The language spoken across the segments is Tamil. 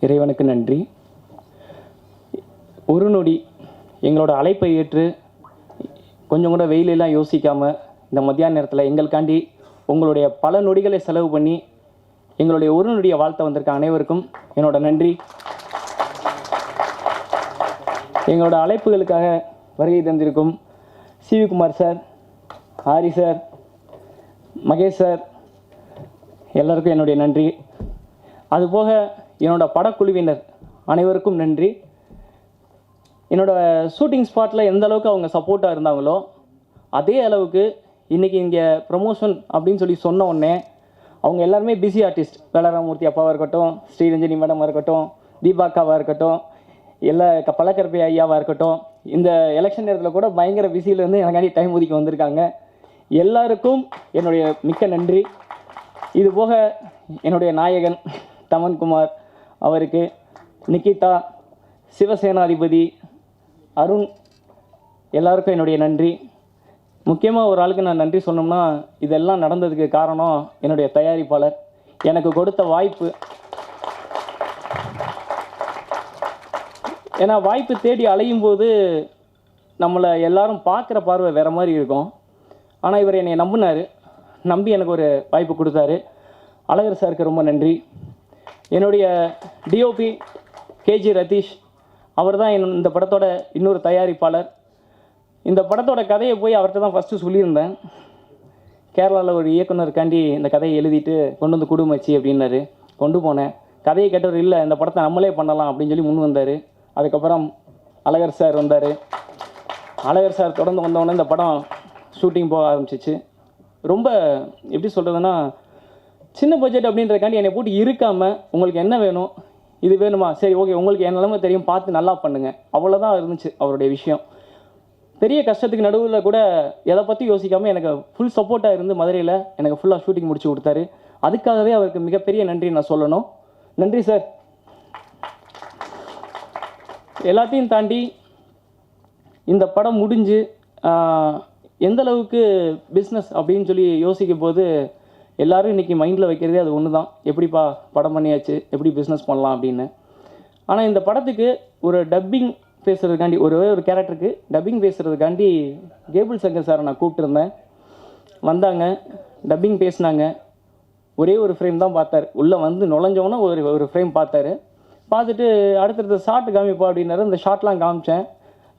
இறைவனுக்கு நன்றி. ஒரு நொடி எங்களோட அழைப்பை ஏற்று கொஞ்சம் கூட வெயிலெல்லாம் யோசிக்காமல் இந்த மத்தியான நேரத்தில் எங்களுக்காண்டி உங்களுடைய பல நொடிகளை செலவு பண்ணி எங்களுடைய ஒரு நொடியை வாழ்த்த வந்திருக்க அனைவருக்கும் என்னோட நன்றி. எங்களோட அழைப்புகளுக்காக வருகை தந்திருக்கும் சிவி குமார் சார், ஆரி சார், மகேஷ் சார் எல்லாருக்கும் என்னுடைய நன்றி. அதுபோக என்னோட படக்குழுவினர் அனைவருக்கும் நன்றி. என்னோடய ஷூட்டிங் ஸ்பாட்டில் எந்த அளவுக்கு அவங்க சப்போர்ட்டாக இருந்தாங்களோ அதே அளவுக்கு இன்றைக்கி இங்கே ப்ரமோஷன் அப்படின்னு சொல்லி சொன்ன உடனே அவங்க எல்லாருமே பிஸி ஆர்டிஸ்ட். வேலராமூர்த்தி அப்பாவாக இருக்கட்டும், ஸ்ரீரஞ்சனி மேடமாக இருக்கட்டும், தீபாக்காவாக இருக்கட்டும், எல்லா பழக்கரப்பை ஐயாவாக இருக்கட்டும், இந்த எலெக்ஷன் நேரத்தில் கூட பயங்கர பிஸியிலேருந்து எனக்காண்டி டைம் ஒதுக்கி வந்திருக்காங்க. எல்லாருக்கும் என்னுடைய மிக்க நன்றி. இது போக என்னுடைய நாயகன் தமன்குமார் அவருக்கு, நிக்கிதா, சிவசேனாதிபதி அருண் எல்லாருக்கும் என்னுடைய நன்றி. முக்கியமாக ஒரு ஆளுக்கு நான் நன்றி சொன்னோம்னா இதெல்லாம் நடந்ததுக்கு காரணம் என்னுடைய தயாரிப்பாளர் எனக்கு கொடுத்த வாய்ப்பு. ஏன்னா வாய்ப்பு தேடி அலையும் போது நம்மளை எல்லாரும் பார்க்குற பார்வை வேறு மாதிரி இருக்கும். ஆனால் இவர் என்னை நம்பி எனக்கு ஒரு வாய்ப்பு கொடுத்தாரு. அழகர் சாருக்கு ரொம்ப நன்றி. என்னுடைய டிஓபி கேஜி ரதீஷ் அவர் தான் இந்த படத்தோட இன்னொரு தயாரிப்பாளர். இந்த படத்தோட கதையை போய் அவர்கிட்ட தான் ஃபஸ்ட்டு சொல்லியிருந்தேன். கேரளாவில் ஒரு இயக்குனருக்காண்டி இந்த கதையை எழுதிட்டு கொண்டு வந்து குடும்பச்சி அப்படின்னாரு. கொண்டு போனேன். கதையை கேட்டவர் இல்லை இந்த படத்தை நம்மளே பண்ணலாம் அப்படின்னு சொல்லி முன் வந்தார். அதுக்கப்புறம் அழகர் சார் வந்தார். அழகர் சார் தொடர்ந்து வந்தோடனே இந்த படம் ஷூட்டிங் போக ஆரம்பிச்சிச்சு. ரொம்ப எப்படி சொல்கிறதுன்னா, சின்ன பட்ஜெட் அப்படின்றதுக்காண்டி என்னை போட்டு இருக்காமல் உங்களுக்கு என்ன வேணும், இது வேணுமா, சரி ஓகே உங்களுக்கு என் நிலைமை தெரியும், பார்த்து நல்லா பண்ணுங்கள், அவ்வளோதான் இருந்துச்சு அவருடைய விஷயம். பெரிய கஷ்டத்துக்கு நடுவில் கூட எதை பற்றி யோசிக்காமல் எனக்கு ஃபுல் சப்போர்ட்டாக இருந்து மதுரையில் எனக்கு ஃபுல்லாக ஷூட்டிங் முடிச்சு கொடுத்தாரு. அதுக்காகவே அவருக்கு மிகப்பெரிய நன்றி நான் சொல்லணும். நன்றி சார். எல்லாத்தையும் தாண்டி இந்த படம் முடிஞ்சு எந்தளவுக்கு பிஸ்னஸ் அப்படின்னு சொல்லி யோசிக்கும் போது எல்லோரும் இன்றைக்கி மைண்டில் வைக்கிறதே அது ஒன்று தான், எப்படிப்பா படம் பண்ணியாச்சு, எப்படி பிஸ்னஸ் பண்ணலாம் அப்படின்னு. ஆனால் இந்த படத்துக்கு ஒரு டப்பிங் பேசுகிறதுக்காண்டி ஒரு கேரக்டருக்கு டப்பிங் பேசுகிறதுக்காண்டி கேபிள் சங்கர் சாரை நான் கூப்பிட்டுருந்தேன். வந்தாங்க, டப்பிங் பேசினாங்க. ஒரே ஒரு ஃப்ரேம் தான் பார்த்தார். உள்ளே வந்து நுழைஞ்சவொன்னே ஒரு ஃப்ரேம் பார்த்தாரு. பார்த்துட்டு அடுத்தடுத்த ஷார்ட் காமிப்பா அப்படின்னாரு. இந்த ஷார்ட்லாம்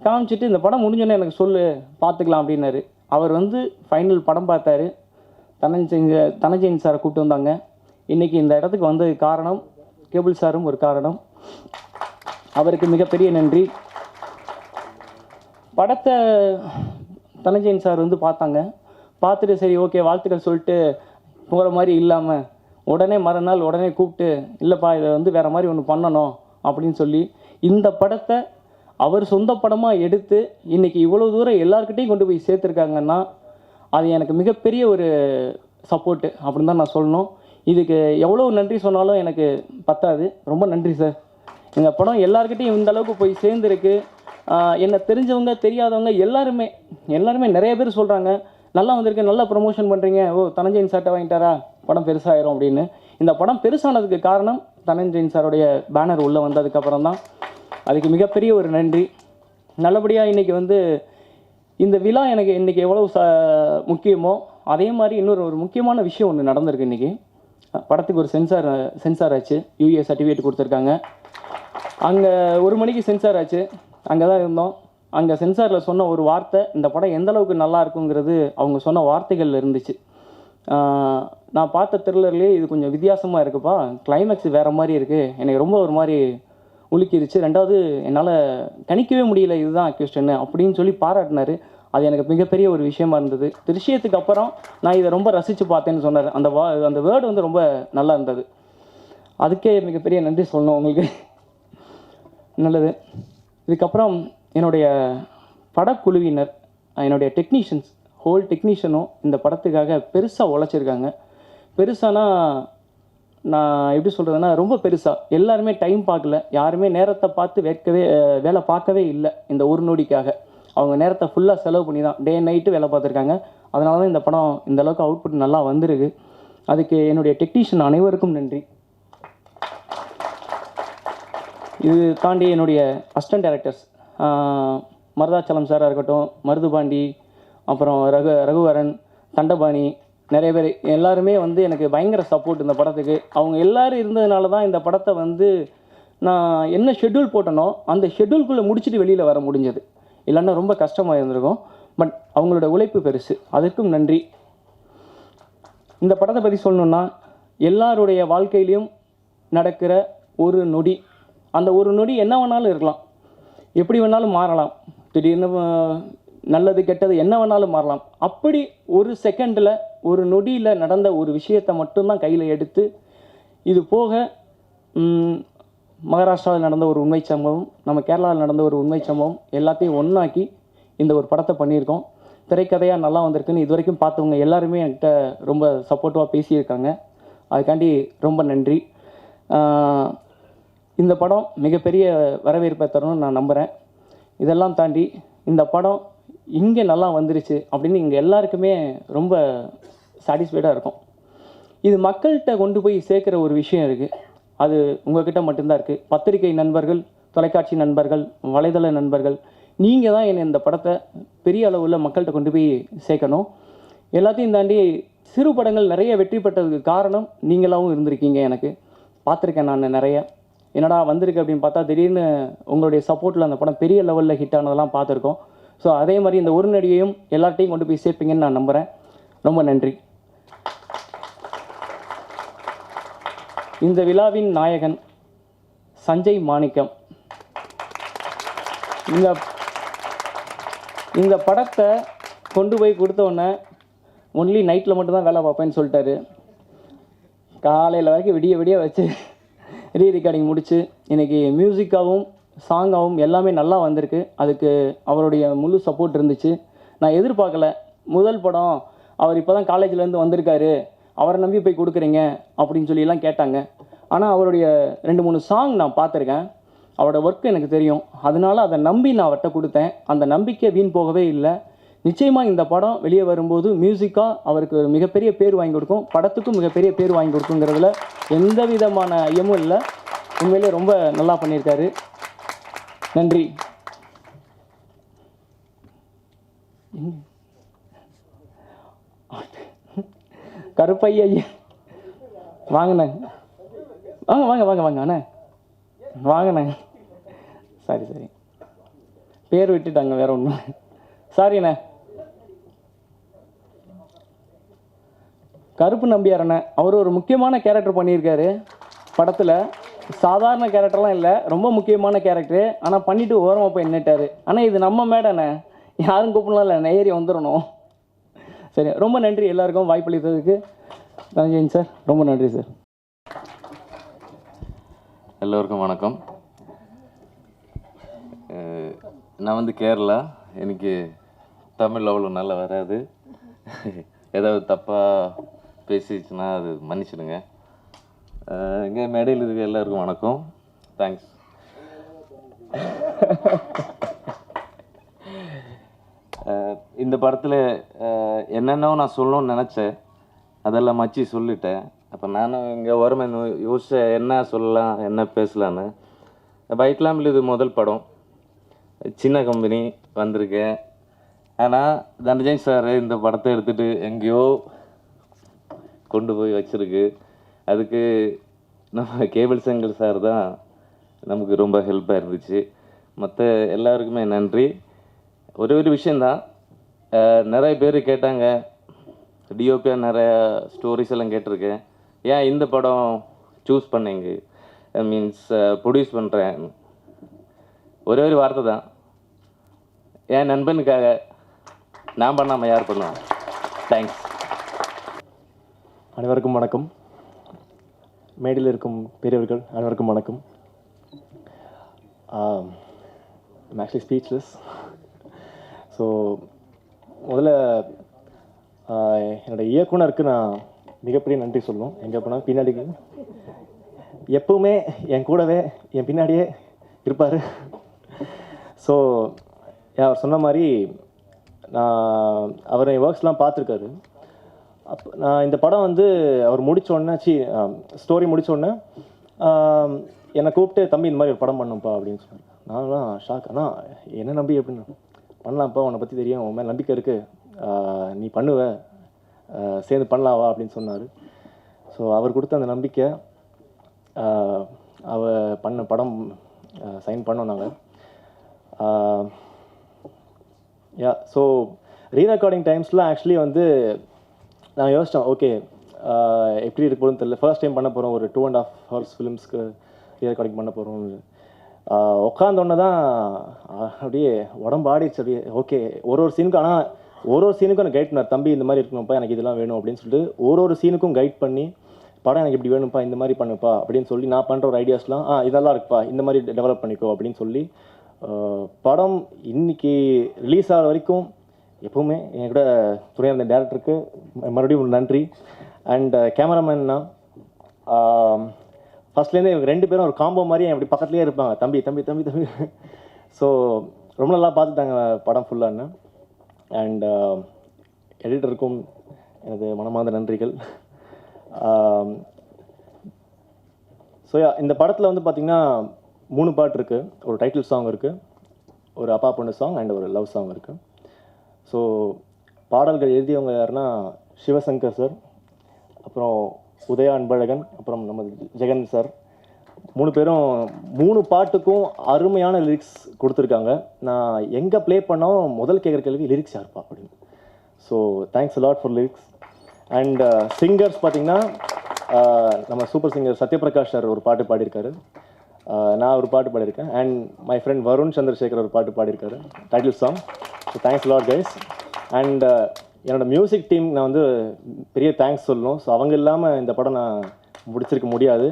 காமிச்சிட்டு இந்த படம் முடிஞ்சோன்னே எனக்கு சொல்லு பார்த்துக்கலாம் அப்படின்னாரு. அவர் வந்து ஃபைனல் படம் பார்த்தாரு. தனஞ்சயன் சாரை கூப்பிட்டு வந்தாங்க. இன்றைக்கி இந்த இடத்துக்கு வந்ததுக்கு காரணம் கேபிள் சாரும் ஒரு காரணம். அவருக்கு மிகப்பெரிய நன்றி. படத்தை தனஞ்சயன் சார் வந்து பார்த்தாங்க. பார்த்துட்டு சரி ஓகே வாழ்த்துக்கள் சொல்லிட்டு போகிற மாதிரி இல்லாமல் மறுநாள் உடனே கூப்பிட்டு இல்லைப்பா இதை வந்து வேறு மாதிரி ஒன்று பண்ணணும் அப்படின்னு சொல்லி இந்த படத்தை அவர் சொந்த படமாக எடுத்து இன்றைக்கி இவ்வளோ தூரம் எல்லாருக்கிட்டையும் கொண்டு போய் சேர்த்துருக்காங்கன்னா அது எனக்கு மிகப்பெரிய ஒரு சப்போர்ட்டு அப்படின்னு தான் நான் சொல்லணும். இதுக்கு எவ்வளோ நன்றி சொன்னாலும் எனக்கு பத்தாது. ரொம்ப நன்றி சார். இந்த படம் எல்லாருக்கிட்டையும் இந்த அளவுக்கு போய் சேர்ந்துருக்கு. என்னை தெரிஞ்சவங்க தெரியாதவங்க எல்லாருமே நிறைய பேர் சொல்கிறாங்க நல்லா வந்திருக்கு, நல்லா ப்ரொமோஷன் பண்ணுறீங்க, தனஞ்சயன் சார்ட்டை வாங்கிட்டாரா படம் பெருசாகிடும் அப்படின்னு. இந்த படம் பெருசானதுக்கு காரணம் தனஞ்சயன் சாருடைய பேனர் உள்ளே வந்ததுக்கப்புறம் தான். அதுக்கு மிகப்பெரிய ஒரு நன்றி. நல்லபடியாக இன்றைக்கி வந்து இந்த விழா எனக்கு இன்றைக்கி எவ்வளோ முக்கியமோ அதே மாதிரி இன்னொரு முக்கியமான விஷயம் ஒன்று நடந்திருக்கு. இன்றைக்கி படத்துக்கு ஒரு சென்சார் ஆச்சு. யூஏ சர்டிஃபிகேட் கொடுத்துருக்காங்க. அங்கே 1 மணிக்கு சென்சார் ஆச்சு. அங்கே தான் இருந்தோம். அங்கே சென்சாரில் சொன்ன ஒரு வார்த்தை இந்த படம் எந்த அளவுக்கு நல்லா இருக்குங்கிறது அவங்க சொன்ன வார்த்தைகள் இருந்துச்சு. நான் பார்த்த த்ரில்லர்லேயே இது கொஞ்சம் வித்தியாசமாக இருக்குப்பா, கிளைமேக்ஸ் வேறு மாதிரி இருக்குது, எனக்கு ரொம்ப ஒரு மாதிரி உலுக்கிடுச்சு, 2வது என்னால் கணிக்கவே முடியல இதுதான் அக்யூஸ்டன்னு அப்படின்னு சொல்லி பாராட்டினார். அது எனக்கு மிகப்பெரிய ஒரு விஷயமா இருந்தது. திருஷ்யத்துக்கு அப்புறம் நான் இதை ரொம்ப ரசித்து பார்த்தேன்னு சொன்னார். அந்த வேர்டு வந்து ரொம்ப நல்லா இருந்தது. அதுக்கே மிகப்பெரிய நன்றி சொல்லணும் உங்களுக்கு. நல்லது. இதுக்கப்புறம் என்னுடைய படக்குழுவினர், என்னுடைய டெக்னீஷியன்ஸ், ஹோல் டெக்னீஷியனும் இந்த படத்துக்காக பெருசாக உழைச்சிருக்காங்க. பெருசானா நான் எப்படி சொல்கிறதுனா ரொம்ப பெருசாக எல்லாருமே டைம் பார்க்கல, யாருமே நேரத்தை பார்த்து வேலை பார்க்கவே இல்லை. இந்த ஒரு நொடிக்காக அவங்க நேரத்தை ஃபுல்லாக செலவு பண்ணி தான் டே நைட்டு வேலை பார்த்துருக்காங்க. அதனால தான் இந்த படம் இந்த அளவுக்கு அவுட்புட் நல்லா வந்திருக்கு. அதுக்கு என்னுடைய டெக்னீஷியன் அனைவருக்கும் நன்றி. இது தாண்டி என்னுடைய அசிஸ்டன்ட் டைரக்டர்ஸ் மருதாச்சலம் சாராக இருக்கட்டும், மருதுபாண்டி, அப்புறம் ரகுவரன், தண்டபாணி, நிறைய பேர் எல்லாருமே வந்து எனக்கு பயங்கர சப்போர்ட் இந்த படத்துக்கு. அவங்க எல்லோரும் இருந்ததுனால தான் இந்த படத்தை வந்து நான் என்ன ஷெட்யூல் போட்டனோ அந்த ஷெட்யூல்குள்ளே முடிச்சுட்டு வெளியில் வர முடிஞ்சது. இல்லைன்னா ரொம்ப கஷ்டமாக இருந்திருக்கும். பட் அவங்களோட உழைப்பு பெருசு, அதற்கும் நன்றி. இந்த படத்தை பற்றி சொல்லணுன்னா, எல்லாருடைய வாழ்க்கையிலையும் நடக்கிற ஒரு நொடி, அந்த ஒரு நொடி என்ன வேணாலும் இருக்கலாம், எப்படி வேணாலும் மாறலாம், திடீர்னு நல்லது கெட்டது என்ன வேணாலும் மாறலாம். அப்படி ஒரு செகண்டில் ஒரு நொடியில் நடந்த ஒரு விஷயத்தை மட்டும்தான் கையில் எடுத்து, இது போக மகாராஷ்டிராவில் நடந்த ஒரு உண்மை சம்பவம், நம்ம கேரளாவில் நடந்த ஒரு உண்மை சம்பவம் எல்லாத்தையும் ஒன்றாக்கி இந்த ஒரு படத்தை பண்ணியிருக்கோம். திரைக்கதையாக நல்லா வந்திருக்குன்னு இது வரைக்கும் பார்த்தவங்க எல்லாருமே என்கிட்ட ரொம்ப சப்போர்ட்டிவாக பேசியிருக்காங்க. அதுக்காண்டி ரொம்ப நன்றி. இந்த படம் மிகப்பெரிய வரவேற்பை தரணும்னு நான் நம்புகிறேன். இதெல்லாம் தாண்டி இந்த படம் இங்கே நல்லா வந்துருச்சு அப்படின்னு இங்கே எல்லாருக்குமே ரொம்ப சாட்டிஸ்ஃபைடாக இருக்கும். இது மக்கள்கிட்ட கொண்டு போய் சேர்க்குற ஒரு விஷயம் இருக்குது, அது உங்கள்கிட்ட மட்டும்தான் இருக்குது. பத்திரிகை நண்பர்கள், தொலைக்காட்சி நண்பர்கள், வலைதள நண்பர்கள், நீங்கள் தான் என்னை இந்த படத்தை பெரிய அளவில் மக்கள்கிட்ட கொண்டு போய் சேர்க்கணும். எல்லாத்தையும் தாண்டி சிறு படங்கள் நிறைய வெற்றி பெற்றதுக்கு காரணம் நீங்களாகவும் இருந்திருக்கீங்க. எனக்கு பார்த்துருக்கேன் நான் நிறைய, என்னடா வந்திருக்கு அப்படின்னு பார்த்தா திடீர்னு உங்களுடைய சப்போர்ட்டில் அந்த படம் பெரிய லெவலில் ஹிட் ஆனதெல்லாம் பார்த்துருக்கோம். ஸோ அதே மாதிரி இந்த ஒரு நடிகையும் எல்லார்ட்டையும் கொண்டு போய் சேர்ப்பீங்கன்னு நான் நம்புகிறேன். ரொம்ப நன்றி. இந்த விழாவின் நாயகன் சஞ்சய் மாணிக்கம் இந்த படத்தை கொண்டு போய் கொடுத்தோன்னே ஒன்லி நைட்டில் மட்டும்தான் வேலை பார்ப்பேன்னு சொல்லிட்டாரு. காலையில் வரைக்கும் விடிய விடிய வச்சு ரீரெக்கார்டிங் முடித்து இன்றைக்கி மியூசிக்காகவும் சாங்காகவும் எல்லாமே நல்லா வந்திருக்கு. அதுக்கு அவருடைய முழு சப்போர்ட் இருந்துச்சு. நான் எதிர்பார்க்கல, முதல் படம் அவர் இப்போ தான் காலேஜ்லேருந்து வந்திருக்காரு, அவரை நம்பி போய் கொடுக்குறீங்க அப்படின்னு சொல்லிலாம் கேட்டாங்க. ஆனால் அவருடைய 2-3 சாங் நான் பார்த்துருக்கேன், அவரோட ஒர்க்கு எனக்கு தெரியும். அதனால அதை நம்பி நான் அவர்கிட்ட கொடுத்தேன். அந்த நம்பிக்கை வீண் போகவே இல்லை. நிச்சயமாக இந்த படம் வெளியே வரும்போது மியூசிக்காக அவருக்கு ஒரு மிகப்பெரிய பேர் வாங்கி கொடுக்கும், படத்துக்கும் மிகப்பெரிய பேர் வாங்கி கொடுக்குங்கிறதுல எந்த விதமான ஐயமும் இல்லை. உண்மையிலே ரொம்ப நல்லா பண்ணியிருக்காரு. நன்றி. கருப்பையா வாங்கண்ணே, வாங்க வாங்க வாங்க வாங்க அண்ணே, வாங்கண்ணே. சரி சரி, பேர் விட்டுட்டாங்க, வேற ஒன்றும் சாரிண்ணே. கருப்பு நம்பியார் அண்ணே, அவர் ஒரு முக்கியமான கேரக்டர் பண்ணியிருக்காரு படத்தில். சாதாரண கேரக்டர்லாம் இல்லை, ரொம்ப முக்கியமான கேரக்டரு. ஆனால் பண்ணிவிட்டு ஓரமாக போய் நின்றுட்டார். ஆனால் இது நம்ம மேடண்ணே, யாரும் கூப்பிடலாம் இல்லை, நேரி வந்துடணும். சரி, ரொம்ப நன்றி எல்லாருக்கும் வாய்ப்பளித்ததுக்கு. தனஞ்சயன் சார் ரொம்ப நன்றி சார். எல்லோருக்கும் வணக்கம். நான் வந்து கேரளா, எனக்கு தமிழ் அவ்வளோ நல்லா வராது. ஏதாவது தப்பாக பேசிச்சுன்னா அது மன்னிச்சிடுங்க. இங்கே மேடையில் இருக்க எல்லாருக்கும் வணக்கம், தேங்க்ஸ். இந்த படத்தில் என்னென்னோ நான் சொல்லணும்னு நினச்சேன், அதெல்லாம் மச்சி சொல்லிட்டேன். அப்போ நானும் இங்கே வருமே யோசிச்சேன் என்ன சொல்லலாம் என்ன பேசலான்னு. பைட்லாமில் இது முதல் படம், சின்ன கம்பெனி வந்திருக்கேன். ஆனால் தனஞ்சயன் சார் இந்த படத்தை எடுத்துகிட்டு எங்கேயோ கொண்டு போய் வச்சுருக்கு. அதுக்கு நம்ம கேபிள் செங்கல் சார் தான் நமக்கு ரொம்ப ஹெல்ப்பாக இருந்துச்சு. மற்ற எல்லாருக்குமே நன்றி. ஒரே ஒரு விஷயந்தான், நிறைய பேர் கேட்டாங்க, டிஓபியாக நிறைய ஸ்டோரிஸ் எல்லாம் கேட்டிருக்கேன், ஏன் இந்த படம் சூஸ் பண்ணீங்க, மீன்ஸ் ப்ரொடியூஸ் பண்ணுறேன். ஒரே ஒரு வார்த்தை தான், என் நண்பனுக்காக, நான் பண்ணாமல் யார் பண்ணுவாங்க. தேங்க்ஸ். அனைவருக்கும் வணக்கம். மேடையில் இருக்கும் பெரியவர்கள் அனைவருக்கும் வணக்கம். I'm actually speechless. ஸோ முதல்ல என்னோடய இயக்குனருக்கு நான் மிகப்பெரிய நன்றி சொல்லணும். எங்கே போனால் பின்னாடி எப்பவுமே என் கூடவே என் பின்னாடியே இருப்பார். ஸோ அவர் சொன்ன மாதிரி அவர் என் ஒர்க்ஸ்லாம் பார்த்துருக்காரு. அப்போ நான் இந்த படம் வந்து அவர் முடித்தோடனே ஸ்டோரி முடித்தோடனே என்னை கூப்பிட்டு தம்பி இந்த மாதிரி ஒரு படம் பண்ணும்ப்பா அப்படின்னு சொன்னார். நான்லாம் ஷாக். அண்ணா என்ன நம்பி அப்படின்னு பண்ணலாம்ப்பா, உன்னை பற்றி தெரியும், உன் மேலே நம்பிக்கை இருக்குது, நீ பண்ணுவ, சேர்ந்து பண்ணலாவா அப்படின்னு சொன்னார். ஸோ அவர் கொடுத்த அந்த நம்பிக்கை, அவ பண்ண படம் சைன் பண்ணோம் நாங்கள். ஸோ ரீரெக்கார்டிங் டைம்ஸில் ஆக்சுவலி வந்து நான் யோசித்தேன், ஓகே எப்படி இருக்க போகிறோன்னு தெரியல, ஃபர்ஸ்ட் டைம் பண்ண போகிறோம், ஒரு 2.5 hours ஃபிலிம்ஸ்க்கு ரீரெக்கார்டிங் பண்ண போகிறோம். உட்காந்தோன்னே தான் அப்படியே உடம்பு ஆடிடுச்சு. அப்படியே ஓகே ஒரு சீனுக்கும், ஆனால் ஒரு சீனுக்கும் எனக்கு கைட் பண்ணார், தம்பி இந்த மாதிரி இருக்கணும்ப்பா, எனக்கு இதெல்லாம் வேணும் அப்படின்னு சொல்லிட்டு ஒரு சீனுக்கும் கைட் பண்ணி, படம் எனக்கு இப்படி வேணும்ப்பா, இந்த மாதிரி பண்ணுப்பா அப்படின்னு சொல்லி, நான் பண்ணுற ஒரு ஐடியாஸ்லாம் இதெல்லாம் இருக்குப்பா, இந்த மாதிரி டெவலப் பண்ணிக்கோ அப்படின்னு சொல்லி, படம் இன்னைக்கு ரிலீஸ் ஆகிற வரைக்கும் எப்போவுமே என் கூட துணையாக இருந்த டேரக்டருக்கு மறுபடியும் நன்றி. அண்ட் கேமராமேன்னா ஃபர்ஸ்ட்லேருந்து இவங்க 2 பேரும் ஒரு காம்போ மாதிரி அப்படி பக்கத்துலேயே இருப்பாங்க, தம்பி தம்பி தம்பி தம்பி. ஸோ ரொம்ப நல்லா பார்த்துட்டாங்க படம் ஃபுல்லான்னு. அண்ட் எடிட்டருக்கும் எனது மனமார்ந்த நன்றிகள். ஸோ இந்த படத்தில் வந்து பார்த்திங்கன்னா 3 பாட்டு இருக்குது. ஒரு டைட்டில் சாங் இருக்குது, ஒரு அப்பா பொண்ணு சாங் அண்ட் ஒரு லவ் சாங் இருக்குது. ஸோ பாடல்கள் எழுதியவங்க யாருன்னா சிவசங்கர் சார், அப்புறம் உதயா அன்பழகன், அப்புறம் நம்ம ஜெகன் சார். 3 பேரும் 3 பாட்டுக்கும் அருமையான லிரிக்ஸ் கொடுத்துருக்காங்க. நான் எங்கே ப்ளே பண்ணோம் முதல் கேட்குற கேள்வி லிரிக்ஸ் யாருப்பா அப்படின்னு. So thanks a lot for lyrics. And singers பார்த்திங்கன்னா நம்ம சூப்பர் சிங்கர் சத்யபிரகாஷ் சார் ஒரு பாட்டு பாடியிருக்காரு, நான் ஒரு பாட்டு பாடியிருக்கேன், and my friend Varun Chandrasekhar ஒரு பாட்டு பாடியிருக்காரு, title song. So thanks lot guys. And என்னோடய மியூசிக் டீம் நான் வந்து பெரிய தேங்க்ஸ் சொல்லணும். ஸோ அவங்க இல்லாமல் இந்த படம் நான் முடிச்சிருக்க முடியாது.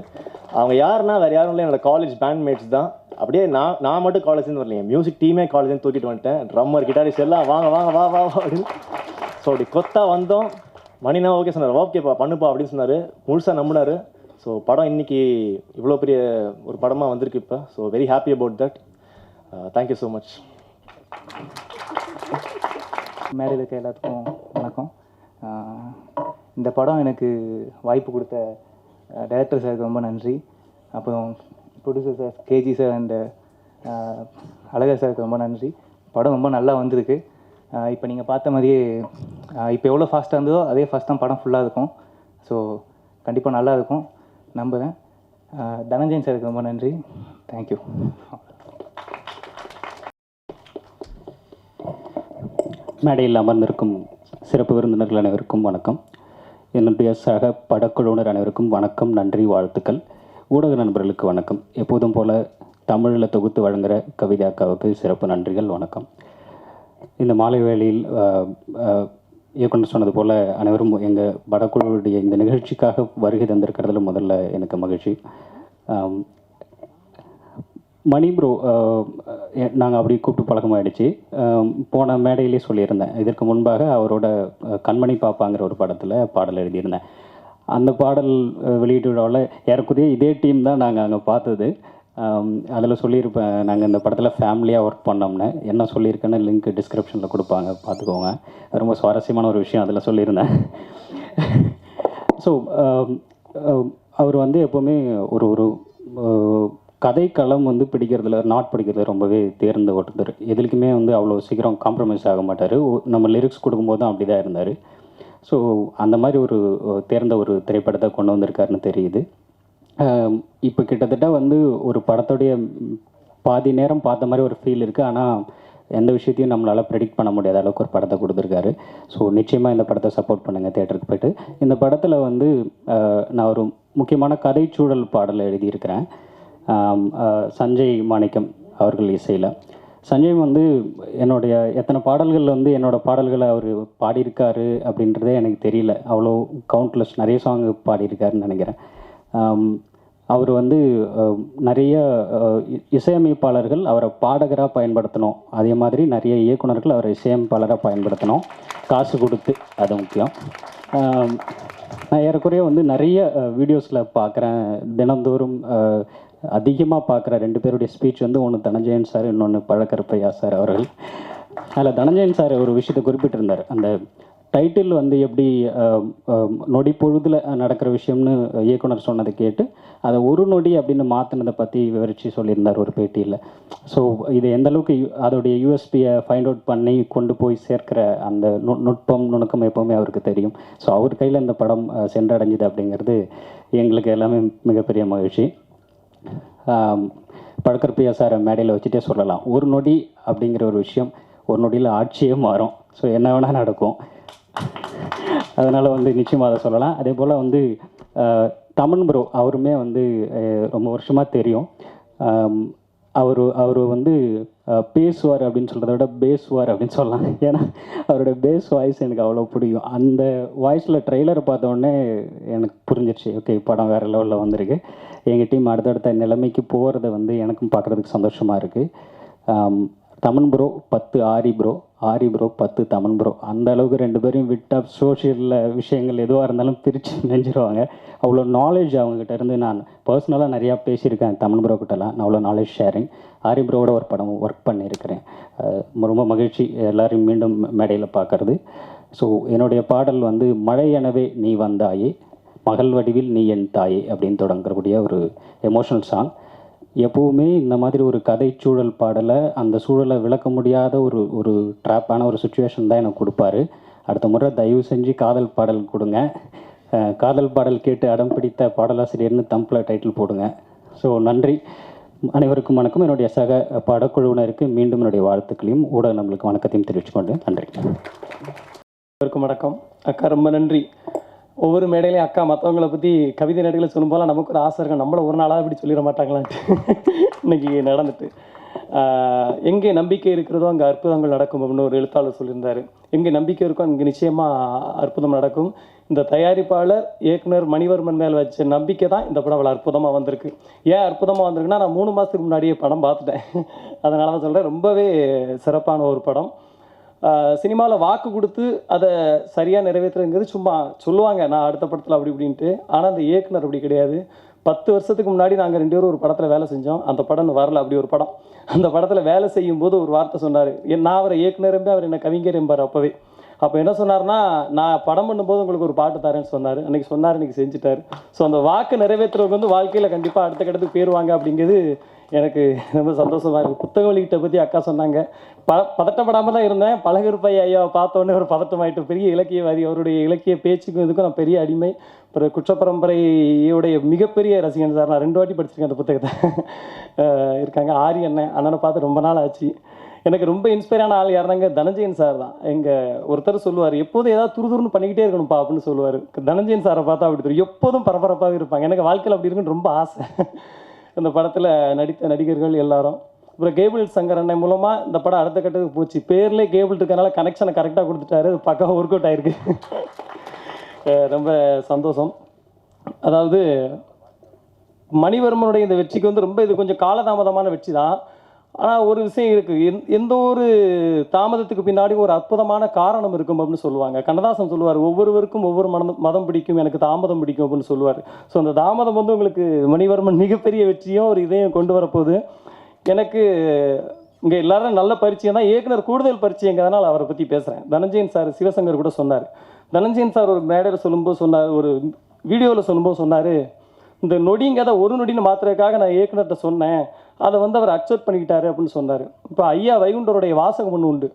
அவங்க யாருன்னா வேறு யாரும் இல்லை, என்னோடய காலேஜ் பேண்ட்மேட்ஸ் தான். அப்படியே நான் மட்டும் காலேஜ்லேருந்து வரலைங்க, மியூசிக் டீமே காலேஜ்லேருந்து தூக்கிட்டு வந்துட்டேன். ட்ரம்மர் கிட்டாரிஸ்ட் எல்லாம் வாங்க வாங்க வா வா அப்படின்னு. ஸோ அப்படி கொத்தா வந்தோம். மணினா ஓகே சொன்னார், ஓகேப்பா பண்ணுப்பா அப்படின்னு சொன்னார், முழுசாக நம்பினார். ஸோ படம் இன்றைக்கி இவ்வளோ பெரிய ஒரு படமாக வந்திருக்கு இப்போ. So very happy about that. Thank you so much. மேடையில் இருக்க எல்லாத்துக்கும் வணக்கம். இந்த படம் எனக்கு வாய்ப்பு கொடுத்த டைரக்டர் சாருக்கு ரொம்ப நன்றி. அப்புறம் producer sir KG sir and Azhagar சாருக்கு ரொம்ப நன்றி. படம் ரொம்ப நல்லா வந்திருக்கு. இப்போ நீங்கள் பார்த்த மாதிரியே இப்போ எவ்வளோ ஃபாஸ்ட்டாக இருந்ததோ அதே ஃபாஸ்ட் தான் படம் ஃபுல்லாக இருக்கும். ஸோ கண்டிப்பாக நல்லா இருக்கும் நம்புகிறேன். தனஞ்சயன் சாருக்கு ரொம்ப நன்றி. தேங்க்யூ. மேடையில் அமர்ந்திருக்கும் சிறப்பு விருந்தினர்கள் அனைவருக்கும் வணக்கம். என்னுடைய சக படக்குழுவினர் அனைவருக்கும் வணக்கம், நன்றி, வாழ்த்துக்கள். ஊடக நண்பர்களுக்கு வணக்கம். எப்போதும் போல் தமிழில் தொகுத்து வழங்குகிற கவிதா அக்காவுக்கு சிறப்பு நன்றிகள், வணக்கம். இந்த மாலை வேளையில் இயக்குனர் சொன்னது போல் அனைவரும் எங்கள் படக்குழுவுடைய இந்த நிகழ்ச்சிக்காக வருகை தந்திருக்கிறதுல முதல்ல எனக்கு மகிழ்ச்சி. மணி ப்ரோ நாங்கள் அப்படி கூப்பிட்டு பழக்கமாகிடுச்சு. போன மேடையிலே சொல்லியிருந்தேன், இதற்கு முன்பாக அவரோட கண்மணி பாப்பாங்கிற ஒரு படத்தில் பாடல் எழுதியிருந்தேன். அந்த பாடல் வெளியீட்டு விழாவில் ஏறக்குறைய இதே டீம் தான் நாங்கள் அங்கே பார்த்தது. அதில் சொல்லியிருப்பேன், நாங்கள் இந்த படத்தில் ஃபேமிலியாக ஒர்க் பண்ணோம்னு. என்ன சொல்லியிருக்கேன்னு லிங்க் டிஸ்கிரிப்ஷனில் கொடுப்பாங்க, பார்த்துக்கோங்க. ரொம்ப சுவாரஸ்யமான ஒரு விஷயம் அதில் சொல்லியிருந்தேன். ஸோ அவர் வந்து எப்போவுமே ஒரு கதைக்களம் வந்து பிடிக்கிறதுல, நாட் பிடிக்கிறது ரொம்பவே தேர்ந்த ஒருத்தர். எதுக்குமே வந்து அவ்வளோ சீக்கிரம் காம்ப்ரமைஸ் ஆக மாட்டார். நம்ம லிரிக்ஸ் கொடுக்கும்போது தான் அப்படி தான் இருந்தார். ஸோ அந்த மாதிரி ஒரு தேர்ந்த ஒரு திரைப்படத்தை கொண்டு வந்திருக்காருன்னு தெரியுது. இப்போ கிட்டத்தட்ட வந்து ஒரு படத்துடைய பாதி நேரம் பார்த்த மாதிரி ஒரு ஃபீல் இருக்குது. ஆனால் எந்த விஷயத்தையும் நம்மளால் ப்ரெடிக்ட் பண்ண முடியாத அளவுக்கு ஒரு படத்தை கொடுத்துருக்காரு. ஸோ நிச்சயமாக இந்த படத்தை சப்போர்ட் பண்ணுங்கள் தேட்டருக்கு போய்ட்டு. இந்த படத்தில் வந்து நான் ஒரு முக்கியமான கதைச்சூழல் பாடலை எழுதியிருக்கிறேன். சஞ்சய் மாணிக்கம் அவர்கள் இசையில். சஞ்சய் வந்து என்னுடைய எத்தனை பாடல்கள் வந்து என்னோடய பாடல்களை அவர் பாடியிருக்காரு அப்படின்றதே எனக்கு தெரியல. அவ்வளோ கவுண்ட்லெஸ் நிறைய சாங் பாடியிருக்காருன்னு நினைக்கிறேன். அவர் வந்து நிறைய இசையமைப்பாளர்கள் அவரை பாடகராக பயன்படுத்தணும், அதே மாதிரி நிறைய இயக்குனர்கள் அவரை இசையமைப்பாளராக பயன்படுத்தணும், காசு கொடுத்து. அது முக்கியம். நான் ஏறக்குறைய வந்து நிறைய வீடியோஸில் பார்க்குறேன், தினந்தோறும் அதிகமாக பார்க்குற 2 பேருடைய ஸ்பீச் வந்து ஒன்று தனஞ்சயன் சார், இன்னொன்று பழக்கருப்பையா சார் அவர்கள். அதில் தனஞ்சயன் சார் ஒரு விஷயத்தை குறிப்பிட்டிருந்தார். அந்த டைட்டில் வந்து எப்படி நொடி பொழுதில் நடக்கிற விஷயம்னு இயக்குனர் சொன்னதை கேட்டு அதை ஒரு நொடி அப்படின்னு மாற்றினதை பற்றி விவரித்து சொல்லியிருந்தார் ஒரு பேட்டியில். ஸோ இது எந்த அளவுக்கு அதோடைய யூஎஸ்பியை ஃபைண்ட் அவுட் பண்ணி கொண்டு போய் சேர்க்கிற அந்த நுட்பம் நுணுக்கம் எப்போவுமே அவருக்கு தெரியும். ஸோ அவர் கையில் இந்த படம் சென்றடைஞ்சுது அப்படிங்கிறது எங்களுக்கு எல்லாமே மிகப்பெரிய மகிழ்ச்சி. பழக்கர் பிரியா சாரை மேடையில் வச்சுட்டே சொல்லலாம், ஒரு நொடி அப்படிங்கிற ஒரு விஷயம் ஒரு நொடியில் ஆட்சியே மாறும். ஸோ என்ன வேணால் நடக்கும். அதனால் வந்து நிச்சயமாக அதை சொல்லலாம். அதே போல் வந்து தமன் ப்ரோ அவருமே வந்து ரொம்ப வருஷமாக தெரியும். அவர் வந்து பேசுவார் அப்படின்னு சொல்கிறத விட பேசுவார் அப்படின்னு சொல்லலாம். ஏன்னா அவரோட பேஸ் வாய்ஸ் எனக்கு அவ்வளோ பிடிக்கும். அந்த வாய்ஸில் ட்ரெய்லரை பார்த்தோன்னே எனக்கு புரிஞ்சிடுச்சு, ஓகே படம் வேறு லெவலில் வந்திருக்கு. எங்கள் டீம் அடுத்தடுத்த நிலைமைக்கு போகிறத வந்து எனக்கும் பார்க்குறதுக்கு சந்தோஷமாக இருக்குது. தமன் ப்ரோ 10 ஆரி ப்ரோ, ஆரி ப்ரோ 10 தமன் ப்ரோ, அந்த அளவுக்கு ரெண்டு பேரையும் விட்டால் சோஷியலில் விஷயங்கள் எதுவாக இருந்தாலும் பிரித்து நினைஞ்சிருவாங்க. அவ்வளோ நாலேஜ் அவங்ககிட்ட இருந்து நான் பர்சனலாக நிறையா பேசியிருக்கேன் தமன் ப்ரோ கிட்டலாம். நான் அவ்வளோ நாலேஜ் ஷேரிங். ஆரி ப்ரோவோட ஒரு படம் ஒர்க் பண்ணியிருக்கிறேன். ரொம்ப மகிழ்ச்சி எல்லாரையும் மீண்டும் மேடையில் பார்க்குறது. ஸோ என்னுடைய பாடல் வந்து மழை எனவே நீ வந்தாயே, மகள் வடிவில் நீ என் தாயே அப்படின்னு தொடங்கக்கூடிய ஒரு எமோஷனல் சாங். எப்போவுமே இந்த மாதிரி ஒரு கதைச்சூழல் பாடலை அந்த சூழலை விளக்க முடியாத ஒரு ட்ராப்பான ஒரு சுச்சுவேஷன் தான் எனக்கு கொடுப்பாரு. அடுத்த முறை தயவு செஞ்சு காதல் பாடல் கொடுங்க. காதல் பாடல் கேட்டு அடம் பிடித்த பாடலாசிரியர்னு தம்பில் டைட்டில் போடுங்க. ஸோ நன்றி, அனைவருக்கும் வணக்கம். என்னுடைய சக படக்குழுவினருக்கு மீண்டும் என்னுடைய வாழ்த்துக்களையும் ஊடக நம்மளுக்கு வணக்கத்தையும் தெரிவித்துக்கொண்டு நன்றி. அனைவருக்கும் வணக்கம். அக்கா ரொம்ப நன்றி. ஒவ்வொரு மேடையிலையும் அக்கா மற்றவங்களை பற்றி கவிதை நடிகளை சொல்லும்போது நமக்கு ஒரு ஆசை இருக்கும், நம்மளை ஒரு நாளாக இப்படி சொல்லிட மாட்டாங்களான்ட்டு. இன்னைக்கு நடந்துட்டு எங்கே நம்பிக்கை இருக்கிறதோ அங்கே அற்புதங்கள் நடக்கும் அப்படின்னு ஒரு எழுத்தாளர் சொல்லியிருந்தார். எங்கே நம்பிக்கை இருக்கோ அங்கே நிச்சயமாக அற்புதம் நடக்கும். இந்த தயாரிப்பாளர் இயக்குனர் மணிவர்மன் மேலே வச்ச நம்பிக்கை தான் இந்த படம் அவ்வளோ அற்புதமாக வந்திருக்கு. ஏன் அற்புதமாக வந்திருக்குன்னா, நான் 3 மாதத்துக்கு முன்னாடியே படம் பார்த்துட்டேன். அதனால தான் சொல்கிறேன், ரொம்பவே சிறப்பான ஒரு படம். சினிமாவில் வாக்கு கொடுத்து அதை சரியாக நிறைவேற்றுறதுங்கிறது சும்மா சொல்லுவாங்க, நான் அடுத்த படத்தில் அப்படி இப்படின்ட்டு. ஆனால் அந்த இயக்குனர் அப்படி கிடையாது. 10 வருஷத்துக்கு முன்னாடி நாங்கள் 2 பேரும் ஒரு படத்தில் வேலை செஞ்சோம். அந்த படம் வரல, அப்படி ஒரு படம். அந்த படத்தில் வேலை செய்யும்போது ஒரு வார்த்தை சொன்னார். நான் அவரை இயக்குனரும்பே, அவர் என்ன கவிஞர் என்பார் அப்போவே. அப்போ என்ன சொன்னார்னா, நான் படம் பண்ணும்போது உங்களுக்கு ஒரு பாட்டு தரேன்னு சொன்னார். அன்றைக்கி சொன்னார், இன்றைக்கி செஞ்சுட்டார். ஸோ அந்த வாக்கு நிறைவேற்றுறவங்க வந்து வாழ்க்கையில் கண்டிப்பாக அடுத்த கட்டத்துக்கு போயிடுவாங்க அப்படிங்கிறது எனக்கு ரொம்ப சந்தோஷமாக இருக்குது. புத்தக வெளியிட்ட பற்றி அக்கா சொன்னாங்க. பதட்டப்படாமல் தான் இருந்தேன். பழகருப்பை ஐயாவை பார்த்தோன்னே ஒரு பதட்டமாயிட்டு. பெரிய இலக்கியவாதி, அவருடைய இலக்கிய பேச்சுக்கும் இதுக்கும் நான் பெரிய அடிமை. அப்புறம் குற்றப்பரம்பரையுடைய மிகப்பெரிய ரசிகன் சார். நான் 2 வாட்டி படிச்சிருக்கேன் அந்த புத்தகத்தை. இருக்காங்க ஆரி அண்ணனை பார்த்து ரொம்ப நாள் ஆச்சு. எனக்கு ரொம்ப இன்ஸ்பைரான ஆள் யாருனாங்க, தனஞ்சயன் சார் தான். எங்கள் ஒருத்தர் சொல்லுவார், எப்போதும் ஏதாவது துருதுருன்னு பண்ணிக்கிட்டே இருக்கணும்ப்பா அப்படின்னு சொல்லுவார். தனஞ்சயன் சாரை பார்த்தா அப்படி தெரியும், எப்போதும் பரபரப்பாக இருப்பாங்க. எனக்கு வாழ்க்கையில் அப்படி இருக்குன்னு ரொம்ப ஆசை. இந்த படத்தில் நடித்த நடிகர்கள் எல்லாரும். அப்புறம் கேபிள் சங்கர் அண்ணன் மூலமாக இந்த படம் அடுத்த கட்டத்துக்கு போச்சு. பேர்லேயே கேபிள் இருக்கனால கனெக்ஷனை கரெக்டாக கொடுத்துட்டாரு. பக்கம் ஒர்க் அவுட் ஆகிருக்கு. ரொம்ப சந்தோஷம். அதாவது மணிவர்மனுடைய இந்த வெற்றிக்கு வந்து ரொம்ப இது கொஞ்சம் காலதாமதமான வெற்றி தான். ஆனால் ஒரு விஷயம் இருக்குது, எந்த ஒரு தாமதத்துக்கு பின்னாடி ஒரு அற்புதமான காரணம் இருக்கும் அப்படின்னு சொல்லுவாங்க. கண்ணதாசன் சொல்லுவார், ஒவ்வொருவருக்கும் ஒவ்வொரு மதம் பிடிக்கும், எனக்கு தாமதம் பிடிக்கும் அப்படின்னு சொல்லுவார். ஸோ அந்த தாமதம் வந்து உங்களுக்கு மணிவர்மன் மிகப்பெரிய வெற்றியும் ஒரு இதையும் கொண்டு வரப்போகுது. எனக்கு இங்கே எல்லாரும் நல்ல பரிச்சயம் தான், இயக்குனர் கூடுதல் பரிச்சயங்கிறதுனால அவரை பற்றி பேசுகிறேன். தனஞ்சயன் சார் சிவசங்கர் கூட சொன்னார். தனஞ்சயன் சார் ஒரு மேடையில் சொல்லும்போது சொன்னார், ஒரு வீடியோவில் சொல்லும்போது சொன்னார், இந்த நொடிங்கிறத ஒரு நொடின்னு மாத்திரக்காக நான் இயக்குனர்கிட்ட சொன்னேன், அதை வந்து அவர் அக்செப்ட் பண்ணிக்கிட்டாரு அப்படின்னு சொன்னார். இப்போ ஐயா வைகுண்டருடைய வாசகம் ஒன்று உண்டு,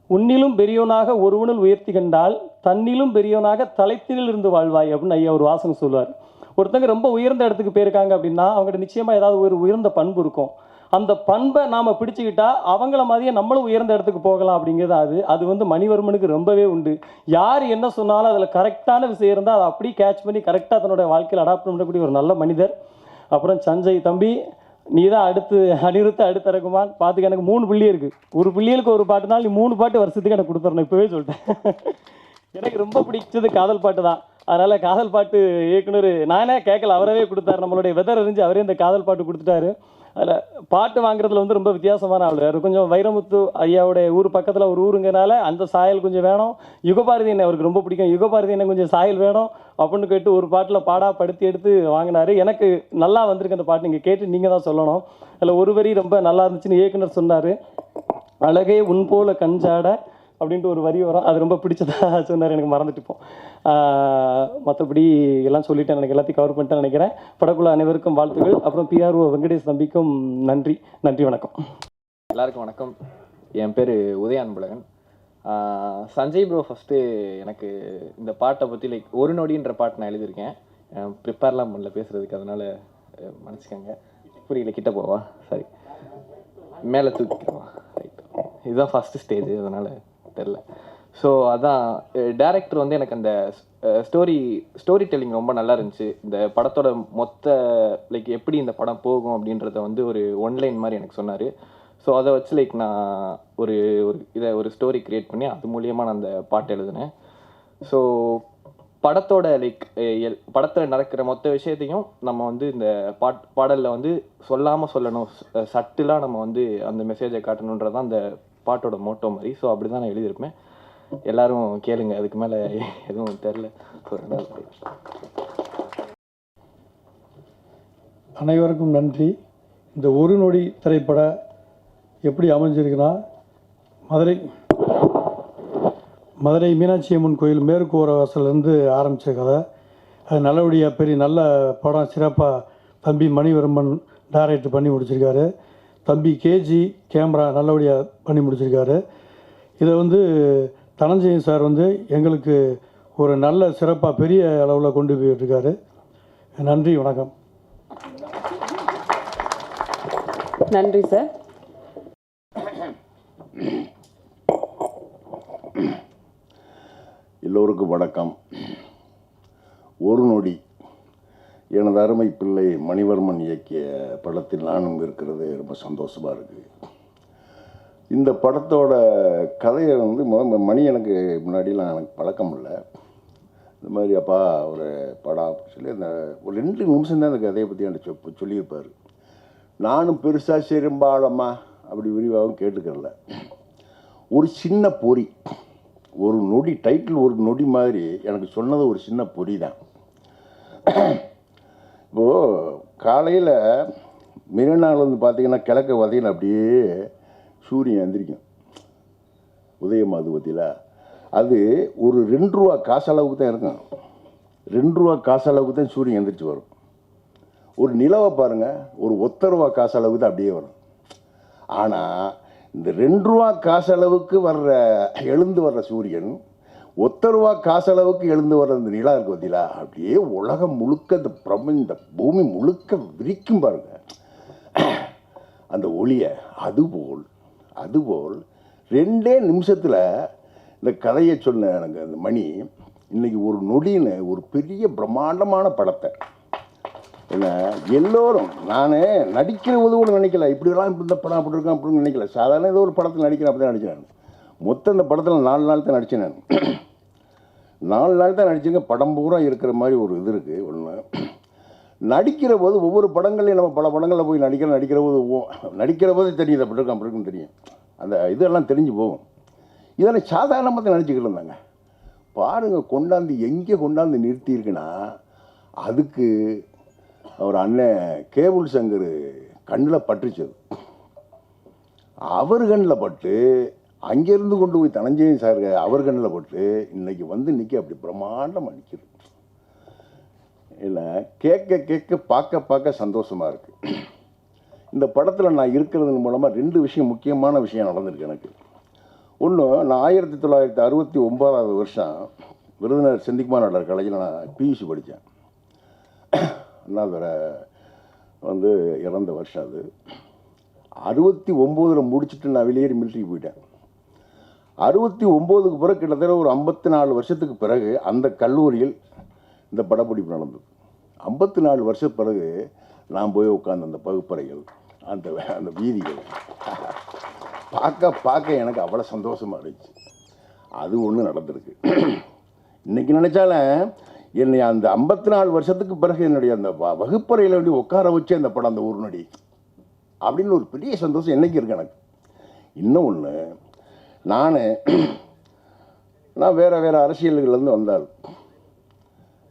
உன்னிலும் பெரியவனாக ஒருவனில் உயர்த்தி கண்டால் தன்னிலும் பெரியவனாக தலைத்தினில் இருந்து வாழ்வாய் அப்படின்னு ஐயா ஒரு வாசகம் சொல்லுவார். ஒருத்தங்க ரொம்ப உயர்ந்த இடத்துக்கு போயிருக்காங்க அப்படின்னா அவங்ககிட்ட நிச்சயமாக ஏதாவது ஒரு உயர்ந்த பண்பு இருக்கும். அந்த பண்பை நாம் பிடிச்சிக்கிட்டா அவங்கள மாதிரியே நம்மளும் உயர்ந்த இடத்துக்கு போகலாம் அப்படிங்கிறது அது வந்து மணிவர்மனுக்கு ரொம்பவே உண்டு. யார் என்ன சொன்னாலும் அதில் கரெக்டான விஷயம் இருந்தால் அதை அப்படியே கேட்ச் பண்ணி கரெக்டாக தன்னோட வாழ்க்கையில் அடாப்ட் பண்ணக்கூடிய ஒரு நல்ல மனிதர். அப்புறம் சஞ்சய் தம்பி, நீ தான் அனிருத்து அடுத்த ரகுமான். பார்த்துக்க, எனக்கு 3 பிள்ளை இருக்குது. ஒரு பிள்ளைகளுக்கு ஒரு பாட்டுனாலும் நீ 3 பாட்டு வருஷத்துக்கு எனக்கு கொடுத்துறணும், இப்போவே சொல்லிட்டேன். எனக்கு ரொம்ப பிடிச்சது காதல் பாட்டு தான். அதனால் காதல் பாட்டு இயக்குனர் நானே கேட்கல, அவரவே கொடுத்தாரு. நம்மளுடைய வெதர் அறிஞ்சு அவரே இந்த காதல் பாட்டு கொடுத்துட்டாரு. அதில் பாட்டு வாங்குறதுல வந்து ரொம்ப வித்தியாசமான ஆள். அவர் கொஞ்சம் வைரமுத்து ஐயாவுடைய ஊர் பக்கத்தில் ஒரு ஊருங்கிறனால அந்த சாயல் கொஞ்சம் வேணும். யுகபாரதி என்ன அவருக்கு ரொம்ப பிடிக்கும், யுகபாரதி என்ன கொஞ்சம் சாயல் வேணும் அப்படின்னு கேட்டு ஒரு பாட்டில் படுத்தி எடுத்து வாங்கினார். எனக்கு நல்லா வந்திருக்கு அந்த பாட்டு, நீங்கள் கேட்டு நீங்கள் தான் சொல்லணும். அதில் ஒரு வரி ரொம்ப நல்லா இருந்துச்சுன்னு இயக்குனர் சொன்னார். அழகே உன் போல கஞ்சாட அப்படின்ட்டு ஒரு வரி வரும், அது ரொம்ப பிடிச்சதா சொன்னார், எனக்கு மறந்துட்டு இப்போ. மற்றபடி எல்லாம் சொல்லிட்டேன், எனக்கு எல்லாத்தையும் கவர் பண்ணிட்டேன் நினைக்கிறேன். படக்குழு அனைவருக்கும் வாழ்த்துக்கள். அப்புறம் பிஆர்ஓ வெங்கடேஷ் தம்பிக்கும் நன்றி. வணக்கம். எல்லாருக்கும் வணக்கம். என் பேர் உதயான்பழகன். சஞ்சய் ப்ரோ, ஃபஸ்ட்டு எனக்கு இந்த பாட்டை பற்றி ஒரு நொடின்ற பாட்டு நான் எழுதியிருக்கேன். ப்ரிப்பேர்லாம் பண்ணல பேசுகிறதுக்கு, அதனால் மன்னிச்சுக்கோங்க. புரியல, கிட்ட போவா, சரி, மேலே தூக்கிடுவா, ரைட். இதுதான் ஃபஸ்ட்டு ஸ்டேஜ், அதனால் தெரில. ஸோ அதான் டேரக்டர் வந்து எனக்கு அந்த ஸ்டோரி டெல்லிங் ரொம்ப நல்லா இருந்துச்சு. இந்த படத்தோட மொத்த எப்படி இந்த படம் போகும் அப்படின்றத வந்து ஒரு ஒன்லைன் மாதிரி எனக்கு சொன்னார். ஸோ அதை வச்சு நான் ஒரு ஸ்டோரி க்ரியேட் பண்ணி அது மூலியமாக நான் அந்த பாட்டு எழுதினேன். ஸோ படத்தோட படத்தில் நடக்கிற மொத்த விஷயத்தையும் நம்ம வந்து இந்த பாடலில் வந்து சொல்லாமல் சொல்லணும், சட்டிலாக நம்ம வந்து அந்த மெசேஜை காட்டணுன்றதான் அந்த பாட்டோட மோட்டோ மாதிரி. ஸோ அப்படி தான் நான் எழுதியிருப்பேன். எல்லாரும் கேளுங்க, அதுக்கு மேலே எதுவும் தெரில. அனைவருக்கும் நன்றி. இந்த ஒரு நொடி திரைப்பட எப்படி அமைஞ்சிருக்குன்னா, மதுரை மீனாட்சி அம்மன் கோயில் மேற்கு ஓரவாசலேருந்து ஆரம்பித்த கதை. அது நல்லபடியாக நல்ல படம், சிறப்பாக தம்பி மணிவர்மன் டைரக்டர் பண்ணி முடிச்சிருக்காரு. தம்பி கேஜி கேமரா நல்லபடியாக பண்ணி முடிச்சிருக்காரு. இதை வந்து தனஞ்சயன் சார் வந்து எங்களுக்கு ஒரு நல்ல சிறப்பாக பெரிய அளவில் கொண்டு போயிட்டுருக்காரு. நன்றி, வணக்கம். நன்றி சார். எல்லோருக்கும் வணக்கம். ஒரு நொடி எனது அருமை பிள்ளை மணிவர்மன் இயக்கிய படத்தில் நானும் இருக்கிறது ரொம்ப சந்தோஷமாக இருக்குது. இந்த படத்தோட கதையை வந்து மணி எனக்கு முன்னாடிலாம் எனக்கு பழக்கம் இல்லை. இந்த மாதிரி அப்பா ஒரு படம் சொல்லி அந்த ஒரு 2 நிமிஷம் தான் அந்த கதையை பற்றி எனக்கு சொல்லியிருப்பார். நானும் பெருசாக செரும்பாழமா அப்படி விரிவாகவும் கேட்டுக்கிறல. ஒரு சின்ன பொறி, ஒரு நொடி, டைட்டில் ஒரு நொடி மாதிரி எனக்கு சொன்னது ஒரு சின்ன பொறி தான். இப்போது காலையில் மிரநாள் வந்து பார்த்திங்கன்னா கிழக்க பார்த்தீங்கன்னா அப்படியே சூரியன் எந்திரிக்கும், உதயமாது பற்றியில். அது ஒரு 2 ரூபா காசளவுக்கு தான் இருக்கும். 2 ரூபா காசளவுக்கு தான் சூரியன் எந்திரிச்சு வரும். ஒரு நிலவை பாருங்கள், ஒரு 1 ரூபா காசளவுக்கு தான் அப்படியே வரும். ஆனால் இந்த 2 ரூபா காசளவுக்கு எழுந்து வர்ற சூரியன் 1 ரூபா காசளவுக்கு எழுந்து வர்ற இந்த நிலா இருக்கு பார்த்தீங்களா, அப்படியே உலகம் முழுக்க இந்த பூமி முழுக்க விரிக்கும் பாருங்க அந்த ஒளியை. அதுபோல் 2 நிமிஷத்தில் இந்த கதையை சொன்ன எனக்கு அந்த மணி இன்னைக்கு ஒரு நொடின்னு ஒரு பெரிய பிரம்மாண்டமான படத்தை என்ன எல்லோரும், நான் நடிக்கிறது கூட நினைக்கல, இப்படிலாம் இந்த படம் அப்படி இருக்கேன் அப்படின்னு நினைக்கல. சாதாரண ஏதோ ஒரு படத்தில் நடிக்கிறேன், அப்படி தான் நடித்தேன். மொத்தம் இந்த படத்தில் 4 நாள் தான் நடித்தேன். நான் 4 நாள் தான் நடிச்சிருக்கேன். படம் பூரா இருக்கிற மாதிரி ஒரு இது இருக்குது. ஒன்று நடிக்கிற போது ஒவ்வொரு படங்கள்லையும் நம்ம பல படங்களில் போய் நடிக்கிற போது தெரியுது அப்படி இருக்கும் அப்படி இருக்குன்னு தெரியும். அந்த இதெல்லாம் தெரிஞ்சு போகும். இதெல்லாம் சாதாரணமாக தான் நடிச்சுக்கிட்டு இருந்தாங்க. பாருங்கள், எங்கே கொண்டாந்து நிறுத்தியிருக்குன்னா, அதுக்கு அவர் அண்ணன் கேபிள் சங்கர் கண்ணில் பட்டுச்சது. அவர் கண்ணில் பட்டு அங்கேருந்து கொண்டு போய் தனஞ்சயன் சார் அவர் கண்ணில் பட்டு இன்னைக்கு வந்து நிற்க அப்படி பிரம்மாண்டமாக நிற்கிது. இல்லை, கேட்க பார்க்க சந்தோஷமாக இருக்குது. இந்த படத்தில் நான் இருக்கிறது மூலமாக 2 விஷயம், முக்கியமான விஷயம் நடந்திருக்கு எனக்கு. ஒன்று, நான் 1969 வருஷம் விருதுநகர் செந்திக்குமார் நாடர் காலேஜில் நான் பியூசி படித்தேன். அண்ணாதுரை வந்து இறந்த வருஷம் அது. 69 முடிச்சுட்டு நான் வெளியேறி மிலிட்ரிக்கு போயிட்டேன். 69க்கு பிறகு கிட்டத்தட்ட ஒரு 54 வருஷத்துக்கு பிறகு அந்த கல்லூரியில் இந்த படப்பிடிப்பு நடந்தது. 54 வருஷம் பிறகு நான் போய் உட்காந்து அந்த பகுப்பறைகள், அந்த வீதிகள் பார்க்க எனக்கு அவ்வளோ சந்தோஷமாக இருந்துச்சு. அது ஒன்று நடந்திருக்கு. இன்றைக்கி நினச்சாலும் என்னை அந்த 54 வருஷத்துக்கு பிறகு என்னுடைய அந்த வகுப்பறையில் வேண்டி உட்கார வச்சு அந்த படம் அந்த ஒரு நொடி அப்படின்னு ஒரு பெரிய சந்தோஷம் என்றைக்கு இருக்கு எனக்கு. இன்னும் ஒன்று, நான் வேறு அரசியல்கள்லேருந்து வந்தால்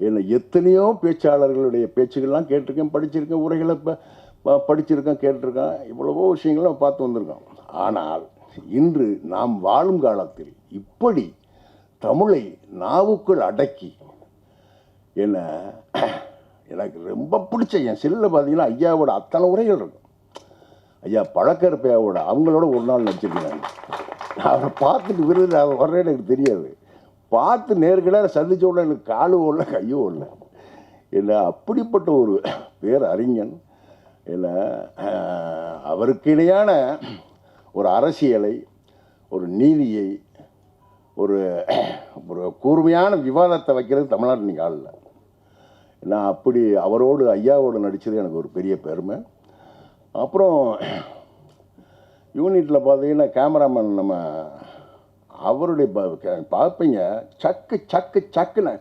என்னை எத்தனையோ பேச்சாளர்களுடைய பேச்சுகள்லாம் கேட்டிருக்கேன், படிச்சிருக்கேன், உரைகளை படிச்சிருக்கேன், கேட்டிருக்கேன், இவ்வளவோ விஷயங்களும் பார்த்து வந்திருக்கோம். ஆனால் இன்று நாம் வாழும் காலத்தில் இப்படி தமிழை நாவுக்குள் அடக்கி எனக்கு ரொம்ப பிடிச்ச என் செல்லில் பார்த்தீங்கன்னா ஐயாவோட அத்தனை உரைகள் இருக்கும். ஐயா பழக்கருப்பையாவோட அவங்களோட ஒரு நாள் நடிச்சிருக்கேன். நான் அவரை பார்த்துட்டு விருது அவர் வர்றேன்னு எனக்கு தெரியாது. பார்த்து நேர்கடாக சந்திச்ச உடனே எனக்கு காலும் ஓடல கையும் ஓடல. அப்படிப்பட்ட ஒரு பேர் அறிஞன். அவருக்கு இணையான ஒரு அரசியலை, ஒரு நீதியை, ஒரு கூர்மையான விவாதத்தை வைக்கிறது தமிழ்நாட்டு இன்றைக்கி ஆள் இல்லை. அப்படி அவரோடு ஐயாவோடு நடித்தது எனக்கு ஒரு பெரிய பெருமை. அப்புறம் யூனிட்டில் பார்த்தீங்கன்னா கேமராமேன் நம்ம அவருடைய பார்ப்பீங்க சக்குன்னு,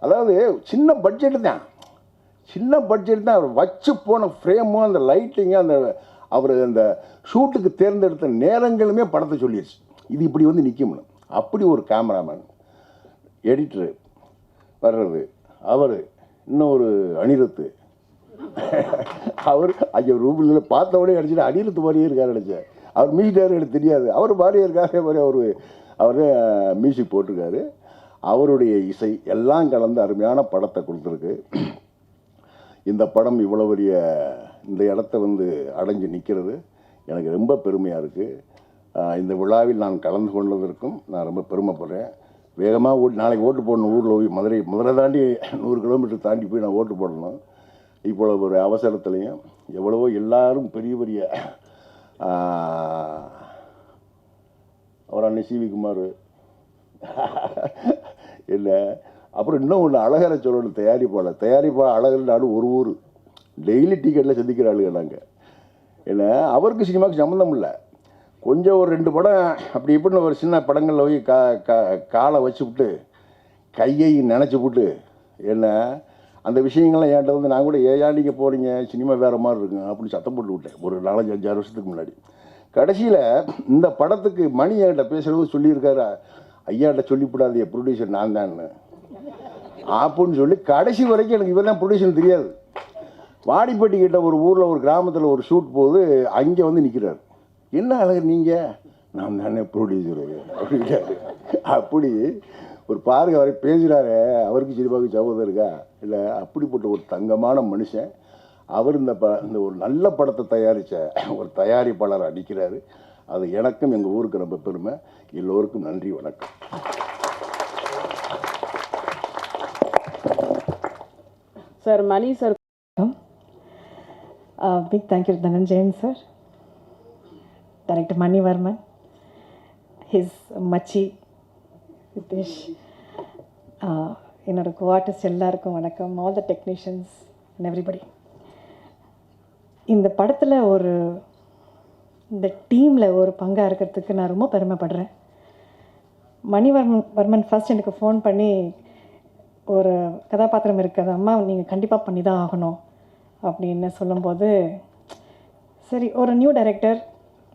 அதாவது சின்ன பட்ஜெட்டு தான் அவர் வச்சு போன ஃப்ரேமும் அந்த லைட்டிங்கும் அந்த அவர் அந்த ஷூட்டுக்கு தேர்ந்தெடுத்த நேரங்களுமே படத்தை சொல்லிடுச்சு, இது இப்படி வந்து நிற்கும்னு. அப்படி ஒரு கேமராமேன், எடிட்டரு வர்றது அவர், இன்னும் ஒரு அனிருத்து அவர் ஐயோ ரூபில் பார்த்தவொடனே அடிச்சுட்டு அனிருத்து மாதிரியே இருக்காரு நினச்சேன். அவர் மியூசிக் எனக்கு தெரியாது, அவர் மாதிரியே இருக்காரு மாதிரி அவர் மியூசிக் போட்டிருக்காரு. அவருடைய இசை எல்லாம் கலந்து அருமையான படத்தை கொடுத்துருக்கு. இந்த படம் இவ்வளோ பெரிய இந்த இடத்த வந்து அடைஞ்சு நிற்கிறது எனக்கு ரொம்ப பெருமையாக இருக்குது. இந்த விழாவில் நான் கலந்து கொண்டதற்கும் நான் ரொம்ப பெருமைப்படுறேன். வேகமாக நாளைக்கு ஓட்டு போடணும். ஊரில் போய் மதுரை தாண்டி 100 கிலோமீட்டர் தாண்டி போய் நான் ஓட்டு போடணும். இவ்வளோ ஒரு அவசரத்துலேயும் எவ்வளவோ எல்லாரும் பெரிய பெரிய அவர் அண்ணன் சிவி குமார் இல்லை, அப்புறம் இன்னும் ஒன்று அழகரை சொல்லணும், தயாரிப்பாளர் அழகர் நாடு ஒரு ஊர் டெய்லி டிக்கெட்டில் சந்திக்கிற ஆளுங்க நாங்கள். அவருக்கு சினிமாவுக்கு சம்மந்தம் இல்லை, கொஞ்சம் ஒரு 2 படம் அப்படி இப்படின்னு ஒரு சின்ன படங்களில் போய் காலை வச்சுவிட்டு கையை நினச்சி விட்டு அந்த விஷயங்கள்லாம் என்கிட்ட வந்து நான் கூட ஏன் நீங்கள் போகிறீங்க சினிமா வேறு மாதிரி இருக்குங்க அப்படின்னு சத்தம் போட்டு விட்டேன் ஒரு 4-5 வருஷத்துக்கு முன்னாடி. கடைசியில் இந்த படத்துக்கு மணி என்கிட்ட பேசுகிறது சொல்லியிருக்காரு, ஐயாட்ட சொல்லிவிடாது ப்ரொடியூசர் நான் தான் அப்படின்னு சொல்லி கடைசி வரைக்கும் எனக்கு இவர் தான் ப்ரொடியூசர் தெரியாது. வாடிப்பட்டி கிட்ட ஒரு ஊரில் ஒரு கிராமத்தில் ஒரு ஷூட் போது அங்கே வந்து நிற்கிறார். என்ன அழகர் நீங்கள்? நான் தானே ப்ரொடியூசரு அப்படின்றாரு. அப்படி ஒரு பாருங்க அவரை பேசுகிறாரு, அவருக்கு சினிமாவுக்கு சபதம் இருக்கா இல்லை? அப்படிப்பட்ட ஒரு தங்கமான மனுஷன் அவர். இந்த ஒரு நல்ல படத்தை தயாரித்த ஒரு தயாரிப்பாளர் அடிக்கிறாரு. அது எனக்கும் எங்கள் ஊருக்கு ரொம்ப பெருமை. எல்லோருக்கும் நன்றி, வணக்கம். Sir Mani sir, big thank you Dhananjayan sir, director Manivarman, his மச்சி நிதிஷ், என்னோட கோஆர்டிஸ்ட் எல்லாருக்கும் வணக்கம், all the technicians and everybody. இந்த படத்தில் இந்த டீமில் ஒரு பங்காக இருக்கிறதுக்கு நான் ரொம்ப பெருமைப்படுறேன். மணிவர்மன் ஃபர்ஸ்ட் எனக்கு ஃபோன் பண்ணி ஒரு கதாபாத்திரம் இருக்குது அம்மா நீங்கள் கண்டிப்பாக பண்ணி தான் ஆகணும் அப்படின்னு சொல்லும்போது, சரி ஒரு நியூ டைரக்டர்,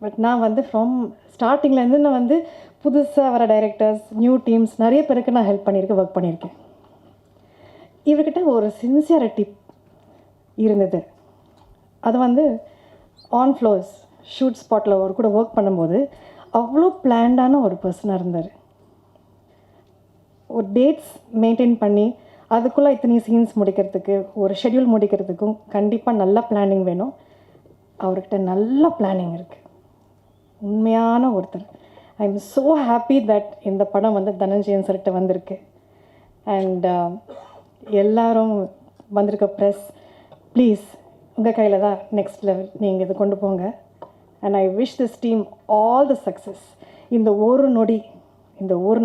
பட் நான் வந்து ஃப்ரம் ஸ்டார்டிங்லேருந்து நான் வந்து புதுசாக வர டைரக்டர்ஸ், நியூ டீம்ஸ் நிறைய பேருக்கு நான் ஹெல்ப் பண்ணியிருக்கேன், ஒர்க் பண்ணியிருக்கேன். இவர்கிட்ட ஒரு சின்சியாரிட்டி இருந்தது. அது வந்து ஆன் ஃப்ளோர்ஸ் ஷூட் ஸ்பாட்டில் ஒரு கூட ஒர்க் பண்ணும்போது அவ்வளோ பிளான்டான ஒரு பர்சனாக இருந்தார். ஒரு டேட்ஸ் மெயின்டைன் பண்ணி அதுக்குள்ளே இத்தனை சீன்ஸ் முடிக்கிறதுக்கு, ஒரு ஷெட்யூல் முடிக்கிறதுக்கும் கண்டிப்பாக நல்ல பிளானிங் வேணும். அவர்கிட்ட நல்ல பிளானிங் இருக்குது, உண்மையான ஒருத்தர். I am so happy that இந்த படம் வந்து தனஞ்சயன் சார்கிட்ட வந்திருக்கு. அண்ட் எல்லாரும் வந்திருக்க ப்ரெஸ், ப்ளீஸ் உங்கள் கையில் தான் நெக்ஸ்ட் லெவல், நீங்கள் இது கொண்டு போங்க. And I wish this team all the success. இந்த ஒரு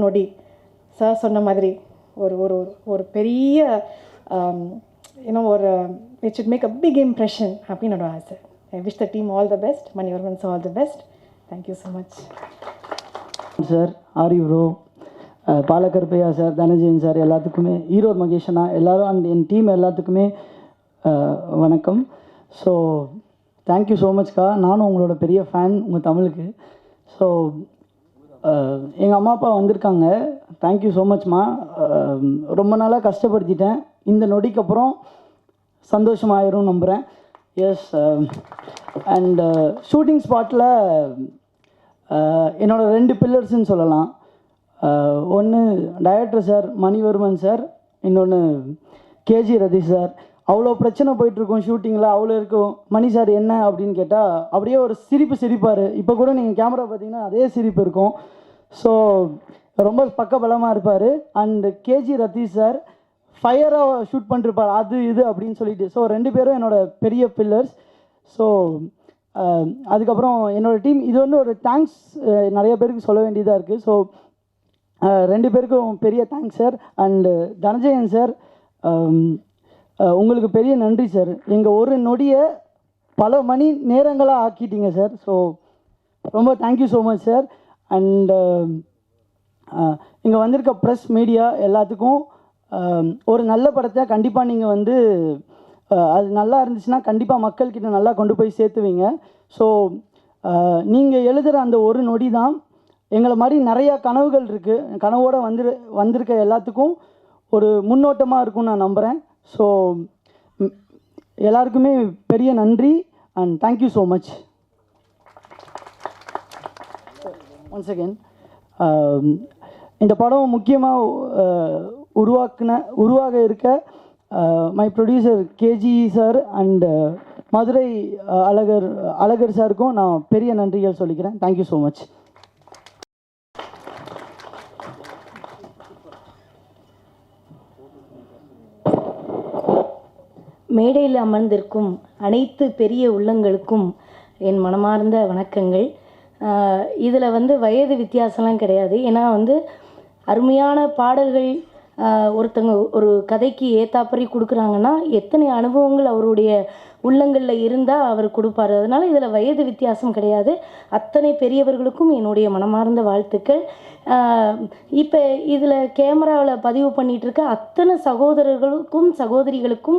நொடி சார் சொன்ன மாதிரி ஒரு ஒரு ஒரு பெரிய it should make a big impression அப்படின்னு என்னோட ஆசை. I wish the team all the best, Manivarman's all the best. Thank you so much sir, Ari bro, Balakaruppaiah sir, Dhananjayan sir, எல்லாத்துக்குமே, ஈரோடு மகேஷனா, எல்லோரும் அண்ட் என் டீம் எல்லாத்துக்குமே வணக்கம். ஸோ தேங்க்யூ ஸோ மச்க்கா. நானும் உங்களோட பெரிய ஃபேன் உங்கள் தமிழுக்கு. ஸோ எங்கள் அம்மா அப்பா வந்திருக்காங்க, தேங்க்யூ ஸோ மச்மா. ரொம்ப நாளாக கஷ்டப்படுத்திட்டேன், இந்த நொடிக்கு அப்புறம் சந்தோஷமாயிரும் நம்புகிறேன். எஸ். அண்ட் ஷூட்டிங் ஸ்பாட்டில் என்னோட 2 பில்லர்ஸ்ன்னு சொல்லலாம். ஒன்று டைரக்டர் சார் மணிவர்மன் சார், இன்னொன்று கேஜி ரதீஷ் சார். அவ்வளோ பிரச்சனை போயிட்டுருக்கும் ஷூட்டிங்கில், அவ்வளோ இருக்கும். மணி சார் என்ன அப்படின்னு கேட்டால் அப்படியே ஒரு சிரிப்பார். இப்போ கூட நீங்கள் கேமரா பார்த்தீங்கன்னா அதே சிரிப்பு இருக்கும். ஸோ ரொம்ப பக்கபலமாக இருப்பார். அண்டு கேஜி ரதீஷ் சார் ஃபயராக ஷூட் பண்ணிருப்பார், அது இது அப்படின்னு சொல்லிட்டு. ஸோ 2 பேரும் என்னோடய பெரிய பில்லர்ஸ். ஸோ அதுக்கப்புறம் என்னோடய டீம், இது வந்து ஒரு தேங்க்ஸ் நிறைய பேருக்கு சொல்ல வேண்டியதாக இருக்குது. ஸோ 2 பேருக்கும் பெரிய thanks sir. And Dhananjayan sir, உங்களுக்கு பெரிய நன்றி சார். எங்கள் ஒரு நொடியை பல மணி நேரங்களாக ஆக்கிட்டீங்க சார். ஸோ ரொம்ப thank you so much sir. And இங்கே வந்திருக்க ப்ரெஸ் மீடியா எல்லாத்துக்கும் ஒரு நல்ல படத்தை கண்டிப்பாக நீங்கள் வந்து அது நல்லா இருந்துச்சுன்னா கண்டிப்பாக மக்கள்கிட்ட நல்லா கொண்டு போய் சேர்த்துவீங்க. ஸோ நீங்கள் எழுதுகிற அந்த ஒரு நொடி தான் எங்களை மாதிரி நிறையா கனவுகள் இருக்குது, கனவோடு வந்திருக்க எல்லாத்துக்கும் ஒரு முன்னோட்டமாக இருக்கும்னு நான் நம்புகிறேன். ஸோ எல்லாருக்குமே பெரிய நன்றி and thank you so much. Once again இந்த படம் முக்கியமாக உருவாக இருக்க my producer KG sir and Madurai Azhagar சாருக்கும் நான் பெரிய நன்றிகள் சொல்லிக்கிறேன். Thank you so much. மேடையில் அமர்ந்திருக்கும் அனைத்து பெரிய உள்ளங்களுக்கும் என் மனமார்ந்த வணக்கங்கள். இதில் வந்து வயது வித்தியாசம்லாம் கிடையாது. ஏன்னா வந்து அருமையான பாடல்கள் ஒருத்தங்க ஒரு கதைக்கு ஏத்தாப்பறி கொடுக்குறாங்கன்னா எத்தனை அனுபவங்கள் அவருடைய உள்ளங்களில் இருந்தால் அவர் கொடுப்பார். அதனால் இதில் வயது வித்தியாசம் கிடையாது. அத்தனை பெரியவர்களுக்கும் என்னுடைய மனமார்ந்த வாழ்த்துக்கள். இப்போ இதில் கேமராவில் பதிவு பண்ணிகிட்ருக்க அத்தனை சகோதரர்களுக்கும் சகோதரிகளுக்கும்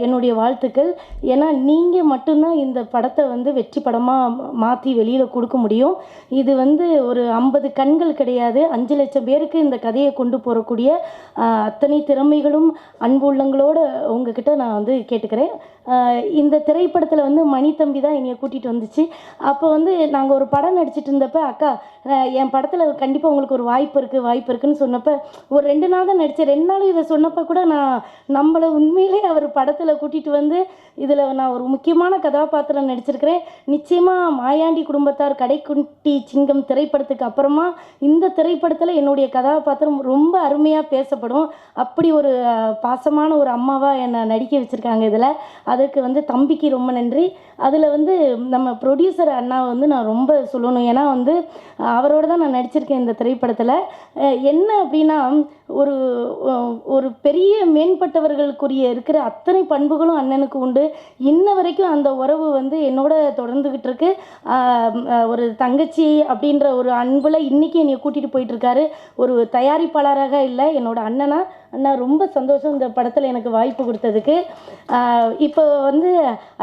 என்னுடைய வாழ்த்துக்கள். ஏன்னா நீங்கள் மட்டும்தான் இந்த படத்தை வந்து வெற்றி படமாக மாற்றி வெளியில் கொடுக்க முடியும். இது வந்து ஒரு 50 கண்கள் கிடையாது, 5 லட்சம் பேருக்கு இந்த கதையை கொண்டு போகக்கூடிய அத்தனை திறமைகளும் அன்பு உள்ளங்களோடு உங்ககிட்ட நான் வந்து கேட்டுக்கிறேன். இந்த திரைப்படத்தில் வந்து மணி தம்பி தான் என்னையை கூட்டிகிட்டு வந்துச்சு. அப்போ வந்து நாங்கள் ஒரு படம் நடிச்சிட்டு இருந்தப்போ, அக்கா என் படத்தில் கண்டிப்பாக உங்களுக்கு ஒரு வாய்ப்பு இருக்குன்னு சொன்னப்போ ஒரு 2 நாள் தான் நடித்தேன். 2 நாள் இதை சொன்னப்போ கூட நான் நம்மளை உண்மையிலே அவர் படத்தில் கூட்டிகிட்டு வந்து இதில் நான் ஒரு முக்கியமான கதாபாத்திரம் நடிச்சிருக்கிறேன். நிச்சயமாக மாயாண்டி குடும்பத்தார் கடைக்குட்டி சிங்கம் திரைப்படத்துக்கு அப்புறமா இந்த திரைப்படத்தில் என்னுடைய கதாபாத்திரம் ரொம்ப அருமையாக பேசப்படும். அப்படி ஒரு பாசமான ஒரு அம்மாவாக என்னை நடிக்க வச்சுருக்காங்க. இதில் அதற்கு வந்து தம்பிக்கு ரொம்ப நன்றி. அதில் வந்து நம்ம ப்ரொடியூசர் அண்ணாவை வந்து நான் ரொம்ப சொல்லணும். ஏன்னா வந்து அவரோடு தான் நான் நடிச்சிருக்கேன் இந்த திரைப்படத்தில். என்ன அப்படின்னா ஒரு ஒரு பெரிய மேம்பட்டவர்களுக்குரிய இருக்கிற அத்தனை பண்புகளும் அண்ணனுக்கு உண்டு. இன்ன வரைக்கும் அந்த உறவு வந்து என்னோட தொடர்ந்துக்கிட்டு இருக்கு. ஒரு தங்கச்சி அப்படின்ற ஒரு அன்பில் இன்றைக்கி என்னை கூட்டிகிட்டு போயிட்டுருக்காரு. ஒரு தயாரிப்பாளராக இல்லை, என்னோட அண்ணா ரொம்ப சந்தோஷம் இந்த படத்தில் எனக்கு வாய்ப்பு கொடுத்ததுக்கு. இப்போ வந்து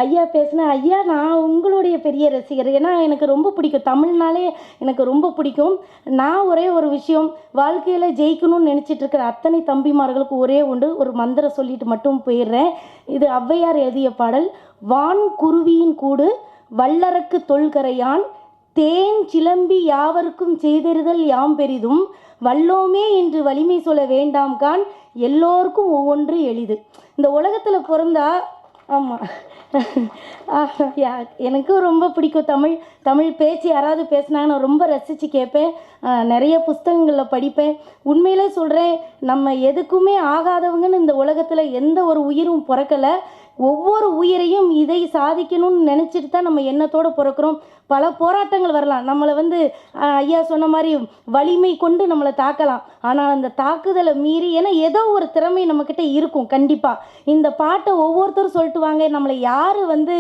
ஐயா பேசினேன். ஐயா நான் உங்களுடைய பெரிய ரசிகர். ஏன்னா எனக்கு ரொம்ப பிடிக்கும், தமிழ்னாலே எனக்கு ரொம்ப பிடிக்கும். நான் ஒரே ஒரு விஷயம், வாழ்க்கையில் ஜெயிக்கணும்னு நினச்சிட்டு இருக்கிற அத்தனை தம்பிமார்களுக்கு ஒரே ஒரு மந்திரம் சொல்லிட்டு மட்டும் போயிடுறேன். இது ஔவையார் எழுதிய பாடல். வான் குருவியின் கூடு வல்லரக்கு தொல்கரையான் தேன் சிலம்பி யாவருக்கும் செய்தெறிதல் யாம் பெரிதும் வல்லோமே என்று வலிமை சொல்ல வேண்டாம் கான் எல்லோருக்கும் ஒவ்வொன்று எளிது. இந்த உலகத்தில் பிறந்தா ஆமாம் எனக்கும் ரொம்ப பிடிக்கும் தமிழ் பேச்சு. யாராவது பேசினாங்க நான் ரொம்ப ரசித்து கேட்பேன். நிறைய புஸ்தகங்களில் படிப்பேன். உண்மையிலே சொல்கிறேன், நம்ம எதுக்குமே ஆகாதவங்கன்னு இந்த உலகத்தில் எந்த ஒரு உயிரும் பிறக்கலை. ஒவ்வொரு உயிரையும் இதை சாதிக்கணும்னு நினச்சிட்டு தான் நம்ம எண்ணத்தோடு பிறக்கிறோம். பல போராட்டங்கள் வரலாம், நம்மளை வந்து ஐயா சொன்ன மாதிரி வலிமை கொண்டு நம்மளை தாக்கலாம். ஆனால் அந்த தாக்குதலை மீறி, ஏன்னா ஏதோ ஒரு திறமை நம்மக்கிட்ட இருக்கும் கண்டிப்பாக. இந்த பாட்டை ஒவ்வொருத்தரும் சொல்லிட்டு வாங்க. நம்மளை யார் வந்து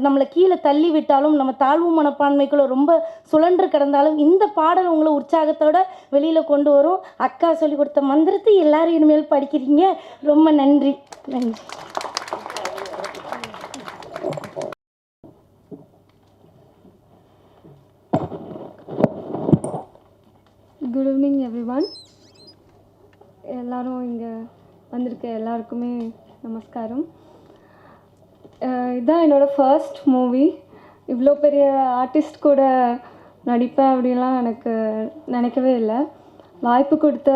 நம்மளை கீழே தள்ளி விட்டாலும், நம்ம தாழ்வு மனப்பான்மைக்குள்ள ரொம்ப சுழன்று கிடந்தாலும் இந்த பாடல் உங்களை உற்சாகத்தோடு வெளியில் கொண்டு வரும். அக்கா சொல்லி கொடுத்த மந்திரத்தை எல்லாரும் இனிமேல் படிக்கிறீங்க. ரொம்ப நன்றி. Good evening everyone. எல்லாரும் இங்கே வந்திருக்க எல்லாருக்குமே நமஸ்காரம். இதுதான் என்னோடய ஃபர்ஸ்ட் மூவி. இவ்வளோ பெரிய ஆர்டிஸ்ட் கூட நடிப்பேன் அப்படிலாம் எனக்கு நினைக்கவே இல்லை. வாய்ப்பு கொடுத்த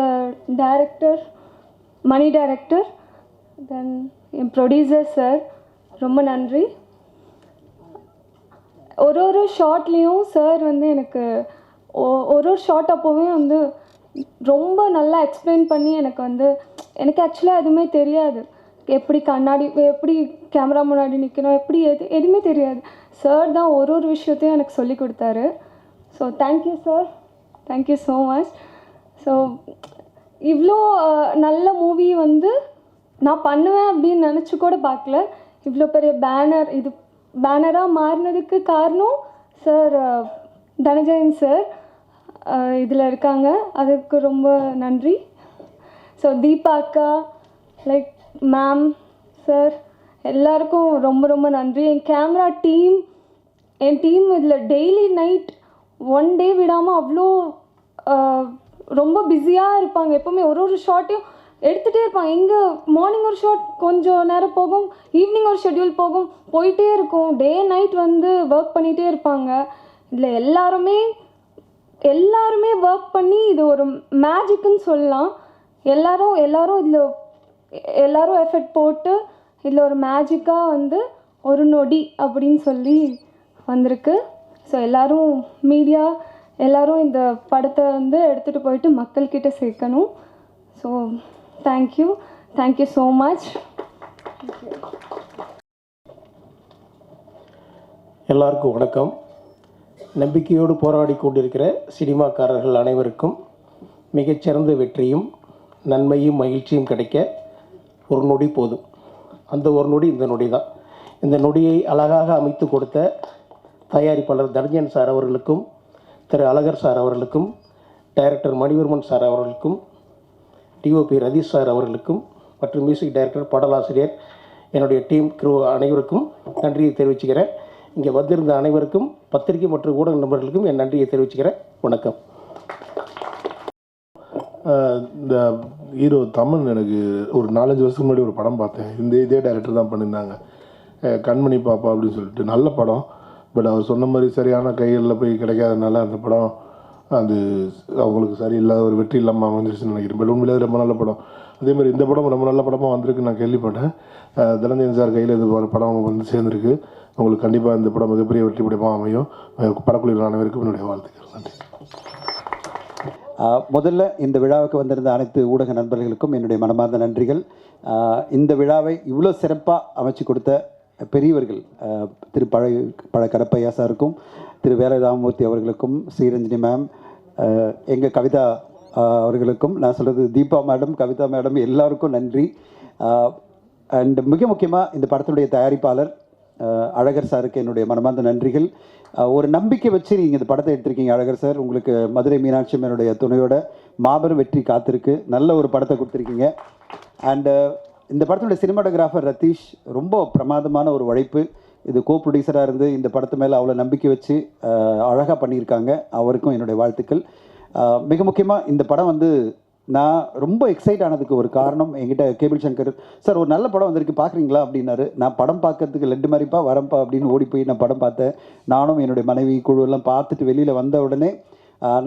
டைரக்டர், மணி டைரக்டர், தென் என் ப்ரொடியூசர் சார், ரொம்ப நன்றி. ஒரு ஷார்ட்லேயும் சார் வந்து எனக்கு ஒரு ஷார்ட் அப்போவே வந்து ரொம்ப நல்லா எக்ஸ்பிளைன் பண்ணி எனக்கு ஆக்சுவலாக எதுவுமே தெரியாது. எப்படி கண்ணாடி, எப்படி கேமரா முன்னாடி நிற்கணும், எப்படி எதுவுமே தெரியாது. சார் தான் ஒரு விஷயத்தையும் எனக்கு சொல்லி கொடுத்தாரு. So thank you sir, thank you so much. So இவ்வளோ நல்ல மூவி வந்து நான் பண்ணுவேன் அப்படின்னு நினச்சி கூட பார்க்கல. இவ்வளோ பெரிய இது பேனராக மாறினதுக்கு காரணம் சார், தனஞ்சயன் சார் இதில் இருக்காங்க, அதுக்கு ரொம்ப நன்றி. ஸோ தீபா அக்கா, லைக் மேம், சார், எல்லாருக்கும் ரொம்ப ரொம்ப நன்றி. என் கேமரா டீம், என் டீம் இதில் டெய்லி நைட் 1 டே விடாமல் அவ்வளோ ரொம்ப பிஸியாக இருப்பாங்க. எப்போவுமே ஒரு ஷார்ட்டையும் எடுத்துகிட்டே இருப்பாங்க. இங்கே மார்னிங் ஒரு ஷார்ட் கொஞ்சம் நேரம் போகும், ஈவினிங் ஒரு ஷெட்யூல் போகும், போயிட்டே இருக்கும். டே நைட் வந்து ஒர்க் பண்ணிகிட்டே இருப்பாங்க. இதில் எல்லாருமே ஒர்க் பண்ணி இது ஒரு மேஜிக்குன்னு சொல்லலாம். எல்லாரும் இதில் எல்லாரும் எஃபெக்ட் போட்டு இதில் ஒரு மேஜிக்காக வந்து ஒரு நொடி அப்படின்னு சொல்லி வந்திருக்கு. ஸோ எல்லோரும் மீடியா எல்லோரும் இந்த படத்தை வந்து எடுத்துகிட்டு போயிட்டு மக்கள்கிட்ட சேர்க்கணும். So thank you so much. எல்லாருக்கும் வணக்கம். நம்பிக்கையோடு போராடி கொண்டிருக்கிற சினிமாக்காரர்கள் அனைவருக்கும் மிகச்சிறந்த வெற்றியும் நன்மையும் மகிழ்ச்சியும் கிடைக்க ஒரு நொடி போதும். அந்த ஒரு நொடி இந்த நொடி தான். இந்த நொடியை அழகாக அமைத்து கொடுத்த தயாரிப்பாளர் தனஞ்சயன் சார் அவர்களுக்கும், திரு அழகர் சார் அவர்களுக்கும், டைரக்டர் மணிவர்மன் சார் அவர்களுக்கும், டிஓபி ரதீஷ் சார் அவர்களுக்கும் மற்றும் மியூசிக் டைரக்டர், பாடலாசிரியர், என்னுடைய டீம் க்ரூ அனைவருக்கும் நன்றியை தெரிவிச்சுக்கிறேன். இங்கே வந்திருந்த அனைவருக்கும், பத்திரிகை மற்றும் ஊடக நண்பர்களுக்கும் என் நன்றியை தெரிவிச்சுக்கிறேன். வணக்கம். இந்த ஹீரோ தமன் எனக்கு ஒரு 4-5 வருஷத்துக்கு முன்னாடி ஒரு படம் பார்த்தேன். இதே டைரக்டர் தான் பண்ணியிருந்தாங்க, கண்மணி பாப்பா அப்படின்னு சொல்லிட்டு. நல்ல படம். பட் அவர் சொன்ன மாதிரி சரியான கைகளில் போய் கிடைக்காதனால அந்த படம் அது அவங்களுக்கு சரியில்லாத ஒரு வெற்றி இல்லாமல் வந்துருச்சுன்னு நினைக்கிறேன். பட் உண்மையிலே ரொம்ப நல்ல படம். அதேமாதிரி இந்த படம் ரொம்ப நல்ல படமாக வந்திருக்குன்னு நான் கேள்விப்பட்டேன். தனஞ்சயன் சார் கையில் இந்த படம் வந்து சேர்ந்துருக்கு. உங்களுக்கு கண்டிப்பாக இந்த படம் மிகப்பெரிய வெற்றி படமாக அமையும். படக்குழுவின் அனைவருக்கும் என்னுடைய வாழ்த்துக்கள். நன்றி. முதல்ல இந்த விழாவுக்கு வந்திருந்த அனைத்து ஊடக நண்பர்களுக்கும் என்னுடைய மனமார்ந்த நன்றிகள். இந்த விழாவை இவ்வளோ சிறப்பாக அமைச்சு கொடுத்த பெரியவர்கள், திரு பழ கடப்பையா சாருக்கும், திரு வேலை ராமமூர்த்தி அவர்களுக்கும், ஸ்ரீரஞ்சனி மேம், எங்கள் கவிதா அவர்களுக்கும், நான் சொல்கிறது தீபா மேடம், கவிதா மேடம், எல்லாருக்கும் நன்றி. அண்ட் மிக முக்கியமாக இந்த படத்துடைய தயாரிப்பாளர் அழகர் சாருக்கு என்னுடைய மனமார்ந்த நன்றிகள். ஒரு நம்பிக்கை வச்சு நீங்கள் இந்த படத்தை எடுத்திருக்கீங்க அழகர் சார். உங்களுக்கு மதுரை மீனாட்சி அம்மனுடைய துணையோட மாபெரும் வெற்றி காத்திருக்கு. நல்ல ஒரு படத்தை கொடுத்துருக்கீங்க. அண்டு இந்த படத்துடைய சினிமாட்டோகிராஃபர் ரதீஷ், ரொம்ப பிரமாதமான ஒரு உழைப்பு. இது கோ ப்ரொடியூசராக இருந்து இந்த படத்து மேலே அவ்வளோ நம்பிக்கை வச்சு அழகாக பண்ணியிருக்காங்க. அவருக்கும் என்னுடைய வாழ்த்துக்கள். மிக முக்கியமாக இந்த படம் வந்து நான் ரொம்ப எக்ஸைட் ஆனதுக்கு ஒரு காரணம், என்கிட்ட கேபிள் சங்கர் சார் ஒரு நல்ல படம் வந்திருக்கு பார்க்குறீங்களா அப்படின்னாரு. நான் படம் பார்க்கறதுக்கு லெட்டு மாதிரிப்பா வரம்பா அப்படின்னு ஓடி போய் நான் படம் பார்த்தேன். நானும் என்னுடைய மனைவி குழுவெல்லாம் பார்த்துட்டு வெளியில் வந்த உடனே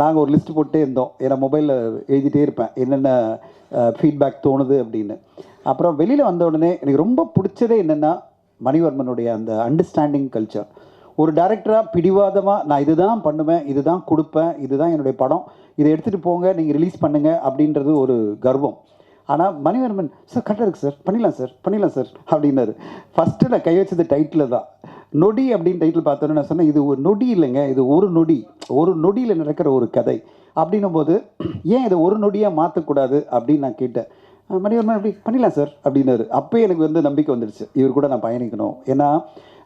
நாங்கள் ஒரு லிஸ்ட் போட்டே இருந்தோம். ஏன்னா மொபைலில் எழுதிட்டே இருப்பேன் என்னென்ன ஃபீட்பேக் தோணுது அப்படின்னு. அப்புறம் வெளியில் வந்த உடனே எனக்கு ரொம்ப பிடிச்சதே என்னென்னா மணிவர்மனுடைய அந்த அண்டர்ஸ்டாண்டிங் கல்ச்சர். ஒரு டைரக்டராக பிடிவாதமாக நான் இதுதான் பண்ணுவேன், இதுதான் கொடுப்பேன், இதுதான் என்னுடைய படம், இதை எடுத்துகிட்டு போங்க, நீங்கள் ரிலீஸ் பண்ணுங்கள் அப்படின்றது ஒரு கர்வம். ஆனால் மணிவர்மன் சார் கரெக்டாக இருக்குது சார், பண்ணிடலாம் சார் அப்படின்னாரு. ஃபஸ்ட்டு நான் கை வச்சது டைட்டில் தான். நொடி அப்படின்னு டைட்டில் பார்த்தோன்னே நான் சொன்னேன், இது ஒரு நொடி இல்லைங்க, இது ஒரு நொடியில் நடக்கிற ஒரு கதை அப்படின்னும் போது ஏன் இதை ஒரு நொடியாக மாற்றக்கூடாது அப்படின்னு நான் கேட்டேன். மணிவர்மன் அப்படி பண்ணிடலாம் சார் அப்படின்னாரு. அப்போ எனக்கு வந்து நம்பிக்கை வந்துடுச்சு, இவர் கூட நான் பயணிக்கணும். ஏன்னா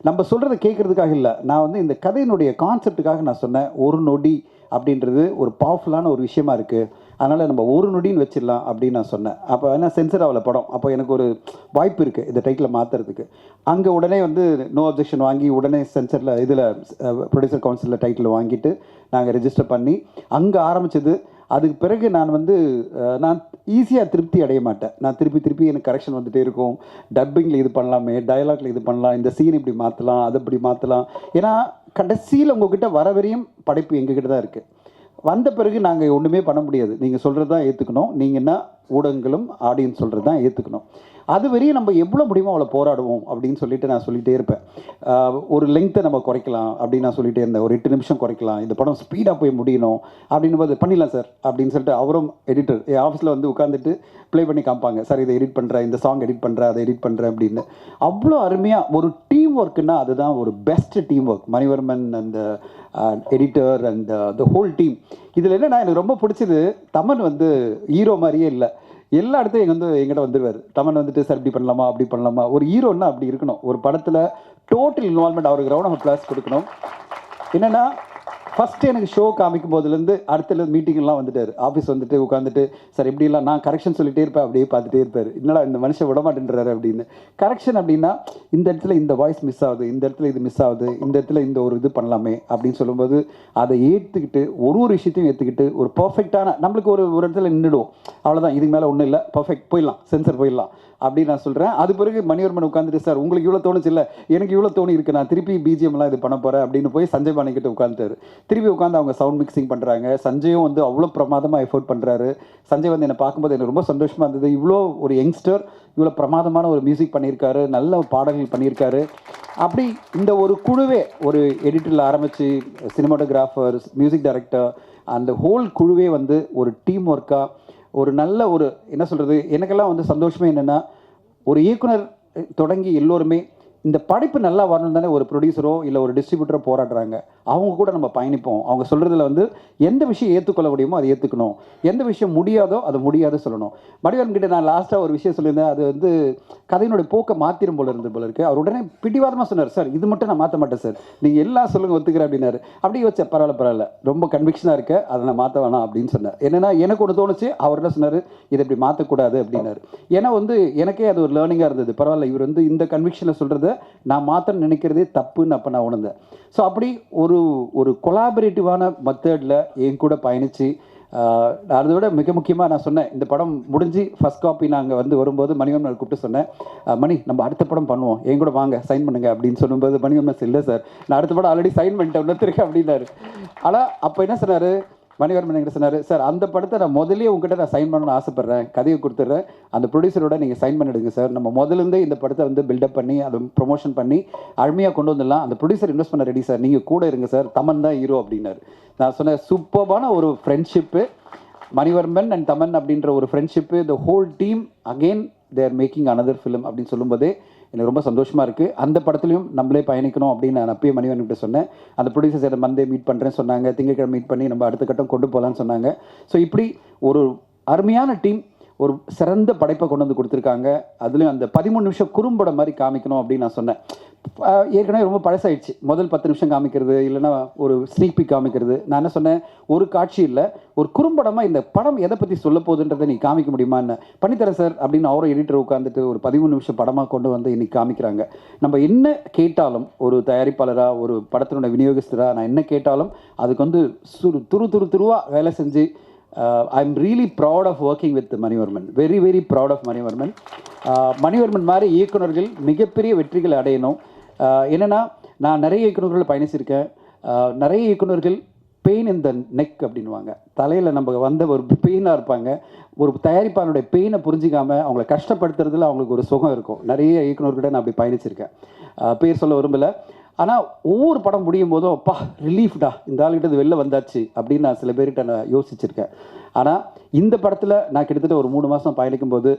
நம்ம சொல்கிறத கேட்குறதுக்காக இல்லை, நான் வந்து இந்த கதையினுடைய கான்செப்டுக்காக நான் சொன்னேன். ஒரு நொடி அப்படின்றது ஒரு பவர்ஃபுல்லான ஒரு விஷயமா இருக்குது, அதனால் நம்ம ஒரு நொடின்னு வச்சிடலாம் அப்படின்னு நான் சொன்னேன். அப்போ என்ன சென்சர் ஆகல படம். அப்போ எனக்கு ஒரு வாய்ப்பு இருக்குது இந்த டைட்டில் மாற்றுறதுக்கு. அங்கே உடனே வந்து நோ அப்ஜெக்ஷன் வாங்கி உடனே சென்சரில் இதில் ப்ரொடியூசர் கவுன்சிலில் டைட்டில் வாங்கிட்டு நாங்கள் ரெஜிஸ்டர் பண்ணி அங்கே ஆரம்பித்தது. அதுக்கு பிறகு நான் வந்து நான் ஈஸியாக திருப்தி அடைய மாட்டேன். நான் திருப்பி எனக்கு கரெக்ஷன் வந்துகிட்டே இருக்கும். டப்பிங்கில் இது பண்ணலாமே, டயலாக்ல இது பண்ணலாம், இந்த சீன் இப்படி மாற்றலாம், அதை இப்படி மாற்றலாம். ஏன்னா கடைசியில் உங்ககிட்ட வர வரையும் படைப்பு எங்ககிட்ட தான் இருக்குது. வந்த பிறகு நாங்கள் ஒன்றுமே பண்ண முடியாது. நீங்கள் சொல்கிறது தான் ஏற்றுக்கணும். நீங்கள் என்ன ஊடகங்களும் ஆடியன்ஸ் சொல்கிறது தான் ஏற்றுக்கணும். அது வரையும் நம்ம எவ்வளோ முடியுமோ அவ்வளோ போராடுவோம் அப்படின்னு சொல்லிட்டு நான் சொல்லிகிட்டே இருப்பேன். ஒரு லெங்க்த்தை நம்ம குறைக்கலாம் அப்படின்னு நான் சொல்லிகிட்டே இருந்தேன். ஒரு 8 நிமிஷம் குறைக்கலாம், இந்த படம் ஸ்பீடாக போய் முடியணும் அப்படின்னு போது பண்ணிடலாம் சார் அப்படின்னு சொல்லிட்டு அவரும் எடிட்டர் என் ஆஃபீஸில் வந்து உட்காந்துட்டு ப்ளே பண்ணி காமிப்பாங்க. சார் இதை எடிட் பண்ணுறேன், இந்த சாங் எடிட் பண்ணுறேன், அதை எடிட் பண்ணுறேன் அப்படின்னு. அவ்வளோ அருமையாக ஒரு டீம் ஒர்க்குன்னா அதுதான் ஒரு பெஸ்ட் டீம் ஒர்க். மணிவர்மன் அந்த editor and the whole team. இதில் என்னென்னா எனக்கு ரொம்ப பிடிச்சது, தமன் வந்து ஹீரோ மாதிரியே இல்லை. எல்லா இடத்தையும் எங்கிட்ட வந்துடுவார். தமன் வந்துட்டு சார் இப்படி பண்ணலாமா அப்படி பண்ணலாமா. ஒரு ஹீரோன்னா அப்படி இருக்கணும். ஒரு படத்தில் டோட்டல் இன்வால்மெண்ட், அவருக்கு ரவுண்ட் ஆஃப் ப்ளஸ் கொடுக்கணும். என்னென்னா ஃபஸ்ட்டு எனக்கு ஷோ காமிக்கும் போதுலேருந்து அடுத்த மீட்டிங்லாம் வந்துட்டார். ஆஃபீஸ் வந்துட்டு உட்காந்துட்டு சார் எப்படிலாம் நான் கரெக்ஷன் சொல்லிகிட்டே இருப்பேன், அப்படியே பார்த்துட்டே இருப்பார். என்னடா இந்த மனுஷன் விட மாட்டேன்றாரு அப்படின்னு. கரெக்ஷன் அப்படின்னா இந்த இடத்துல இந்த வாய்ஸ் மிஸ் ஆகுது, இந்த இடத்துல இது மிஸ் ஆகுது, இந்த இடத்துல இந்த ஒரு இது பண்ணலாமே அப்படின்னு சொல்லும்போது அதை ஏற்றுக்கிட்டு ஒரு விஷயத்தையும் ஏற்றுக்கிட்டு ஒரு பர்ஃபெக்டான நம்மளுக்கு ஒரு இடத்துல நின்றுடுவோம். அவ்வளோதான், இதுக்கு மேலே ஒன்றும் இல்லை, பர்ஃபெக்ட் போயிடலாம், சென்சர் போயிடலாம் அப்படின்னு நான் சொல்கிறேன். அது பிறகு மணிவர்மன் உட்காந்துட்டு சார் உங்களுக்கு இவ்வளோ தோணுச்சு இல்லை, எனக்கு இவ்வளோ தோணி இருக்குது, நான் திருப்பி பிஜிஎம்லாம் இது பண்ண போகிறேன் அப்படின்னு போய் சஞ்சய் பாணிக்கிட்ட உட்காந்துட்டாரு. திருப்பி உட்காந்து அவங்க சவுண்ட் மிக்சிங் பண்ணுறாங்க. சஞ்சயும் வந்து அவ்வளோ பிரமாதமாக எஃபோர்ட் பண்ணுறாரு. சஞ்சய் வந்து என்னை பார்க்கும்போது எனக்கு ரொம்ப சந்தோஷமாக இருந்தது. இவ்வளோ ஒரு யங்ஸ்டர் இவ்வளோ பிரமாதமான ஒரு மியூசிக் பண்ணியிருக்காரு, நல்ல பாடல்கள் பண்ணியிருக்காரு. அப்படி இந்த ஒரு குழுவே, ஒரு எடிட்டரில் ஆரம்பித்து சினிமாட்டோகிராஃபர்ஸ், மியூசிக் டைரக்டர், அந்த ஹோல் குழுவே வந்து ஒரு டீம் ஒர்க்காக ஒரு நல்ல ஒரு என்ன சொல்கிறது, எனக்கெல்லாம் வந்து சந்தோஷமே என்னென்னா ஒரு இயக்குனர் தொடங்கி எல்லோருமே இந்த படைப்பு நல்லா வரணும் தானே ஒரு ப்ரொடியூசரோ இல்லை ஒரு டிஸ்ட்ரிபியூட்டரோ போராடுறாங்க. அவங்க கூட நம்ம பயணிப்போம். அவங்க சொல்கிறதுல வந்து எந்த விஷயம் ஏற்றுக்கொள்ள முடியுமோ அதை ஏற்றுக்கணும், எந்த விஷயம் முடியாதோ அதை முடியாத சொல்லணும். மணிவர்மன்கிட்ட நான் லாஸ்ட்டாக ஒரு விஷயம் சொல்லியிருந்தேன். அது வந்து கதையினுடைய போக்கை மாற்றிடும் போல இருக்குது. அவர் உடனே பிடிவாதமாக சொன்னார், சார் இது மட்டும் நான் மாற்ற மாட்டேன் சார், நீங்கள் எல்லாம் சொல்லுங்கள் ஒத்துக்கிறேன் அப்படின்னாரு. அப்படி யோசிச்சேன், பரவாயில்ல ரொம்ப கன்விக்ஷனாக இருக்க, அதை நான் மாற்ற வேணாம் அப்படின்னு சொன்னேன். என்னென்னா எனக்கு ஒன்று தோணுச்சு, அவர் என்ன சொன்னார், இதை இப்படி மாற்றக்கூடாது அப்படின்னாரு. ஏன்னா வந்து எனக்கே அது ஒரு லேர்னிங்காக இருந்தது. பரவாயில்ல, இவர் வந்து இந்த கன்விக்ஷனில் சொல்கிறத நான் மாற்ற நினைக்கிறதே தப்புன்னு அப்போ நான் உணர்ந்தேன். ஸோ அப்படி ஒரு கொலாபரேட்டிவான மெத்தடில் என் கூட பயணித்து அதை விட மிக முக்கியமாக நான் சொன்னேன், இந்த படம் முடிஞ்சு ஃபஸ்ட் காப்பி நாங்கள் வந்து வரும்போது மணிவர்மன் கூப்பிட்டு சொன்னேன், மணி நம்ம அடுத்த படம் பண்ணுவோம், என் கூட வாங்க சைன் பண்ணுங்க அப்படின்னு சொல்லும்போது மணிவர்மன் இல்லை சார் நான் அடுத்த படம் ஆல்ரெடி சைன் பண்ணிட்டேன் இன்னொருத்தருக்கு அப்படின்னாரு. ஆனால் அப்போ என்ன சொன்னார் மணிவர்மன் என்கிட்ட சொன்னார், சார் அந்த படத்தை நான் முதலே உங்ககிட்ட நான் சைன் பண்ணணும்னு ஆசைப்பட்றேன், கதையை கொடுத்துட்றேன், அந்த ப்ரொடியூசரோட நீங்கள் சைன் பண்ணிடுங்க சார், நம்ம முதலேருந்தே இந்த படத்தை வந்து பில்டப் பண்ணி அதை ப்ரொமோஷன் பண்ணி அருமையாக கொண்டு வந்துடலாம், அந்த ப்ரொடியூசர் இன்வெஸ்ட் பண்ண ரெடி சார், நீங்கள் கூட இருங்க சார், தமன் தான் ஹீரோ அப்படின்னாரு. நான் சொன்னேன், சூப்பர்பான ஒரு ஃப்ரெண்ட்ஷிப்பு மணிவர்மன் அண்ட் தமன் அப்படின்ற ஒரு friendship. The whole team again they're making another film அப்படின்னு சொல்லும்போதே எனக்கு ரொம்ப சந்தோஷமாக இருக்குது. அந்த படத்துலையும் நம்மளே பயணிக்கணும் அப்படின்னு நான் அப்பயே மணிவர்மன்கிட்ட சொன்னேன். அந்த ப்ரொடியூசர்ஸ் மண்டே மீட் பண்ணுறேன்னு சொன்னாங்க, திங்கட்கிழமை மீட் பண்ணி நம்ம அடுத்த கட்டம் கொண்டு போகலான்னு சொன்னாங்க. ஸோ இப்படி ஒரு அருமையான டீம் ஒரு சிறந்த படைப்பை கொண்டு வந்து கொடுத்துருக்காங்க. அதுலேயும் அந்த 13 நிமிஷம் குறும்படம் மாதிரி காமிக்கணும் அப்படின்னு நான் சொன்னேன். ஏற்கனவே ரொம்ப பழசாயிடுச்சு, முதல் 10 நிமிஷம் காமிக்கிறது, இல்லைன்னா ஒரு ஸ்னீக் பீக் காமிக்கிறது. நான் என்ன சொன்னேன், ஒரு காட்சி இல்லை, ஒரு குறும்படமாக இந்த படம் எதை பற்றி சொல்ல போகுதுன்றதை நீ காமிக்க முடியுமான்னு. பண்ணித்தரேன் சார் அப்படின்னு அவரும் எடிட்டர் உட்காந்துட்டு ஒரு 13 நிமிஷம் படமாக கொண்டு வந்து இன்னைக்கு காமிக்கிறாங்க. நம்ம என்ன கேட்டாலும், ஒரு தயாரிப்பாளராக, ஒரு படத்தினுடைய விநியோகஸ்தராக நான் என்ன கேட்டாலும் அதுக்கு வந்து துருவாக வேலை செஞ்சு I'm really proud of working with Manivarman. Very, very proud of Manivarman. Manivarman மாதிரி இயக்குனர்கள் மிகப்பெரிய வெற்றிகள் அடையணும். என்னென்னா நான் நிறைய இயக்குனர்கள் பயணிச்சிருக்கேன். நிறைய இயக்குனர்கள் பெயின் இன் த நெக் அப்படின்வாங்க, தலையில் நம்ம வந்த ஒரு பெயினாக இருப்பாங்க. ஒரு தயாரிப்பாளனுடைய பெயினை புரிஞ்சிக்காமல் அவங்கள கஷ்டப்படுத்துறதுல அவங்களுக்கு ஒரு சுகம் இருக்கும். நிறைய இயக்குனர்கிட்ட நான் அப்படி பயணிச்சிருக்கேன், பேர் சொல்ல விரும்பலை. ஆனால் ஒவ்வொரு படம் முடியும் போதும் அப்பா ரிலீஃப்டா, இந்த ஆளுகிட்ட இது வெளில வந்தாச்சு அப்படின்னு நான் சில பேர்கிட்ட நான் யோசிச்சிருக்கேன். ஆனால் இந்த படத்தில் நான் கிட்டத்தட்ட ஒரு 3 மாதம் பயணிக்கும் போது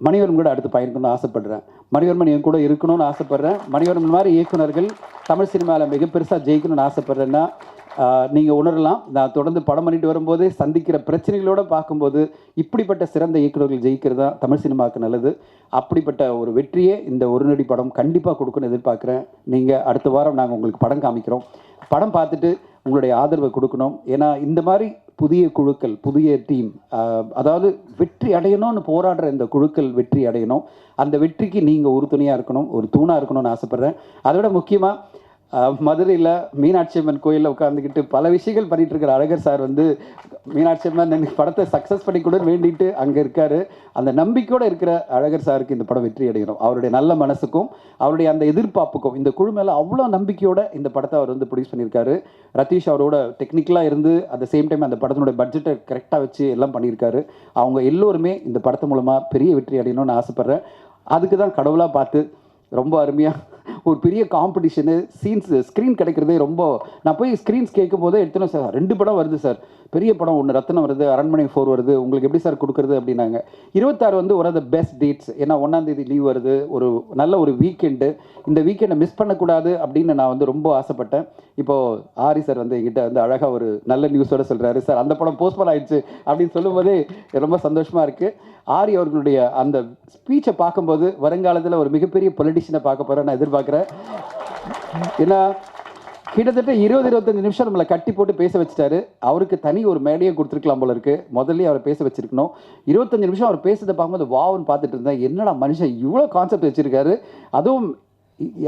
மணிவர்மன் கூட அடுத்து பயணிக்கணும்னு ஆசைப்படுறேன். மணிவர்மன் என் கூட இருக்கணும்னு ஆசைப்பட்றேன். மணிவர்மன் மாதிரி இயக்குனர்கள் தமிழ் சினிமாவில் மிக பெருசாக ஜெயிக்கணும்னு ஆசைப்பட்றேன்னா நீங்கள் உணரலாம். நான் தொடர்ந்து படம் பண்ணிட்டு வரும்போது சந்திக்கிற பிரச்சனைகளோடு பார்க்கும்போது இப்படிப்பட்ட சிறந்த இயக்குநர்கள் ஜெயிக்கிறது தான் தமிழ் சினிமாவுக்கு நல்லது. அப்படிப்பட்ட ஒரு வெற்றியே இந்த ஒரு நொடி படம் கண்டிப்பாக கொடுக்குன்னு எதிர்பார்க்குறேன். நீங்கள் அடுத்த வாரம் நாங்கள் உங்களுக்கு படம் காமிக்கிறோம், படம் பார்த்துட்டு உங்களுடைய ஆதரவை கொடுக்கணும். ஏன்னா இந்த மாதிரி புதிய குழுக்கள், புதிய டீம், அதாவது வெற்றி அடையணும்னு போராடுற இந்த குழுக்கள் வெற்றி அடையணும். அந்த வெற்றிக்கு நீங்கள் உறுதுணையாக இருக்கணும், ஒரு தூணாக இருக்கணும்னு ஆசைப்பட்றேன். அதை விட முக்கியமாக மதுரையில் மீனாட்சி அம்மன் கோயிலில் உட்காந்துக்கிட்டு பல விஷயங்கள் பண்ணிகிட்டு இருக்கிற அழகர் சார் வந்து மீனாட்சி அம்மன் எனக்கு படத்தை சக்ஸஸ் பண்ணி கூட வேண்டிட்டு அங்கே இருக்கார். அந்த நம்பிக்கையோடு இருக்கிற அழகர் சாருக்கு இந்த படம் வெற்றி அடையணும். அவருடைய நல்ல மனசுக்கும் அவருடைய அந்த எதிர்பார்ப்புக்கும் இந்த குழு மேலே அவ்வளோ நம்பிக்கையோடு இந்த படத்தை அவர் வந்து ப்ரொடியூஸ் பண்ணியிருக்காரு. ரதீஷ் அவரோட டெக்னிக்கலாக இருந்து அட் சேம் டைம் அந்த படத்தினுடைய பட்ஜெட்டை கரெக்டாக வச்சு எல்லாம் பண்ணியிருக்காரு. அவங்க எல்லோருமே இந்த படத்து மூலமாக பெரிய வெற்றி அடையணும்னு ஆசைப்பட்றேன். அதுக்கு தான் கடவுளாக பார்த்து ரொம்ப அருமையாக ஒரு பெரிய காம்படிஷனு ஸ்க்ரீன் கிடைக்கிறதே ரொம்ப, நான் போய் ஸ்க்ரீன்ஸ் கேட்கும் போதே எடுத்துனோம் சார் 2 படம் வருது சார், பெரிய படம் ஒன்று ரத்னம் வருது, அரண்மனை 4 வருது, உங்களுக்கு எப்படி சார் கொடுக்குறது அப்படின்னாங்க. 26 வந்து ஒரு ஆஃப் த பெஸ்ட் டேட்ஸ். ஏன்னா 1ஆம் தேதி லீவ் வருது, ஒரு நல்ல ஒரு வீக்கெண்டு, இந்த வீக்கெண்டை மிஸ் பண்ணக்கூடாது அப்படின்னு நான் வந்து ரொம்ப ஆசைப்பட்டேன். இப்போது ஆரி சார் வந்து எங்கிட்ட வந்து அழகாக ஒரு நல்ல நியூஸோடு சொல்கிறாரு, சார் அந்த படம் போஸ்ட்போன் ஆயிடுச்சு அப்படின்னு சொல்லும்போதே ரொம்ப சந்தோஷமாக இருக்குது. ஆரி அவர்களுடைய அந்த ஸ்பீச்சை பார்க்கும்போது வருங்காலத்தில் ஒரு மிகப்பெரிய பொலிட்டிஷியனை பார்க்க போகிறேன் நான் எதிர்பார்க்குறேன். ஏன்னா கிட்டத்தட்ட 20-25 நிமிஷம் நம்மளை கட்டி போட்டு பேச வச்சுட்டாரு. அவருக்கு தனி ஒரு மேடையை கொடுத்துருக்கலாம் போல இருக்குது. முதல்ல அவரை பேச வச்சிருக்கணும். 25 நிமிஷம் அவர் பேசுறதை பார்க்கும்போது வாவுன்னு பார்த்துட்டு இருந்தேன். என்னடா மனுஷன் இவ்வளோ கான்செப்ட் வச்சுருக்காரு. அதுவும்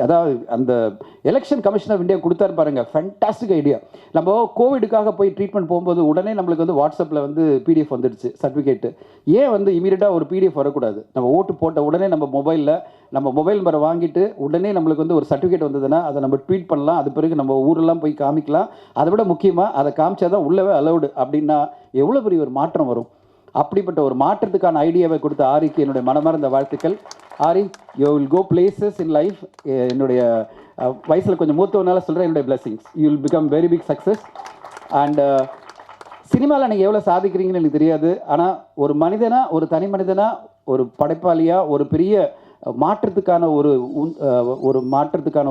அதாவது அந்த எலெக்ஷன் கமிஷன் ஆஃப் இந்தியா கொடுத்தாரு பாருங்க, ஃபேண்டாஸ்டிக் ஐடியா. நம்ம கோவிடுக்காக போய் ட்ரீட்மெண்ட் போகும்போது உடனே நம்மளுக்கு வந்து வாட்ஸ்அப்பில் வந்து பிடிஎஃப் வந்துடுச்சு சர்டிஃபிகேட்டு. ஏன் வந்து இமீடியட்டாக ஒரு பிடிஎஃப் வரக்கூடாது? நம்ம ஓட்டு போட்ட உடனே நம்ம மொபைல் நம்பரை வாங்கிட்டு உடனே நம்மளுக்கு வந்து ஒரு சர்டிஃபிகேட் வந்ததுன்னா அதை நம்ம ட்வீட் பண்ணலாம். அது பிறகு நம்ம ஊரெல்லாம் போய் காமிக்கலாம். அதை விட முக்கியமாக அதை காமிச்சா தான் உள்ளவே அலௌடு அப்படின்னா எவ்வளோ பெரிய ஒரு மாற்றம் வரும். அப்படிப்பட்ட ஒரு மாற்றத்துக்கான ஐடியாவை கொடுத்த ஆரிக்கு என்னுடைய மனமார்ந்த வாழ்த்துக்கள். Ari, you will go places in life. என்னுடைய வயசில் கொஞ்சம் மூத்தவனால சொல்கிறேன், என்னுடைய blessings. You will become very big success. And சினிமாவில் நீங்கள் எவ்வளோ சாதிக்கிறீங்கன்னு எனக்கு தெரியாது. ஆனால் ஒரு மனிதனாக, ஒரு தனி மனிதனாக, ஒரு படைப்பாளியாக, ஒரு பெரிய மாற்றத்துக்கான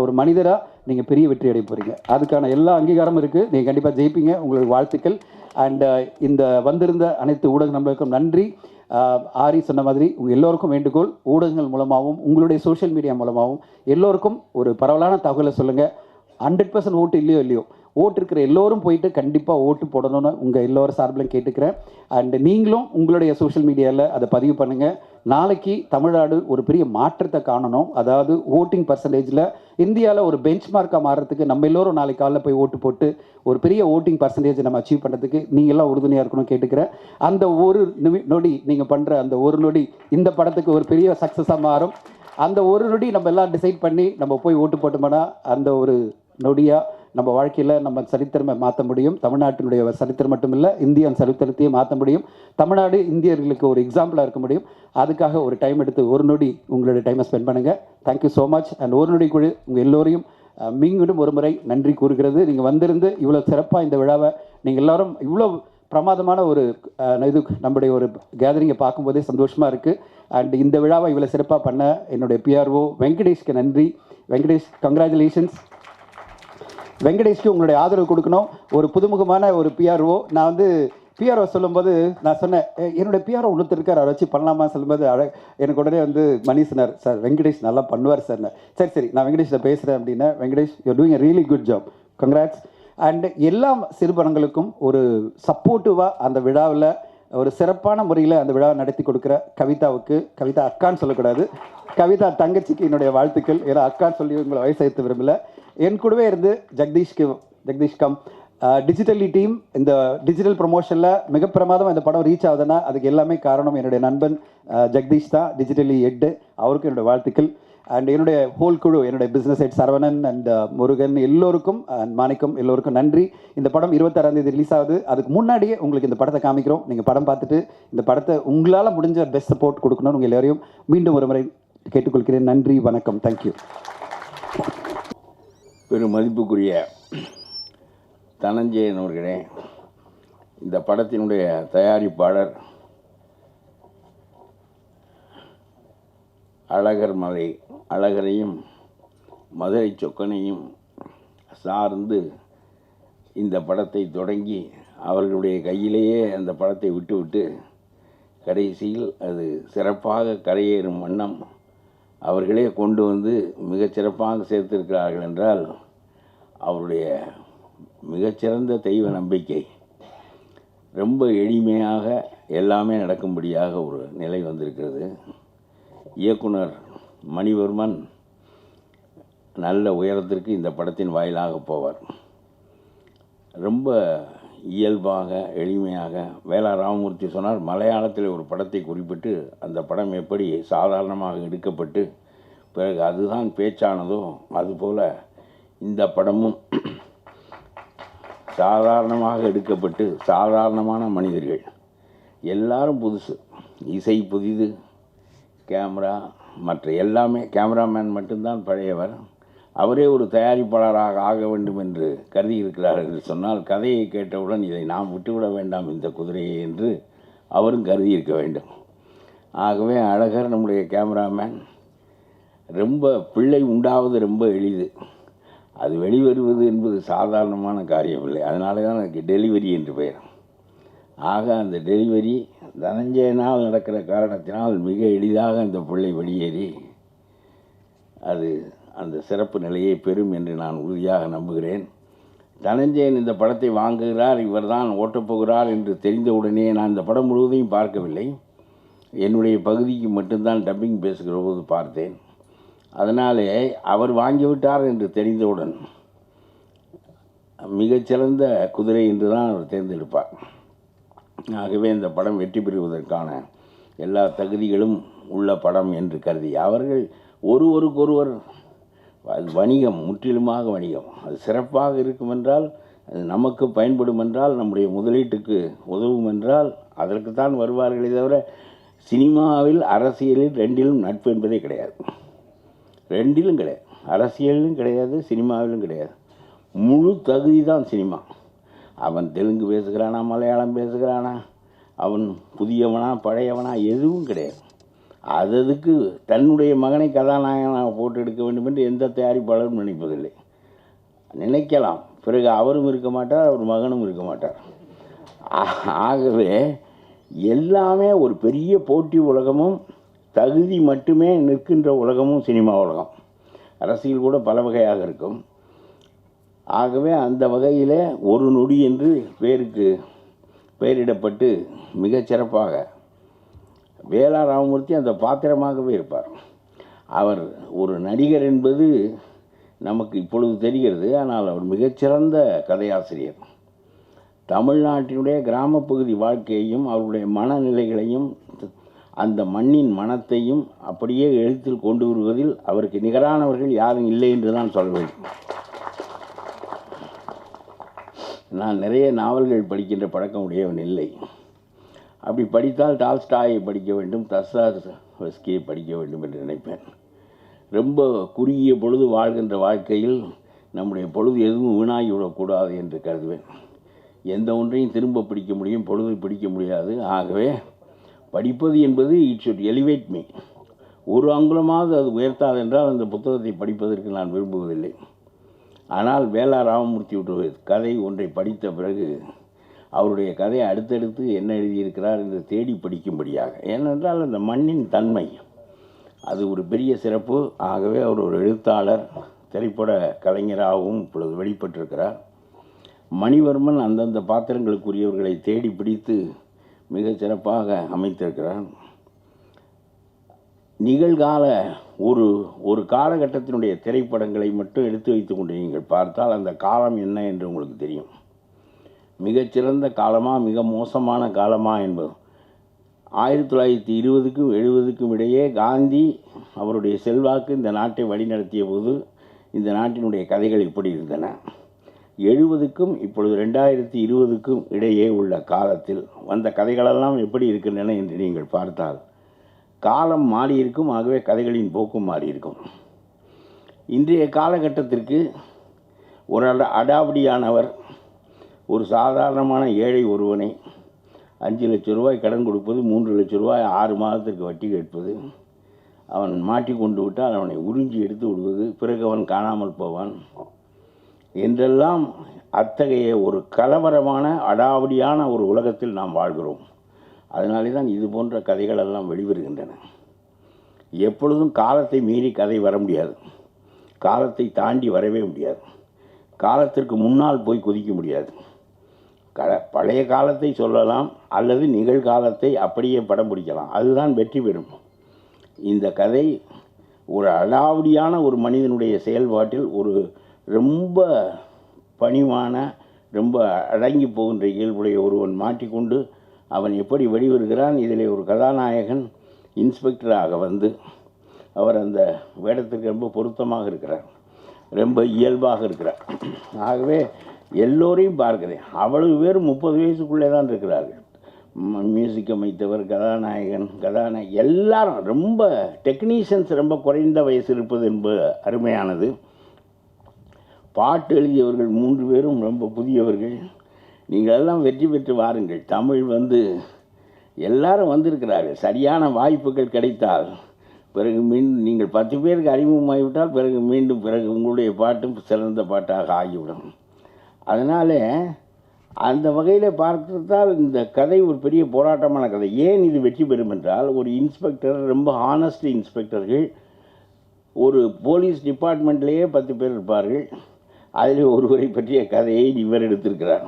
ஒரு மனிதராக நீங்கள் பெரிய வெற்றி அடைய போகிறீங்க. அதுக்கான எல்லா அங்கீகாரமும் இருக்குது. நீங்கள் கண்டிப்பாக ஜெயிப்பீங்க. உங்களுக்கு வாழ்த்துக்கள். அண்ட் இந்த வந்திருந்த அனைத்து ஊடக நண்பர்களுக்கும் நன்றி. ஆரி சொன்ன மாதிரி உங்கள் எல்லோருக்கும் வேண்டுகோள், ஊடகங்கள் மூலமாகவும் உங்களுடைய சோஷியல் மீடியா மூலமாகவும் எல்லோருக்கும் ஒரு பரவலான தகவலை சொல்லுங்கள். 100% ஓட்டு இல்லையோ ஓட்டு இருக்கிற எல்லோரும் போயிட்டு கண்டிப்பாக ஓட்டு போடணும்னு உங்கள் எல்லோரும் சார்பிலும் கேட்டுக்கிறேன். அண்ட் நீங்களும் உங்களுடைய சோஷியல் மீடியாவில் அதை பதிவு பண்ணுங்கள். நாளைக்கு தமிழ்நாடு ஒரு பெரிய மாற்றத்தை காணணும். அதாவது ஓட்டிங் பர்சன்டேஜில் இந்தியாவில் ஒரு பெஞ்ச் மார்க்காக மாறுறதுக்கு நம்ம எல்லோரும் நாளைக்கு காலையில் போய் ஓட்டு போட்டு ஒரு பெரிய ஓட்டிங் பர்சன்டேஜை நம்ம அச்சீவ் பண்ணுறதுக்கு நீங்கள்லாம் உறுதுணையாக இருக்கணும் கேட்டுக்கிறேன். அந்த ஒரு நொடி நீங்கள் பண்ணுற அந்த ஒரு நொடி இந்த படத்துக்கு ஒரு பெரிய சக்ஸஸாக மாறும். அந்த ஒரு நொடி நம்ம எல்லாம் டிசைட் பண்ணி நம்ம போய் ஓட்டு போட்டோம்னா அந்த ஒரு நொடியாக நம்ம வாழ்க்கையில் நம்ம சரித்திரமை மாற்ற முடியும். தமிழ்நாட்டினுடைய சரித்திரம் மட்டும் இல்லை, இந்தியன் சரித்திரத்தையே மாற்ற முடியும். தமிழ்நாடு இந்தியர்களுக்கு ஒரு எக்ஸாம்பிளாக இருக்க முடியும். அதுக்காக ஒரு டைம் எடுத்து ஒரு நொடி உங்களுடைய டைமை ஸ்பெண்ட் பண்ணுங்கள். Thank you so much. அண்ட் ஒரு நொடி குழு உங்கள் எல்லோரையும் மீண்டும் ஒரு முறை நன்றி கூறுகிறது. நீங்கள் வந்திருந்து இவ்வளோ சிறப்பாக இந்த விழாவை நீங்கள் எல்லோரும் இவ்வளோ பிரமாதமான ஒரு இது நம்முடைய ஒரு கேதரிங்கை பார்க்கும்போதே சந்தோஷமாக இருக்குது. அண்ட் இந்த விழாவை இவ்வளோ சிறப்பாக பண்ண என்னுடைய பிஆர்ஓ வெங்கடேஷ்க்கு நன்றி. வெங்கடேஷ், கங்க்ராச்சுலேஷன்ஸ். வெங்கடேஷ்க்கு உங்களுடைய ஆதரவு கொடுக்கணும். ஒரு புதுமுகமான ஒரு பிஆர்ஓ. நான் வந்து பிஆர்ஓ சொல்லும்போது நான் சொன்னேன், என்னுடைய பிஆர்ஓ ஒருத்தர் இருக்கார், அவரை வச்சு பண்ணலாமா சொல்லும்போது எனக்கு உடனே வந்து மணி சொன்னார், சார் வெங்கடேஷ் நல்லா பண்ணுவார் சார். சரி நான் வெங்கடேஷில் பேசுகிறேன் அப்படின்னா, Venkatesh you're doing a really good job, congrats. And எல்லா சிறுபடங்களுக்கும் ஒரு சப்போர்ட்டிவாக அந்த விழாவில் ஒரு சிறப்பான முறையில் அந்த விழாவை நடத்தி கொடுக்குற கவிதாவுக்கு, கவிதா அக்கான்னு சொல்லக்கூடாது, கவிதா தங்கச்சிக்கு என்னுடைய வாழ்த்துக்கள். ஏன்னா அக்கான்னு சொல்லி உங்களை வயசு விரும்பல. என் கூடவே இருந்து ஜெகதீஷ் கம் டிஜிட்டலி டீம் இந்த டிஜிட்டல் ப்ரொமோஷனில் மிக பிரமாதமாக இந்த படம் ரீச் ஆகுதுன்னா அதுக்கு எல்லாமே காரணம் என்னுடைய நண்பன் ஜெகதீஷ் தான், டிஜிட்டலி ஹெட்டு. அவருக்கும் என்னுடைய வாழ்த்துக்கள். அண்ட் என்னுடைய ஹோல் குழு, என்னுடைய business head Saravanan and Murugan எல்லோருக்கும் அண்ட் மாணிக்கம் எல்லோருக்கும் நன்றி. இந்த படம் 26ஆம் தேதி ரிலீஸ் ஆகுது. அதுக்கு முன்னாடியே உங்களுக்கு இந்த படத்தை காமிக்கிறோம். நீங்கள் படம் பார்த்துட்டு இந்த படத்தை உங்களால் முடிஞ்ச பெஸ்ட் சப்போர்ட் கொடுக்கணும்னு உங்கள் எல்லோரையும் மீண்டும் ஒரு முறை கேட்டுக்கொள்கிறேன். நன்றி, வணக்கம், தேங்க்யூ. பெரும் மதிப்புக்குரிய தனஞ்சயன் அவர்களே, இந்த படத்தினுடைய தயாரிப்பாளர் அழகரையும் மதுரை சொக்கனையும் சார்ந்து இந்த படத்தை தொடங்கி அவர்களுடைய கையிலேயே அந்த படத்தை விட்டுவிட்டு கடைசியில் அது சிறப்பாக கரையேறும் வண்ணம் அவர்களே கொண்டு வந்து மிகச்சிறப்பாக சேர்த்திருக்கிறார்கள் என்றால் அவருடைய மிகச்சிறந்த தெய்வ நம்பிக்கை. ரொம்ப எளிமையாக எல்லாமே நடக்கும்படியாக ஒரு நிலை வந்திருக்கிறது. இயக்குனர் மணிவர்மன் நல்ல உயரத்திற்கு இந்த படத்தின் வாயிலாக போவார். ரொம்ப இயல்பாக எளிமையாக வேலா ராமமூர்த்தி சொன்னார், மலையாளத்தில் ஒரு படத்தை குறிப்பிட்டு அந்த படம் எப்படி சாதாரணமாக எடுக்கப்பட்டு பிறகு அதுதான் பேச்சானதோ அதுபோல் இந்த படமும் சாதாரணமாக எடுக்கப்பட்டு சாதாரணமான மனிதர்கள் எல்லாரும் புதுசு, இசை புதிது, கேமரா மற்ற எல்லாமே, கேமராமேன் மட்டும்தான் பழையவர். அவரே ஒரு தயாரிப்பாளராக ஆக வேண்டும் என்று கருதி இருக்கிறார் என்று சொன்னால் கதையை கேட்டவுடன் இதை நாம் விட்டுவிட வேண்டாம் இந்த குதிரையை என்று அவரும் கருதி இருக்க வேண்டும். ஆகவே அழகர் நம்முடைய கேமராமேன். ரொம்ப பிள்ளை உண்டாவது ரொம்ப எளிது, அது வெளிவருவது என்பது சாதாரணமான காரியமில்லை. அதனால தான் எனக்கு டெலிவரி என்று பெயர். ஆக அந்த டெலிவரி தனஞ்சயனால் நடக்கிற காரணத்தினால் மிக எளிதாக அந்த பிள்ளை வெளியேறி அது அந்த சிறப்பு நிலையை பெறும் என்று நான் உறுதியாக நம்புகிறேன். தனஞ்சயன் இந்த படத்தை வாங்குகிறார், இவர்தான் ஓட்டப்போகிறார் என்று தெரிந்தவுடனே நான் இந்த படம் முழுவதையும் பார்க்கவில்லை, என்னுடைய பகுதிக்கு மட்டும்தான் டப்பிங் பேசுகிற போது பார்த்தேன். அதனாலே அவர் வாங்கிவிட்டார் என்று தெரிந்தவுடன் மிகச்சிறந்த குதிரை என்று தான் அவர் தேர்ந்தெடுப்பார். ஆகவே இந்த படம் வெற்றி பெறுவதற்கான எல்லா தகுதிகளும் உள்ள படம் என்று கருதி அவர்கள் ஒருவருக்கொருவர், அது வணிகம், முற்றிலுமாக வணிகம். அது சிறப்பாக இருக்கும் என்றால், அது நமக்கு பயன்படும் என்றால், நம்முடைய முதலீட்டுக்கு உதவும் என்றால் அதற்குத்தான் வருவார்களே தவிர சினிமாவில் அரசியலில் ரெண்டிலும் நட்பு என்பதே கிடையாது. ரெண்டிலும் கிடையாது, அரசியலிலும் கிடையாது, சினிமாவிலும் கிடையாது. முழு தகுதி தான் சினிமா. அவன் தெலுங்கு பேசுகிறானா, மலையாளம் பேசுகிறானா, அவன் புதியவனா பழையவனா எதுவும் கிடையாது. அதுக்கு தன்னுடைய மகனை கதாநாயகனாக போட்டு எடுக்க வேண்டும் என்று எந்த தயாரிப்பாளரும் நினைப்பதில்லை. நினைக்கலாம், பிறகு அவரும் இருக்க மாட்டார், அவர் மகனும் இருக்க மாட்டார். ஆகவே எல்லாமே ஒரு பெரிய போட்டி உலகமும் தகுதி மட்டுமே நிற்கின்ற உலகமும் சினிமா உலகம். அரசியல் கூட பல வகையாக இருக்கும். ஆகவே அந்த வகையில் ஒரு நொடி என்று பேருக்கு பெயரிடப்பட்டு மிகச்சிறப்பாக வேலா ராமமூர்த்தி அந்த பாத்திரமாகவே இருப்பார். அவர் ஒரு நடிகர் என்பது நமக்கு இப்பொழுது தெரிகிறது, ஆனால் அவர் மிகச்சிறந்த கதையாசிரியர். தமிழ்நாட்டினுடைய கிராமப்பகுதி வாழ்க்கையையும் அவருடைய மனநிலைகளையும் அந்த மண்ணின் மனத்தையும் அப்படியே எழுத்தில் கொண்டு வருவதில் அவருக்கு நிகரானவர்கள் யாரும் இல்லை என்று தான் சொல்ல வேண்டும். நான் நிறைய நாவல்கள் படிக்கின்ற பழக்கம் உடையவன் இல்லை. அப்படி படித்தால் டால்ஸ்டாயை படிக்க வேண்டும், தஸ்தாயெவஸ்கியை படிக்க வேண்டும் என்று நினைப்பேன். ரொம்ப குறுகிய பொழுது வாழ்கின்ற வாழ்க்கையில் நம்முடைய பொழுது எதுவும் வீணாகிவிடக்கூடாது என்று கருதுவேன். எந்த ஒன்றையும் திரும்ப பிடிக்க முடியும், பொழுதை பிடிக்க முடியாது. ஆகவே படிப்பது என்பது இட் ஷுட் எலிவேட் மீ. ஒரு அங்குலமாவது அது உயர்த்தாது என்றால் அந்த புத்தகத்தை படிப்பதற்கு நான் விரும்புவதில்லை. ஆனால் வேலா ராமமூர்த்தியுடைய கதை ஒன்றை படித்த பிறகு அவருடைய கதையை அடுத்தடுத்து என்ன எழுதியிருக்கிறார் என்று தேடி படிக்கும்படியாக, ஏனென்றால் அந்த மண்ணின் தன்மை அது ஒரு பெரிய சிறப்பு. ஆகவே அவர் ஒரு எழுத்தாளர், திரைப்பட கலைஞராகவும் இப்பொழுது வெளிப்பட்டிருக்கிறார். மணிவர்மன் அந்தந்த பாத்திரங்களுக்குரியவர்களை தேடி பிடித்து மிக சிறப்பாக அமைத்திருக்கிறார். நிகழ்கால ஒரு காலகட்டத்தினுடைய திரைப்படங்களை மட்டும் எடுத்து வைத்து கொண்டு நீங்கள் பார்த்தால் அந்த காலம் என்ன என்று உங்களுக்கு தெரியும். மிகச்சிறந்த காலமா மிக மோசமான காலமா என்பது 1920க்கும் 70க்கும் இடையே காந்தி அவருடைய செல்வாக்கு இந்த நாட்டை வழிநடத்திய போது இந்த நாட்டினுடைய கதைகள் இப்படி இருந்தன. 70க்கும் இப்பொழுது 2020க்கும் இடையே உள்ள காலத்தில் வந்த கதைகளெல்லாம் எப்படி இருக்கின்றன என்று நீங்கள் பார்த்தால் காலம் மாறியிருக்கும். ஆகவே கதைகளின் போக்கும் மாறியிருக்கும். இன்றைய காலகட்டத்திற்கு ஒரு அடாவடியானவர் ஒரு சாதாரணமான ஏழை ஒருவனை 5 லட்ச ரூபாய் கடன் கொடுப்பது, 3 லட்ச ரூபாய் 6 மாதத்திற்கு வட்டி கேட்பது, அவன் மாட்டிக்கொண்டு விட்டால் அவனை உறிஞ்சி எடுத்து விடுவது, பிறகு அவன் காணாமல் போவான் என்றெல்லாம் அத்தகைய ஒரு கலவரமான அடாவடியான ஒரு உலகத்தில் நாம் வாழ்கிறோம். அதனாலே தான் இது போன்ற கதைகள் எல்லாம் வெளிவருகின்றன. எப்பொழுதும் காலத்தை மீறி கதை வர முடியாது, காலத்தை தாண்டி வரவே முடியாது, காலத்திற்கு முன்னால் போய் குதிக்க முடியாது. பழைய காலத்தை சொல்லலாம் அல்லது நிகழ்காலத்தை அப்படியே படம் பிடிக்கலாம், அதுதான் வெற்றி பெறும். இந்த கதை ஒரு அடாவடியான ஒரு மனிதனுடைய செயல்பாட்டில் ஒரு ரொம்ப பணிவான ரொம்ப அடங்கி போகின்ற இயல்புடைய ஒருவன் மாட்டிக்கொண்டு அவன் எப்படி வெளிவருகிறான். இதில் ஒரு கதாநாயகன் இன்ஸ்பெக்டராக வந்து அவர் அந்த வேடத்திற்கு ரொம்ப பொருத்தமாக இருக்கிறார், ரொம்ப இயல்பாக இருக்கிறார். ஆகவே எல்லோரையும் பார்க்கிறேன். அவ்வளவு பேர் 30 வயசுக்குள்ளே தான் இருக்கிறார்கள். மியூசிக் அமைத்தவர், கதாநாயகன் எல்லாரும் ரொம்ப டெக்னீஷியன்ஸ் ரொம்ப குறைந்த வயசு இருப்பது என்பது அருமையானது. பாட்டு எழுதியவர்கள் 3 பேரும் ரொம்ப புதியவர்கள். நீங்கள் எல்லாம் வெற்றி பெற்று வாருங்கள். தமிழ் எல்லாரும் வந்திருக்கிறார்கள். சரியான வாய்ப்புகள் கிடைத்தால் பிறகு மீண்டும் நீங்கள் 10 பேருக்கு அறிமுகமாகிவிட்டால் பிறகு உங்களுடைய பாட்டும் சிறந்த பாட்டாக ஆகிவிடும். அதனால் அந்த வகையில் பார்த்தால் இந்த கதை ஒரு பெரிய போராட்டமான கதை. ஏன் இது வெற்றி பெறும் என்றால், ஒரு இன்ஸ்பெக்டர், ரொம்ப ஹானஸ்ட் இன்ஸ்பெக்டர்கள், ஒரு போலீஸ் டிபார்ட்மெண்ட்லேயே 10 பேர் இருப்பார்கள். அதில் ஒருவரை பற்றிய கதையை இவர் எடுத்திருக்கிறார்.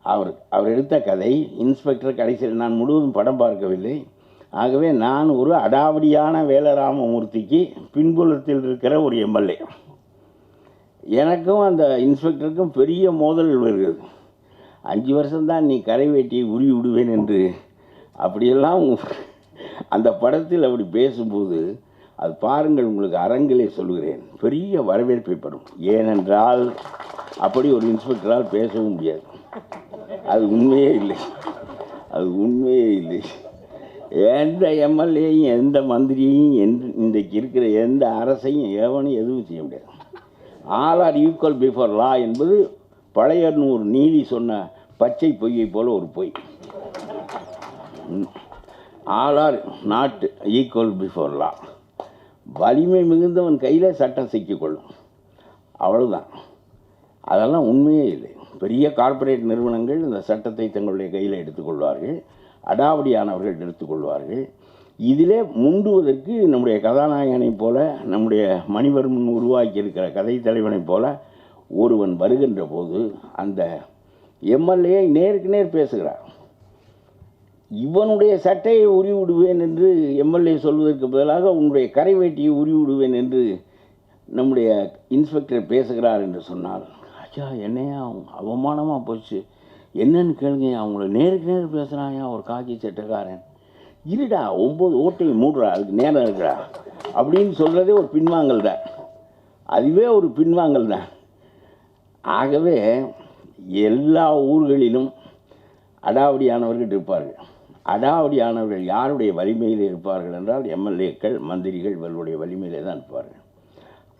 அவர் எடுத்த கதை இன்ஸ்பெக்டர் கடைசியில், நான் முழுவதும் படம் பார்க்கவில்லை. ஆகவே நான் ஒரு அடாவடியான வேலராமமூர்த்திக்கு பின்புலத்தில் இருக்கிற ஒரு எம்எல்ஏ. எனக்கும் அந்த இன்ஸ்பெக்டருக்கும் பெரிய மோதல் வருகிறது. 5 வருஷம்தான் நீ கரை வேட்டியை உருவி விடுவேன் என்று அப்படியெல்லாம் அந்த படத்தில் அப்படி பேசும்போது அது பாருங்கள், உங்களுக்கு அரங்கிலே சொல்கிறேன், பெரிய வரவேற்பை பெறும். ஏனென்றால் அப்படி ஒரு இன்ஸ்பெக்டரால் பேசவும் முடியாது. அது உண்மையே இல்லை. எந்த எம்எல்ஏயும் எந்த மந்திரியையும் இன்றைக்கு இருக்கிற எந்த அரசையும் எவனும் எதுவும் செய்ய முடியாது. All are equal before law என்பது பழைய நீதி சொன்ன பச்சை பொய்யை போல ஒரு பொய். All are not equal before law. வலிமை மிகுந்தவன் கையில் சட்டம் சிக்கிக்கொள்ளும், அவ்வளவுதான். அதெல்லாம் உண்மையே இல்லை. பெரிய கார்ப்பரேட் நிறுவனங்கள் இந்த சட்டத்தை தங்களுடைய கையில் எடுத்துக்கொள்வார்கள், அடாவடியானவர்கள் எடுத்துக்கொள்வார்கள். இதிலே முண்டுவதற்கு நம்முடைய கதாநாயகனைப் போல, நம்முடைய மணிவர்மன் உருவாக்கி இருக்கிற கதை தலைவனைப் போல ஒருவன் வருகின்ற போது அந்த எம்எல்ஏ நேருக்கு நேர் பேசுகிறார். இவனுடைய சட்டையை உருவி விடுவேன் என்று எம்எல்ஏ சொல்வதற்கு பதிலாக உன்னுடைய கரை வேட்டியை உருவி விடுவேன் என்று நம்முடைய இன்ஸ்பெக்டர் பேசுகிறார் என்று சொன்னால், ஐயா என்னையா அவமானமாக போச்சு, என்னன்னு கேளுங்க, அவங்கள நேருக்கு நேர் பேசுகிறாயா ஒரு காக்கி சட்டைக்காரன், இருடா 9 ஓட்டையும் மூடுறா, அதுக்கு நேரம் இருக்கிறா அப்படின்னு சொல்கிறதே ஒரு பின்வாங்கல் தான். அதுவே ஒரு பின்வாங்கல் தான். ஆகவே எல்லா ஊர்களிலும் அடாவடியானவர்கள் இருப்பார்கள். அடாவடியானவர்கள் யாருடைய வலிமையில் இருப்பார்கள் என்றால் எம்எல்ஏக்கள், மந்திரிகள் இவர்களுடைய வலிமையிலே தான் இருப்பார்கள்.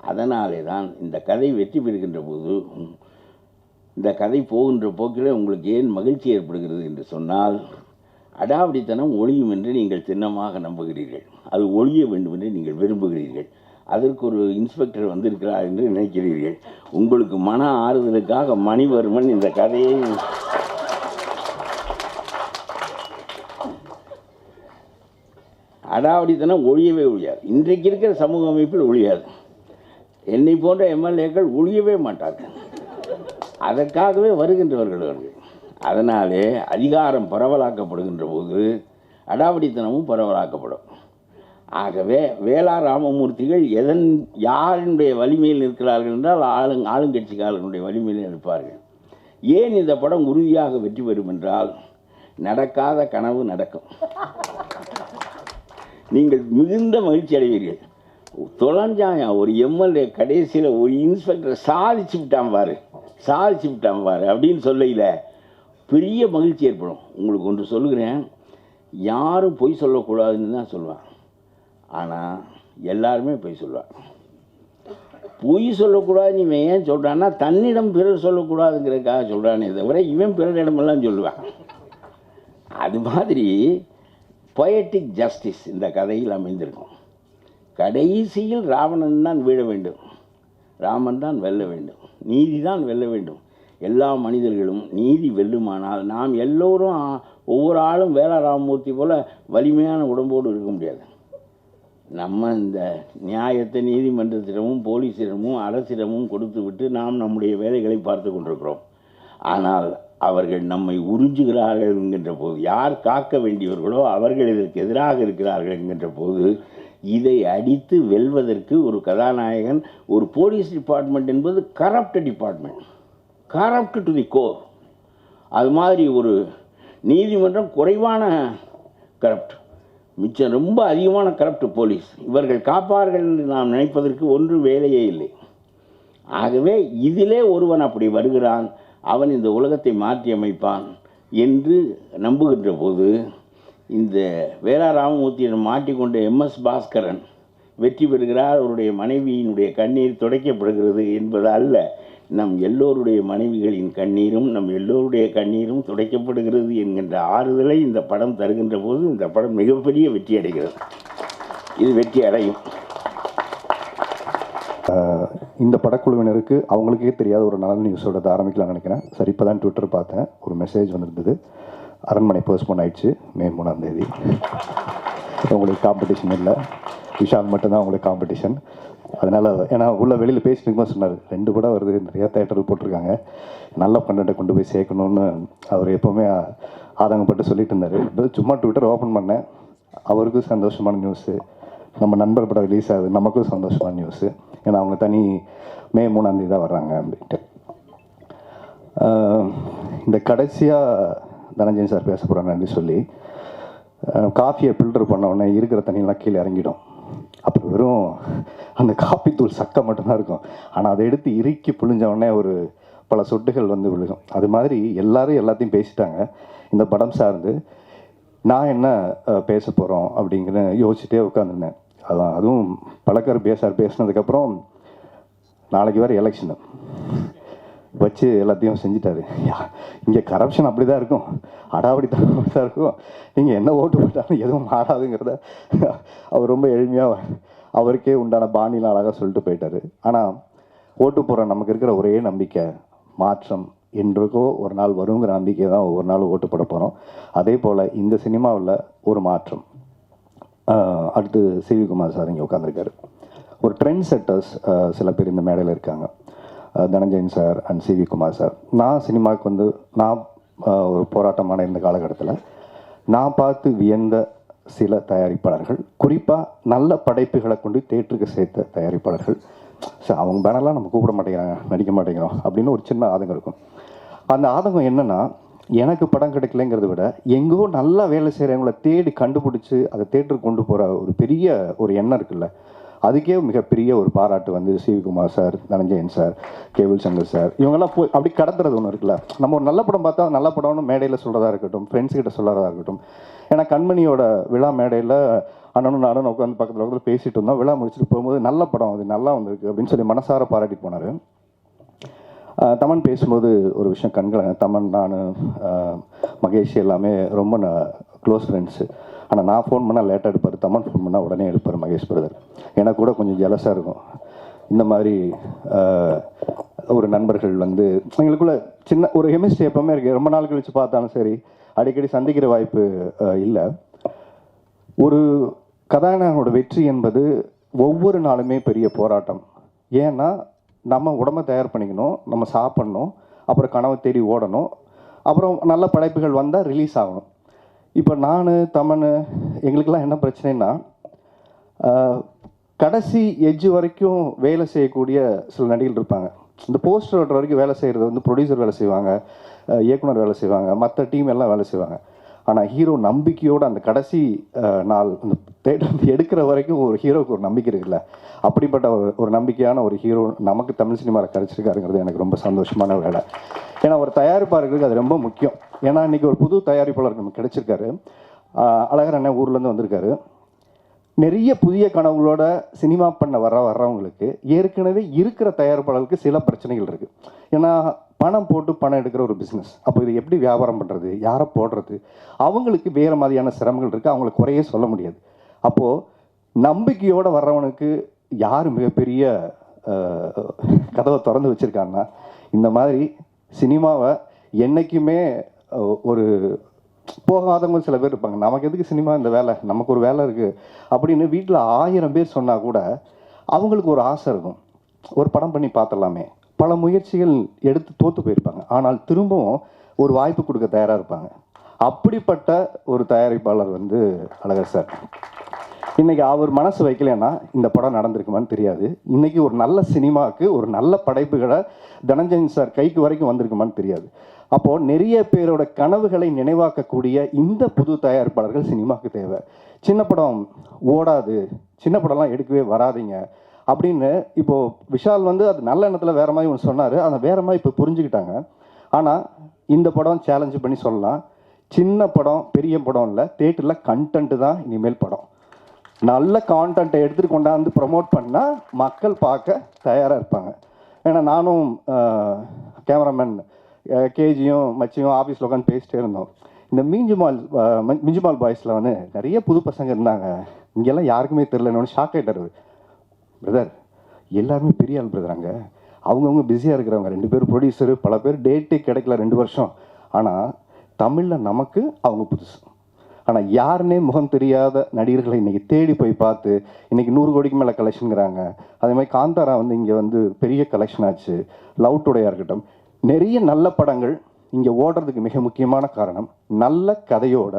அதனாலே தான் இந்த கதை வெற்றி பெறுகின்ற போது, இந்த கதை போகின்ற போக்கில் உங்களுக்கு ஏன் மகிழ்ச்சி ஏற்படுகிறது என்று சொன்னால், அடாவடித்தனம் ஒழியும் என்று நீங்கள் சின்னமாக நம்புகிறீர்கள், அது ஒழிய வேண்டும் என்று நீங்கள் விரும்புகிறீர்கள். அதற்கு ஒரு இன்ஸ்பெக்டர் வந்திருக்கிறார் என்று நினைக்கிறீர்கள். உங்களுக்கு மன ஆறுதலுக்காக மணிவர்மன் இந்த கதையை அடாவடித்தனம் ஒழியவே ஒழியாது. இன்றைக்கு இருக்கிற சமூக அமைப்பில் ஒழியாது. என்னை போன்ற எம்எல்ஏக்கள் ஒழியவே மாட்டார்கள். அதற்காகவே வருகின்றவர்கள் அவர்கள். அதனாலே அதிகாரம் பரவலாக்கப்படுகின்ற போது அடாவடித்தனமும் பரவலாக்கப்படும். ஆகவே வேலா ராமமூர்த்திகள் யாருடைய வலிமையில் இருக்கிறார்கள் என்றால் ஆளுங்கட்சிக்காரர்களுடைய வலிமையில் இருப்பார்கள். ஏன் இந்த படம் உறுதியாக வெற்றி பெறும் என்றால், நடக்காத கனவு நடக்கும். நீங்கள் மிகுந்த மகிழ்ச்சி அடைவீர்கள். தொலைஞ்சாயா ஒரு எம்எல்ஏ கடைசியில் ஒரு இன்ஸ்பெக்டர் சாதிச்சு விட்டான் பாரு அப்படின்னு சொல்லையில் பெரிய மகிழ்ச்சி ஏற்படும். உங்களுக்கு ஒன்று சொல்லுகிறேன், யாரும் பொய் சொல்லக்கூடாதுன்னு தான் சொல்லுவான், ஆனால் எல்லாருமே பொய் சொல்லுவான். பொய் சொல்லக்கூடாதுன்னு இவன் ஏன் சொல்கிறான்னா, தன்னிடம் பிறர் சொல்லக்கூடாதுங்கிறதுக்காக சொல்கிறானே தவிர இவன் பிறரிடமெல்லாம் சொல்லுவான். அது மாதிரி பொயட்டிக் ஜஸ்டிஸ் இந்த கதையில் அமைந்திருக்கும். கடைசியில் ராவணன் தான் வீழ வேண்டும், ராமன் தான் வெல்ல வேண்டும், நீதி தான் வெல்ல வேண்டும். எல்லா மனிதர்களும் நீதி வெல்லுமானால் நாம் எல்லோரும் ஒவ்வொரு ஆளும் வேலா ராமமூர்த்தி போல் வலிமையான உடம்போடு இருக்க முடியாது. நம்ம இந்த நியாயத்தை நீதிமன்றத்திடமும் போலீஸிடமும் அரசிடமும் கொடுத்து விட்டு நாம் நம்முடைய வேலைகளை பார்த்து கொண்டிருக்கிறோம். ஆனால் அவர்கள் நம்மை உறிஞ்சுகிறார்கள் என்கின்ற போது, யார் காக்க வேண்டியவர்களோ அவர்கள் இதற்கு எதிராக இருக்கிறார்கள் என்கின்ற போது இதை அடித்து வெல்வதற்கு ஒரு கதாநாயகன், ஒரு போலீஸ் டிபார்ட்மெண்ட் என்பது corrupt department, corrupt to the core. அது மாதிரி ஒரு நீதிமன்றம் குறைவான கரப்ட், மிச்சம் ரொம்ப அதிகமான கரப்ட் போலீஸ். இவர்கள் காப்பார்கள் என்று நாம் நினைப்பதற்கு ஒன்று வேலையே இல்லை. ஆகவே இதிலே ஒருவன் அப்படி வருகிறான், அவன் இந்த உலகத்தை மாற்றி அமைப்பான் என்று நம்புகின்ற போது இந்த வேரா ராமமூர்த்தியிடம் மாட்டிக்கொண்ட MS பாஸ்கரன் வெற்றி பெறுகிறார். அவருடைய மனைவியினுடைய கண்ணீர் துடைக்கப்படுகிறது என்பது அல்ல, நம் எல்லோருடைய மனைவிகளின் கண்ணீரும் நம் எல்லோருடைய கண்ணீரும் துடைக்கப்படுகிறது என்கின்ற ஆறுதலை இந்த படம் தருகின்ற போது இந்த படம் மிகப்பெரிய வெற்றி அடைகிறது. இது வெற்றி அடையும். இந்த படக்குழுவினருக்கு அவங்களுக்கே தெரியாத ஒரு நல்ல நியூஸோட ஆரம்பிக்கலாம்னு நினைக்கிறேன். சரி, இப்போ தான் ட்விட்டர் பார்த்தேன், ஒரு மெசேஜ் வந்திருந்தது. அரண்மனை போஸ்ட்போன் ஆயிடுச்சு May 3 உங்களுக்கு காம்படிஷன் இல்லை, விஷால் மட்டும்தான் உங்களுக்கு காம்படிஷன். அதனால் ஏன்னா உள்ள வெளியில் பேசிட்டு இருக்கும்போது சொன்னார், 2 படம் வருது, நிறையா தேட்டரில் போட்டிருக்காங்க, நல்ல கண்டென்ட்டை கொண்டு போய் சேர்க்கணுன்னு அவர் எப்போவுமே ஆதங்கப்பட்டு சொல்லிட்டு இருந்தார். இப்போ சும்மா ட்விட்டர் ஓப்பன் பண்ணேன், அவருக்கும் சந்தோஷமான நியூஸு, நம்ம நண்பர் படம் ரிலீஸ் ஆகுது, நமக்கும் சந்தோஷமான நியூஸு. ஏன்னா அவங்க தனி May 3 தான் வர்றாங்க அப்படின்ட்டு. இந்த கடைசியாக தனஞ்சயன் சார் பேச போகிறாங்கன்னு சொல்லி காஃபியை ஃபில்டர் பண்ண உடனே இருக்கிற தண்ணியெல்லாம் கீழே இறங்கிடும். அப்புறம் வெறும் அந்த காஃபி தூள் சக்கை மட்டும்தான் இருக்கும். ஆனால் அதை எடுத்து இறுக்கி புழிஞ்ச உடனே ஒரு பல சொட்டுகள் வந்து விழுகும். அது மாதிரி எல்லாரும் எல்லாத்தையும் பேசிட்டாங்க. இந்த படம் சார்ந்து நான் என்ன பேச போகிறோம் அப்படிங்கிற யோசிச்சுட்டே உட்காந்துருந்தேன். அதுவும் பழக்கர் பேசினதுக்கப்புறம் நாளைக்கு வேறு எலெக்ஷனு வச்சு எல்லாத்தையும் செஞ்சிட்டாரு. இங்கே கரப்ஷன் அப்படி தான் இருக்கும், அடாவடி தான் இருக்கும், நீங்கள் என்ன ஓட்டு போட்டாலும் எதுவும் மாறாதுங்கிறத அவர் ரொம்ப எளிமையாக அவருக்கே உண்டான பாணியில் அழகாக சொல்லிட்டு போயிட்டார். ஆனால் ஓட்டு போகிற நமக்கு இருக்கிற ஒரே நம்பிக்கை மாற்றம் என்றுக்கோ ஒரு நாள் வருங்கிற நம்பிக்கை தான் ஒவ்வொரு நாளும் ஓட்டு போட போகிறோம். அதே போல் இந்த சினிமாவில் ஒரு மாற்றம். அடுத்து CV குமார் சார் இங்கே உட்காந்துருக்காரு. ஒரு ட்ரெண்ட் செட்டர்ஸ் சில பேர் இந்த மேடையில் இருக்காங்க, Dhananjayan sir and CV Kumar sir. நான் சினிமாவுக்கு வந்து நான் ஒரு போராட்டமான இந்த காலகட்டத்தில் நான் பார்த்து வியந்த சில தயாரிப்பாளர்கள், குறிப்பாக நல்ல படைப்புகளை கொண்டு தேட்டருக்கு சேர்த்த தயாரிப்பாளர்கள். சார் அவங்க பேனர்லாம் நம்ம கூப்பிட மாட்டேங்கிறாங்க, நடிக்க மாட்டேங்கிறோம் அப்படின்னு ஒரு சின்ன ஆதங்கம் இருக்கும். அந்த ஆதங்கம் என்னென்னா, எனக்கு படம் கிடைக்கலங்கிறத விட எங்கோ நல்லா வேலை செய்கிறவங்கள தேடி கண்டுபிடிச்சி அதை தேட்டருக்கு கொண்டு போகிற ஒரு பெரிய ஒரு எண்ணம் இருக்குல்ல, அதுக்கே மிகப்பெரிய ஒரு பாராட்டு வந்து CV Kumar sir, Dhananjayan sir, cable Shankar sir, இவங்கெல்லாம் போய் அப்படி கடத்துறது ஒன்று இருக்குல்ல. நம்ம ஒரு நல்ல படம் பார்த்தா நல்ல படம்னு மேடையில் சொல்கிறதா இருக்கட்டும், ஃப்ரெண்ட்ஸ்கிட்ட சொல்கிறதா இருக்கட்டும். ஏன்னா கண்மணியோட விழா மேடையில் அண்ணனும் நானும் உட்காந்து பக்கத்தில் பேசிகிட்டு இருந்தோம். விழா முடிச்சுட்டு போகும்போது நல்ல படம் அது நல்லா வந்திருக்கு அப்படின்னு சொல்லி மனசார பாராட்டி போனார். தமன் பேசும்போது ஒரு விஷயம் கண்களை, தமன் நான் மகேஷ் எல்லாமே ரொம்ப க்ளோஸ் ஃப்ரெண்ட்ஸு. ஆனால் நான் ஃபோன் பண்ணால் லேட்டாக எடுப்பார், தமன் ஃபோன் பண்ணால் உடனே எடுப்பார் மகேஷ் பிரதர். எனக்கு கூட கொஞ்சம் ஜெலஸாக இருக்கும். இந்த மாதிரி ஒரு நண்பர்கள் வந்து எங்களுக்குள்ள சின்ன ஒரு கெமிஸ்ட்ரி எப்போவுமே இருக்குது. ரொம்ப நாள் கழித்து பார்த்தாலும் சரி, அடிக்கடி சந்திக்கிற வாய்ப்பு இல்லை. ஒரு கதாநாயகனோட வெற்றி என்பது ஒவ்வொரு நாளுமே பெரிய போராட்டம். ஏன்னா நம்ம உடம்பை தயார் பண்ணிக்கணும், நம்ம சாப்பிட்ணும், அப்புறம் கனவை தேடி ஓடணும், அப்புறம் நல்ல படைப்புகள் வந்தால் ரிலீஸ் ஆகணும். இப்போ நான் தமன் எங்களுக்கெல்லாம் என்ன பிரச்சனைன்னா, கடைசி எட்ஜு வரைக்கும் வேலை செய்யக்கூடிய சில நடிகர்கள் இருப்பாங்க. இந்த போஸ்டர் ஓட்டுற வரைக்கும் வேலை செய்கிறது வந்து ப்ரொடியூசர் வேலை செய்வாங்க, இயக்குனர் வேலை செய்வாங்க, மற்ற டீம் எல்லாம் வேலை செய்வாங்க. ஆனால் ஹீரோ நம்பிக்கையோடு அந்த கடைசி நாள் அந்த தேட்டர் வந்து எடுக்கிற வரைக்கும் ஒரு ஹீரோவுக்கு ஒரு நம்பிக்கை இருக்குல்ல, அப்படிப்பட்ட ஒரு நம்பிக்கையான ஒரு ஹீரோ நமக்கு தமிழ் சினிமாவில் கிடச்சிருக்காருங்கிறது எனக்கு ரொம்ப சந்தோஷமான வேலை. ஏன்னா ஒரு தயாரிப்பாளர்களுக்கு அது ரொம்ப முக்கியம். ஏன்னா இன்றைக்கி ஒரு புது தயாரிப்பாளருக்கு நமக்கு கிடச்சிருக்காரு. அழகர் அண்ணன் ஊர்லேருந்து வந்திருக்காரு. நிறைய புதிய கனவுகளோட சினிமா பண்ண வர்றவங்களுக்கு ஏற்கனவே இருக்கிற தயாரிப்பாளர்களுக்கு சில பிரச்சனைகள் இருக்குது. ஏன்னா பணம் போட்டு பணம் எடுக்கிற ஒரு பிஸ்னஸ். அப்போ இது எப்படி வியாபாரம் பண்ணுறது, யாரை போடுறது, அவங்களுக்கு வேறு மாதிரியான சிரமங்கள் இருக்குது, அவங்கள குறையே சொல்ல முடியாது. அப்போது நம்பிக்கையோடு வர்றவனுக்கு யார் மிகப்பெரிய கதவை திறந்து வச்சுருக்காங்கன்னா, இந்த மாதிரி சினிமாவை என்றைக்குமே ஒரு போகாதவங்க சில பேர் இருப்பாங்க. நமக்கு எதுக்கு சினிமா இந்த வேலை, நமக்கு ஒரு வேலை இருக்குது அப்படின்னு வீட்டில் 1000 பேர் சொன்னால் கூட அவங்களுக்கு ஒரு ஆசை இருக்கும், ஒரு படம் பண்ணி பார்த்துடலாமே. பல முயற்சிகள் எடுத்து தோற்று போயிருப்பாங்க, ஆனால் திரும்பவும் ஒரு வாய்ப்பு கொடுக்க தயாராக இருப்பாங்க. அப்படிப்பட்ட ஒரு தயாரிப்பாளர் வந்து அழகர் சார். இன்றைக்கி அவர் மனசு வைக்கலைன்னா இந்த படம் நடந்திருக்குமான்னு தெரியாது. இன்றைக்கி ஒரு நல்ல சினிமாவுக்கு ஒரு நல்ல படைப்புகளை தனஞ்சயன் சார் கைக்கு வரைக்கும் வந்திருக்குமான்னு தெரியாது. அப்போது நிறைய பேரோட கனவுகளை நினைவாக்கக்கூடிய இந்த புது தயாரிப்பாளர்கள் சினிமாவுக்கு தேவை. சின்ன படம் ஓடாது, சின்ன படம்லாம் எடுக்கவே வராதிங்க அப்படின்னு இப்போது விஷால் வந்து அது நல்ல எண்ணத்தில் வேறு மாதிரி ஒன்று சொன்னார். அதை வேறு மாதிரி இப்போ புரிஞ்சுக்கிட்டாங்க. ஆனால் இந்த படம் சேலஞ்சு பண்ணி சொல்லலாம், சின்ன படம் பெரிய படம் இல்லை, தேட்டரில் கண்டென்ட்டு தான் இனிமேல் படம். நல்ல கான்டென்ட்டை எடுத்துகிட்டு கொண்டாந்து ப்ரமோட் பண்ணால் மக்கள் பார்க்க தயாராக இருப்பாங்க. ஏன்னா நானும் கேமராமேன் கேஜியும் மச்சியும் ஆஃபீஸில் உட்காந்து பேசிட்டே இருந்தோம். இந்த மிஞ்சுமால் பாய்ஸில் வந்து நிறைய புது பசங்க இருந்தாங்க, இங்கெல்லாம் யாருக்குமே தெரிலன்னு ஷாக் ஆகிட்டார் பிரதர். எல்லாருமே பெரிய ஆள் பிரதர். அங்கே அவங்கவுங்க பிஸியாக இருக்கிறவங்க, 2 பேர் ப்ரொடியூசரு, பல பேர் டேட்டே கிடைக்கல 2 வருஷம். ஆனால் தமிழில் நமக்கு அவங்க புதுசு. ஆனால் யாருன்னே முகம் தெரியாத நடிகர்களை இன்றைக்கி தேடி போய் பார்த்து இன்றைக்கி 100 கோடிக்கு மேலே கலெக்ஷனுங்கிறாங்க. அதே மாதிரி காந்தாரா வந்து இங்கே வந்து பெரிய கலெக்ஷன் ஆச்சு. லவ் டுடேயாக இருக்கட்டும், நிறைய நல்ல படங்கள் இங்கே ஓடுறதுக்கு மிக முக்கியமான காரணம் நல்ல கதையோட,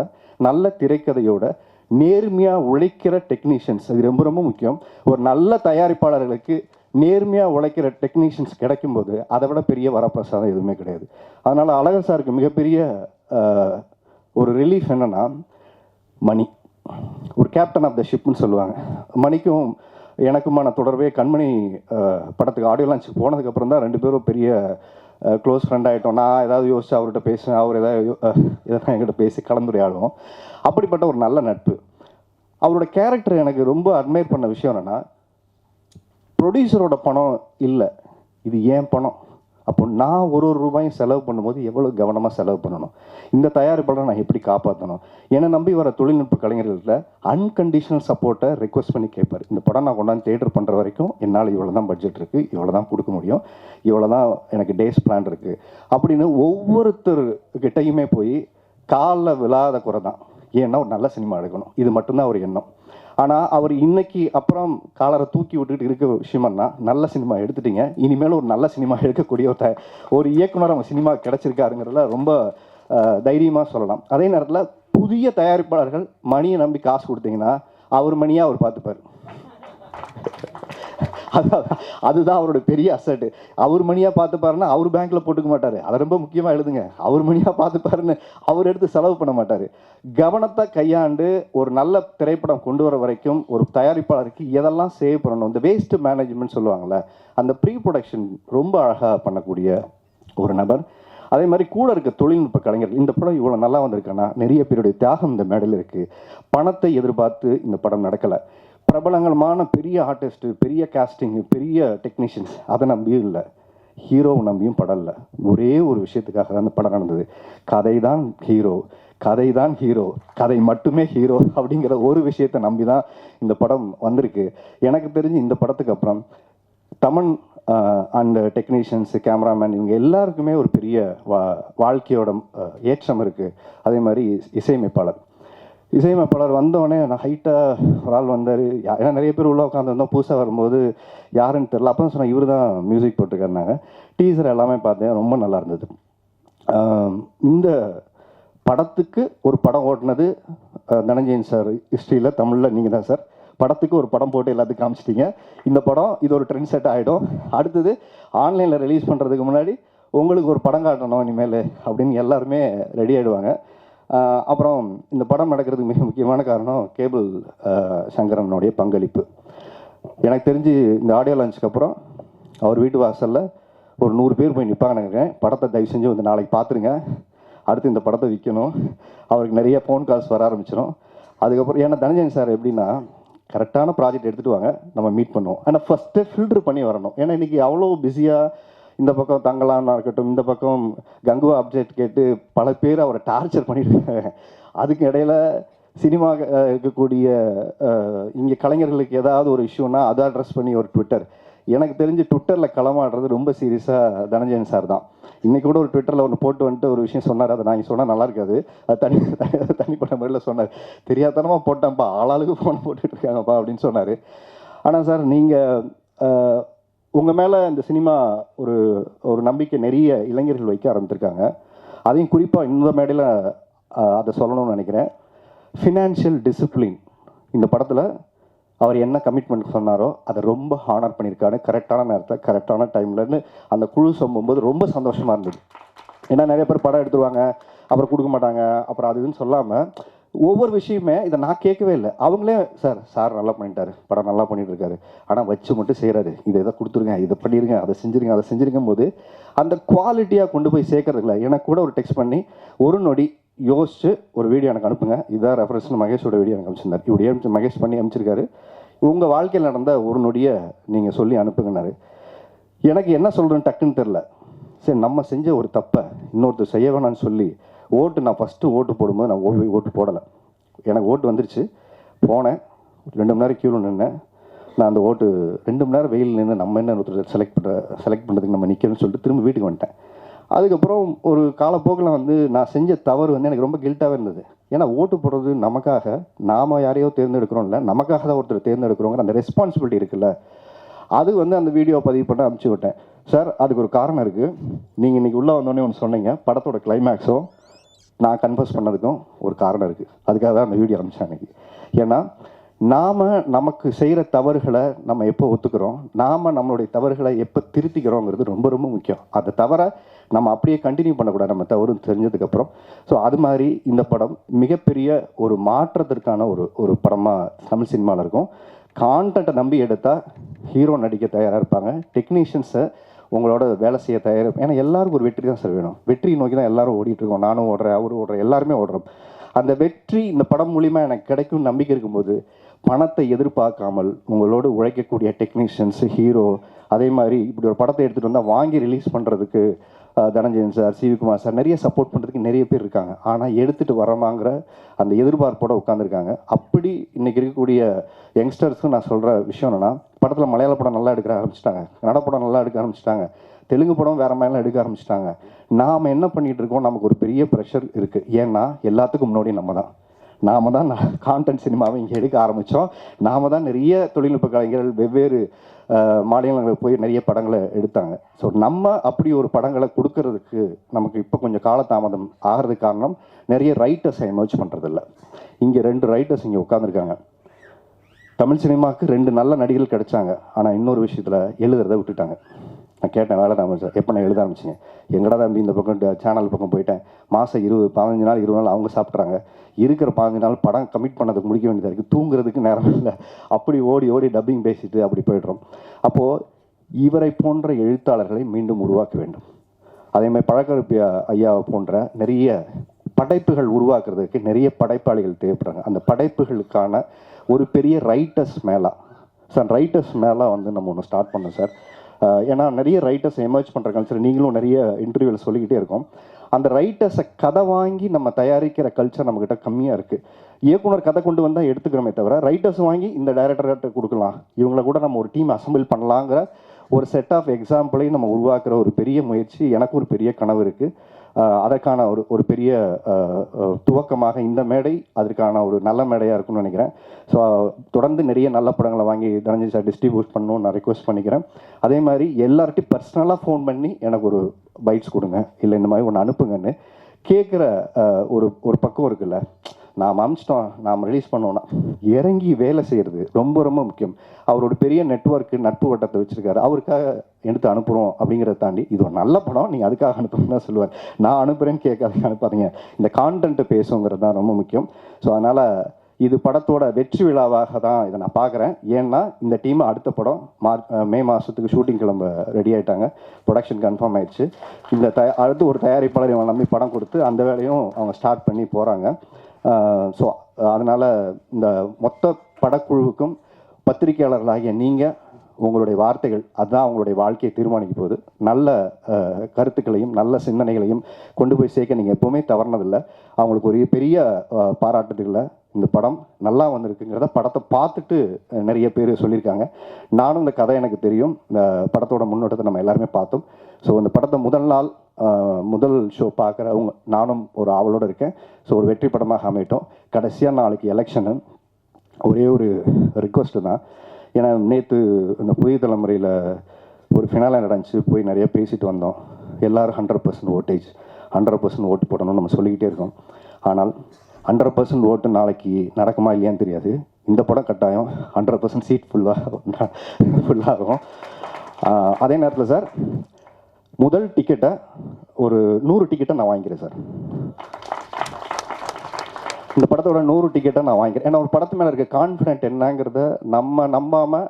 நல்ல திரைக்கதையோட, நேர்மையாக உழைக்கிற டெக்னீஷியன்ஸ். இது ரொம்ப ரொம்ப முக்கியம். ஒரு நல்ல தயாரிப்பாளர்களுக்கு நேர்மையாக உழைக்கிற டெக்னீஷியன்ஸ் கிடைக்கும்போது அதை விட பெரிய வரப்பிரசாதம் எதுவுமே கிடையாது. அதனால் அழகர் சாருக்கு மிகப்பெரிய ஒரு ரிலீஃப் என்னென்னா, மணி ஒரு கேப்டன் ஆஃப் த ஷிப்னு சொல்லுவாங்க. மணிக்கும் எனக்குமான தொடர்பே கண்மணி படத்துக்கு ஆடியோ லான்ச்சுக்கு போனதுக்கப்புறம் தான் 2 பேரும் பெரிய க்ளோஸ் ஃப்ரெண்ட் ஆகிட்டோம். நான் ஏதாவது யோசிச்சு அவர்கிட்ட பேசுவேன், அவர் எதாவது என்கிட்ட பேசி கலந்துரையாடுவோம். அப்படிப்பட்ட ஒரு நல்ல நட்பு. அவரோட கேரக்டர் எனக்கு ரொம்ப அட்மையர் பண்ண விஷயம் என்னென்னா, ப்ரொடியூசரோட பணம் இல்லை, இது ஏன் பணம். அப்போ நான் ஒரு ரூபாயும் செலவு பண்ணும்போது எவ்வளோ கவனமாக செலவு பண்ணணும், இந்த தயாரிப்பாளரை நான் எப்படி காப்பாற்றணும். என்னை நம்பி வர தொழில்நுட்ப கலைஞர்கள்ட்ட அன்கண்டிஷனல் சப்போர்ட்டை ரெக்வஸ்ட் பண்ணி கேட்பார். இந்த படம் நான் கொண்டாந்து தியேட்டர் பண்ணுற வரைக்கும் என்னால் இவ்வளோ தான் பட்ஜெட் இருக்குது, இவ்வளோ தான் கொடுக்க முடியும், இவ்வளோ தான் எனக்கு டேஸ் பிளான் இருக்குது அப்படின்னு ஒவ்வொருத்தர்கிட்டையுமே போய் காலில் விழாத குறை தான். ஏன்னா ஒரு நல்ல சினிமா எடுக்கணும், இது மட்டும்தான் அவர் எண்ணம். ஆனால் அவர் இன்னைக்கு அப்புறம் காலரை தூக்கி விட்டுட்டு இருக்க விஷயம்னா, நல்ல சினிமா எடுத்துட்டீங்க, இனிமேல் ஒரு நல்ல சினிமா எடுக்கக்கூடிய ஒரு இயக்குனர் அவங்க சினிமா கிடச்சிருக்காருங்கிறதுல ரொம்ப தைரியமாக சொல்லலாம். அதே நேரத்தில் புதிய தயாரிப்பாளர்கள் மணியை நம்பி காசு கொடுத்தீங்கன்னா அவர் மணியாக அவர் பார்த்துப்பார். அதுதான் அவரோட பெரிய அசட்டு. அவர் மணியாக பார்த்துப்பாருன்னா அவர் பேங்க்கில் போட்டுக்க மாட்டார். அதை ரொம்ப முக்கியமாக எழுதுங்க. அவர் மணியாக பார்த்துப்பாருன்னு அவர் எடுத்து செலவு பண்ண மாட்டார். கவனத்தை கையாண்டு ஒரு நல்ல திரைப்படம் கொண்டு வர வரைக்கும் ஒரு தயாரிப்பாளருக்கு எதெல்லாம் சேவ் பண்ணணும், இந்த வேஸ்ட் மேனேஜ்மெண்ட் சொல்லுவாங்கள்ல, அந்த ப்ரீ ப்ரொடக்ஷன் ரொம்ப அழகாக பண்ணக்கூடிய ஒரு நபர். அதே மாதிரி கூட இருக்க தொழில்நுட்ப கலைஞர்கள். இந்த படம் இவ்வளோ நல்லா வந்திருக்குன்னா நிறைய பேருடைய தியாகம் இந்த மேடையில் இருக்குது. பணத்தை எதிர்பார்த்து இந்த படம் நடக்கலை. பிரபலங்கள்மான பெரிய ஆர்டிஸ்ட்டு, பெரிய காஸ்டிங்கு, பெரிய டெக்னீஷியன்ஸ் அதை நம்பியும் இல்லை, ஹீரோவை நம்பியும் படம் இல்லை. ஒரே ஒரு விஷயத்துக்காக தான் இந்த படம் நடந்தது. கதை தான் ஹீரோ, கதை தான் ஹீரோ, கதை மட்டுமே ஹீரோ அப்படிங்கிற ஒரு விஷயத்தை நம்பி தான் இந்த படம் வந்திருக்கு. எனக்கு தெரிஞ்சு இந்த படத்துக்கு அப்புறம் தமன் அண்ட் டெக்னீஷியன்ஸு, கேமராமேன், இவங்க எல்லாருக்குமே ஒரு பெரிய வாழ்க்கையோட ஏற்றம் இருக்குது. அதே மாதிரி இசையமைப்பாளர் வந்தோடனே நான் ஹைட்டாக ஒரு ஆள் வந்தார். ஏன்னா நிறைய பேர் உள்ளே உட்காந்துருந்தோம், புதுசாக வரும்போது யாருன்னு தெரில. அப்போ சொன்னால் இவர் தான் மியூசிக் போட்டிருக்காருனாங்க. டீசர் எல்லாமே பார்த்தேன், ரொம்ப நல்லா இருந்தது. இந்த படத்துக்கு ஒரு படம் ஓட்டினது தனஞ்சயன் சார் ஹிஸ்ட்ரியில் தமிழில் நீங்கள் தான் சார். படத்துக்கு ஒரு படம் போட்டு எல்லாத்துக்கும் காமிச்சிட்டிங்க. இந்த படம் இது ஒரு ட்ரெண்ட் செட் ஆகிடும். அடுத்தது ஆன்லைனில் ரிலீஸ் பண்ணுறதுக்கு முன்னாடி உங்களுக்கு ஒரு படம் காட்டணும் இனிமேல் அப்படின்னு எல்லாருமே ரெடி ஆகிடுவாங்க. அப்புறம் இந்த படம் நடக்கிறதுக்கு மிக முக்கியமான காரணம் கேபிள் சங்கரனுடைய பங்களிப்பு. எனக்கு தெரிஞ்சு இந்த ஆடியோ லான்ச்சுக்கு அப்புறம் அவர் வீட்டு வாசலில் ஒரு 100 பேர் போய் நிற்பாங்க நினைக்கிறேன். படத்தை தயவு செஞ்சு வந்து நாளைக்கு பார்த்துருங்க. அடுத்து இந்த படத்தை விற்கணும். அவருக்கு நிறைய ஃபோன் கால்ஸ் வர ஆரம்பிச்சிடும். அதுக்கப்புறம் ஏன்னா தனஞ்சயன் சார் எப்படின்னா, கரெக்டான ப்ராஜெக்ட் எடுத்துகிட்டு வாங்க, நம்ம மீட் பண்ணுவோம். ஆனால் ஃபஸ்ட்டு ஃபில்ட்ரு பண்ணி வரணும். ஏன்னா இன்றைக்கி அவ்வளோ பிஸியாக இந்த பக்கம் தங்கலான்னா இருக்கட்டும், இந்த பக்கம் கங்குவா அப்டேட் கேட்டு பல பேர் அவரை டார்ச்சர் பண்ணிட்டுருக்காங்க. அதுக்கு இடையில சினிமா இருக்கக்கூடிய இங்கே கலைஞர்களுக்கு ஏதாவது ஒரு இஷ்யூனா அதை அட்ரஸ் பண்ணி ஒரு ட்விட்டர். எனக்கு தெரிஞ்சு ட்விட்டரில் களமாடுறது ரொம்ப சீரியஸாக தனஞ்சயன் சார் தான். இன்றைக்கி கூட ஒரு ட்விட்டரில் ஒன்று போட்டு வந்துட்டு ஒரு விஷயம் சொன்னார். அதை நான் சொன்னால் நல்லா இருக்காது, அது தனிப்பட்ட முறையில் சொன்னார். தெரியாதனமாக போட்டேன்ப்பா, ஆளாளுக்கு ஃபோன் போட்டுட்ருக்காங்கப்பா அப்படின்னு சொன்னார். ஆனால் சார் நீங்கள் உங்கள் மேலே இந்த சினிமா ஒரு நம்பிக்கை நிறைய இளைஞர்கள் வைக்க ஆரம்பித்திருக்காங்க. அதையும் குறிப்பாக இந்த மேடையில் அதை சொல்லணும்னு நினைக்கிறேன். ஃபினான்ஷியல் டிசிப்ளின் இந்த படத்தில் அவர் என்ன கமிட்மெண்ட் சொன்னாரோ அதை ரொம்ப ஹானர் பண்ணியிருக்காரு. கரெக்டான நேரத்தில் கரெக்டான டைம்லன்னு அந்த குழு சொல்லும்போது ரொம்ப சந்தோஷமாக இருந்தது. ஏன்னா நிறைய பேர் படம் எடுத்துருவாங்க, அப்புறம் கொடுக்க மாட்டாங்க, அப்புறம் அது இதுன்னு சொல்லாமல் ஒவ்வொரு விஷயமே இதை நான் கேட்கவே இல்லை. அவங்களே சார் நல்லா பண்ணிட்டாரு, படம் நல்லா பண்ணிட்டு இருக்காரு, ஆனால் வச்சு மட்டும் செய்கிறாரு, இதை கொடுத்துருங்க, இதை பண்ணிடுங்க, அதை செஞ்சுருக்கும் போது அந்த குவாலிட்டியாக கொண்டு போய் சேர்க்கறதுல எனக்கு கூட ஒரு டெக்ஸ்ட் பண்ணி ஒரு நொடி யோசிச்சு ஒரு வீடியோ எனக்கு அனுப்புங்க, இதான் ரெஃபரன்ஸ்னு மகேஷோட வீடியோ எனக்கு அனுப்பிச்சிருந்தார். இப்படி மகேஷ் பண்ணி அனுப்பிச்சிருக்காரு, உங்கள் வாழ்க்கையில் நடந்த ஒரு நொடியை நீங்கள் சொல்லி அனுப்புங்கன்னாரு. எனக்கு என்ன சொல்கிறேன்னு டக்குன்னு தெரில. சரி, நம்ம செஞ்ச ஒரு தப்பை இன்னொருத்தர் செய்ய வேணான்னு சொல்லி நான் ஃபஸ்ட்டு ஓட்டு போடும்போது நான் ஓட்டு போடலை. எனக்கு ஓட்டு வந்துருச்சு, போனேன், 2 மணி நேரம் க்யூவில் நின்னேன். நான் அந்த 2 மணி நேரம் வெயில் நின்று நம்ம என்ன ஒருத்தர் செலக்ட் பண்ணுறதுக்கு நம்ம நிற்கணும்னு சொல்லிட்டு திரும்ப வீட்டுக்கு வந்துட்டேன். அதுக்கப்புறம் ஒரு காலப்போக்கில் நான் செஞ்ச தவறு எனக்கு ரொம்ப கில்ட்டாகவே இருந்தது. ஏன்னா ஓட்டு போடுறது நமக்காக, நாம் யாரையோ தேர்ந்தெடுக்கிறோம் இல்லை, நமக்காக தான் ஒருத்தர் தேர்ந்தெடுக்கிறோங்கிற அந்த ரெஸ்பான்சிபிலிட்டி இருக்குல்ல, அது அந்த வீடியோ பதிவு பண்ண அனுப்பிச்சி விட்டேன். சார், அதுக்கு ஒரு காரணம் இருக்குது. நீங்கள் இன்றைக்கி உள்ளே வந்தோடனே ஒன்று சொன்னீங்க, படத்தோட கிளைமேக்ஸும் நான் கன்ஃபர்ஸ் பண்ணதுக்கும் ஒரு காரணம் இருக்குது. அதுக்காக தான் அந்த வீடியோ அனுப்பிச்சேன் அன்றைக்கி. ஏன்னா நமக்கு செய்கிற தவறுகளை நம்ம எப்போ ஒத்துக்கிறோம், நம்மளுடைய தவறுகளை எப்போ திருத்திக்கிறோங்கிறது ரொம்ப ரொம்ப முக்கியம். அந்த தவறை நம்ம அப்படியே கண்டினியூ பண்ணக்கூடாது, நம்ம தவறு தெரிஞ்சதுக்கப்புறம். ஸோ அது மாதிரி இந்த படம் மிகப்பெரிய ஒரு மாற்றத்திற்கான ஒரு படமாக தமிழ் சினிமாவில் இருக்கும். கான்டென்ட்டை நம்பி எடுத்தால் ஹீரோ நடிக்க தயாராக இருப்பாங்க, டெக்னீஷியன்ஸை உங்களோட வேலை செய்ய தயாராக. ஏன்னா எல்லாருக்கும் ஒரு வெற்றி தான் சார் வேணும். வெற்றி நோக்கி தான் எல்லாரும் ஓடிட்டுருக்கோம். நானும் ஓடுறேன், அவரும் ஓடுறேன், எல்லாருமே ஓடுறோம். அந்த வெற்றி இந்த படம் மூலிமா எனக்கு கிடைக்கும் நம்பிக்கை இருக்கும்போது பணத்தை எதிர்பார்க்காமல் உங்களோடு உழைக்கக்கூடிய டெக்னீஷியன்ஸ், ஹீரோ, அதே மாதிரி இப்படி ஒரு படத்தை எடுத்துகிட்டு வந்தால் வாங்கி ரிலீஸ் பண்ணுறதுக்கு தனஞ்சயன் சார், சிவிகுமார் சார், நிறைய சப்போர்ட் பண்ணுறதுக்கு நிறைய பேர் இருக்காங்க. ஆனால் எடுத்துகிட்டு வரமாங்கிற அந்த எதிர்பார்ப்போடு உட்காந்துருக்காங்க. அப்படி இன்றைக்கி இருக்கக்கூடிய யங்ஸ்டர்ஸும் நான் சொல்கிற விஷயம் என்னென்னா, படத்தில் மலையாள படம் நல்லா எடுக்க ஆரம்பிச்சிட்டாங்க, கன்னட படம் நல்லா எடுக்க ஆரம்பிச்சிட்டாங்க, தெலுங்கு படம் வேறு மாதிரிலாம் எடுக்க ஆரம்பிச்சிட்டாங்க. நாம் என்ன பண்ணிகிட்டு இருக்கோம், நமக்கு ஒரு பெரிய ப்ரெஷர் இருக்குது. ஏன்னா எல்லாத்துக்கும் முன்னாடி நாம் தான் கான்டென்ட் சினிமாவை இங்கே எடுக்க ஆரம்பித்தோம். நாம் தான் நிறைய தொழில்நுட்ப கலைஞர்கள் வெவ்வேறு மாநிலங்களுக்கு போய் நிறைய படங்களை எடுத்தாங்க. ஸோ நம்ம அப்படி ஒரு படங்களை கொடுக்கறதுக்கு நமக்கு இப்போ கொஞ்சம் காலதாமதம் ஆகிறதுக்கு காரணம், நிறைய ரைட்டர்ஸை எமர்ஜ் பண்ணுறதில்ல. இங்கே 2 ரைட்டர்ஸ் இங்கே உட்காந்துருக்காங்க. தமிழ் சினிமாவுக்கு 2 நல்ல நடிகர்கள் கிடைச்சாங்க, ஆனால் இன்னொரு விஷயத்தில் எழுதுறதை விட்டுட்டாங்க. நான் கேட்டேன், வேலை தான் சார், எப்போ நான் எழுத ஆரம்பிச்சிங்க? எங்கடா தம்பி, இந்த பக்கம் சேனல் பக்கம் போயிட்டேன், மாதம் 15 நாள் 20 நாள் அவங்க சாப்பிட்றாங்க, இருக்கிற 15 நாள் படம் கமிட் பண்ணதுக்கு முடிக்க வேண்டியதாக இருக்குது, தூங்குறதுக்கு நேரம் இல்லை, அப்படி ஓடி டப்பிங் பேசிட்டு அப்படி போய்ட்றோம். அப்போது இவரை போன்ற எழுத்தாளர்களை மீண்டும் உருவாக்க வேண்டும். அதேமாதிரி பழக்கருப்பி ஐயாவை போன்ற நிறைய படைப்புகள் உருவாக்குறதுக்கு நிறைய படைப்பாளிகள் தேவைப்படுறாங்க. அந்த படைப்புகளுக்கான ஒரு பெரிய ரைட்டர்ஸ் மேலா சார், ரைட்டர்ஸ் மேலே நம்ம ஒன்று ஸ்டார்ட் பண்ணோம் சார். ஏன்னா நிறைய ரைட்டர்ஸ் எமர்ஜ் பண்ணுற கல்ச்சர் நீங்களும் நிறைய இன்டர்வியூவில் சொல்லிக்கிட்டே இருக்கோம். அந்த ரைட்டர்ஸை கதை வாங்கி நம்ம தயாரிக்கிற கல்ச்சர் நம்மக்கிட்ட கம்மியாக இருக்குது. இயக்குனர் கதை கொண்டு வந்தால் எடுத்துக்கிறோமே தவிர, ரைட்டர்ஸ் வாங்கி இந்த டைரக்டர்கிட்ட கொடுக்கலாம், இவங்கள கூட நம்ம ஒரு டீம் அசம்பிள் பண்ணலாங்கிற ஒரு செட் ஆஃப் எக்ஸாம்பிளையும் நம்ம உருவாக்குற ஒரு பெரிய முயற்சி, எனக்கு ஒரு பெரிய கனவு இருக்குது. அதற்கான ஒரு பெரிய துவக்கமாக இந்த மேடை அதற்கான ஒரு நல்ல மேடையாக இருக்கும்னு நினைக்கிறேன். ஸோ தொடர்ந்து நிறைய நல்ல படங்களை வாங்கி தனஞ்சய் சார் டிஸ்ட்ரிபியூட் பண்ணணும்னு நான் ரெக்வஸ்ட் பண்ணிக்கிறேன். அதே மாதிரி எல்லார்ட்டையும் பர்சனலாக ஃபோன் பண்ணி எனக்கு ஒரு பைட்ஸ் கொடுங்க, இல்லை இந்த மாதிரி ஒன்று அனுப்புங்கன்னு கேட்குற ஒரு பக்கம் இருக்குல்ல, நாம் அமிச்சிட்டோம், நாம் ரிலீஸ் பண்ணோன்னா இறங்கி வேலை செய்கிறது ரொம்ப ரொம்ப முக்கியம். அவரோட பெரிய நெட்வொர்க்கு, நட்பு வட்டத்தை வச்சுருக்காரு, அவருக்காக எடுத்து அனுப்புகிறோம் அப்படிங்கிறத தாண்டி இது ஒரு நல்ல படம், நீங்கள் அதுக்காக அனுப்புன்னு தான் சொல்லுவார். நான் அனுப்புகிறேன்னு கேட்காதீங்க, அனுப்பாதீங்க, இந்த கான்டென்ட்டை பேசுங்கிறது தான் ரொம்ப முக்கியம். ஸோ அதனால் இது படத்தோட வெற்றி விழாவாக தான் இதை நான் பார்க்குறேன். ஏன்னா இந்த டீம் அடுத்த படம் மே மாதத்துக்கு ஷூட்டிங் கிளம்ப ரெடி ஆகிட்டாங்க, ப்ரொடக்ஷன் கன்ஃபார்ம் ஆயிடுச்சு. இந்த அடுத்து ஒரு தயாரிப்பாளர் இவங்க நம்பி படம் கொடுத்து அந்த வேலையும் அவங்க ஸ்டார்ட் பண்ணி போகிறாங்க. ஸோ அதனால் இந்த மொத்த படக்குழுவுக்கும் பத்திரிகையாளர்களாகிய நீங்கள் உங்களுடைய வார்த்தைகள் அதுதான் அவங்களுடைய வாழ்க்கையை தீர்மானிக்க போகுது. நல்ல கருத்துக்களையும் நல்ல சிந்தனைகளையும் கொண்டு போய் சேர்க்க நீங்கள் எப்போவுமே தவறினதில்லை. அவங்களுக்கு ஒரு பெரிய பாராட்டுதல்களை இந்த படம் நல்லா வந்திருக்குங்கிறத படத்தை பார்த்துட்டு நிறைய பேர் சொல்லியிருக்காங்க. நானும் இந்த கதை எனக்கு தெரியும், இந்த படத்தோட முன்னோட்டத்தை நம்ம எல்லாருமே பார்த்தோம். ஸோ இந்த படத்தை முதல் ஷோ பார்க்குறவங்க நானும் ஒரு ஆவலோடு இருக்கேன். ஸோ ஒரு வெற்றி படமாக அமையட்டும். கடைசியாக நாளைக்கு எலெக்ஷனு, ஒரே ஒரு ரிக்வஸ்ட்டு தான். ஏன்னா நேற்று இந்த புதிய தலைமுறையில் ஒரு ஃபினாலே நடந்துச்சு, போய் நிறைய பேசிட்டு வந்தோம். எல்லோரும் 100% ஓட்டேஜ், 100% ஓட்டு போடணும்னு நம்ம சொல்லிக்கிட்டே இருக்கோம். ஆனால் 100% ஓட்டு நாளைக்கு நடக்குமா இல்லையான்னு தெரியாது. இந்த படம் கட்டாயம் 100% சீட் ஃபுல்லாகும். அதே நேரத்தில் சார் முதல் டிக்கெட்டை ஒரு 100 டிக்கெட்டை நான் வாங்கிக்கிறேன் சார். இந்த படத்தோட 100 டிக்கெட்டை நான் வாங்கிக்கிறேன். ஏன்னா ஒரு படத்து மேலே இருக்க கான்ஃபிடென்ட் என்னங்கிறத நம்ம நம்பாமல்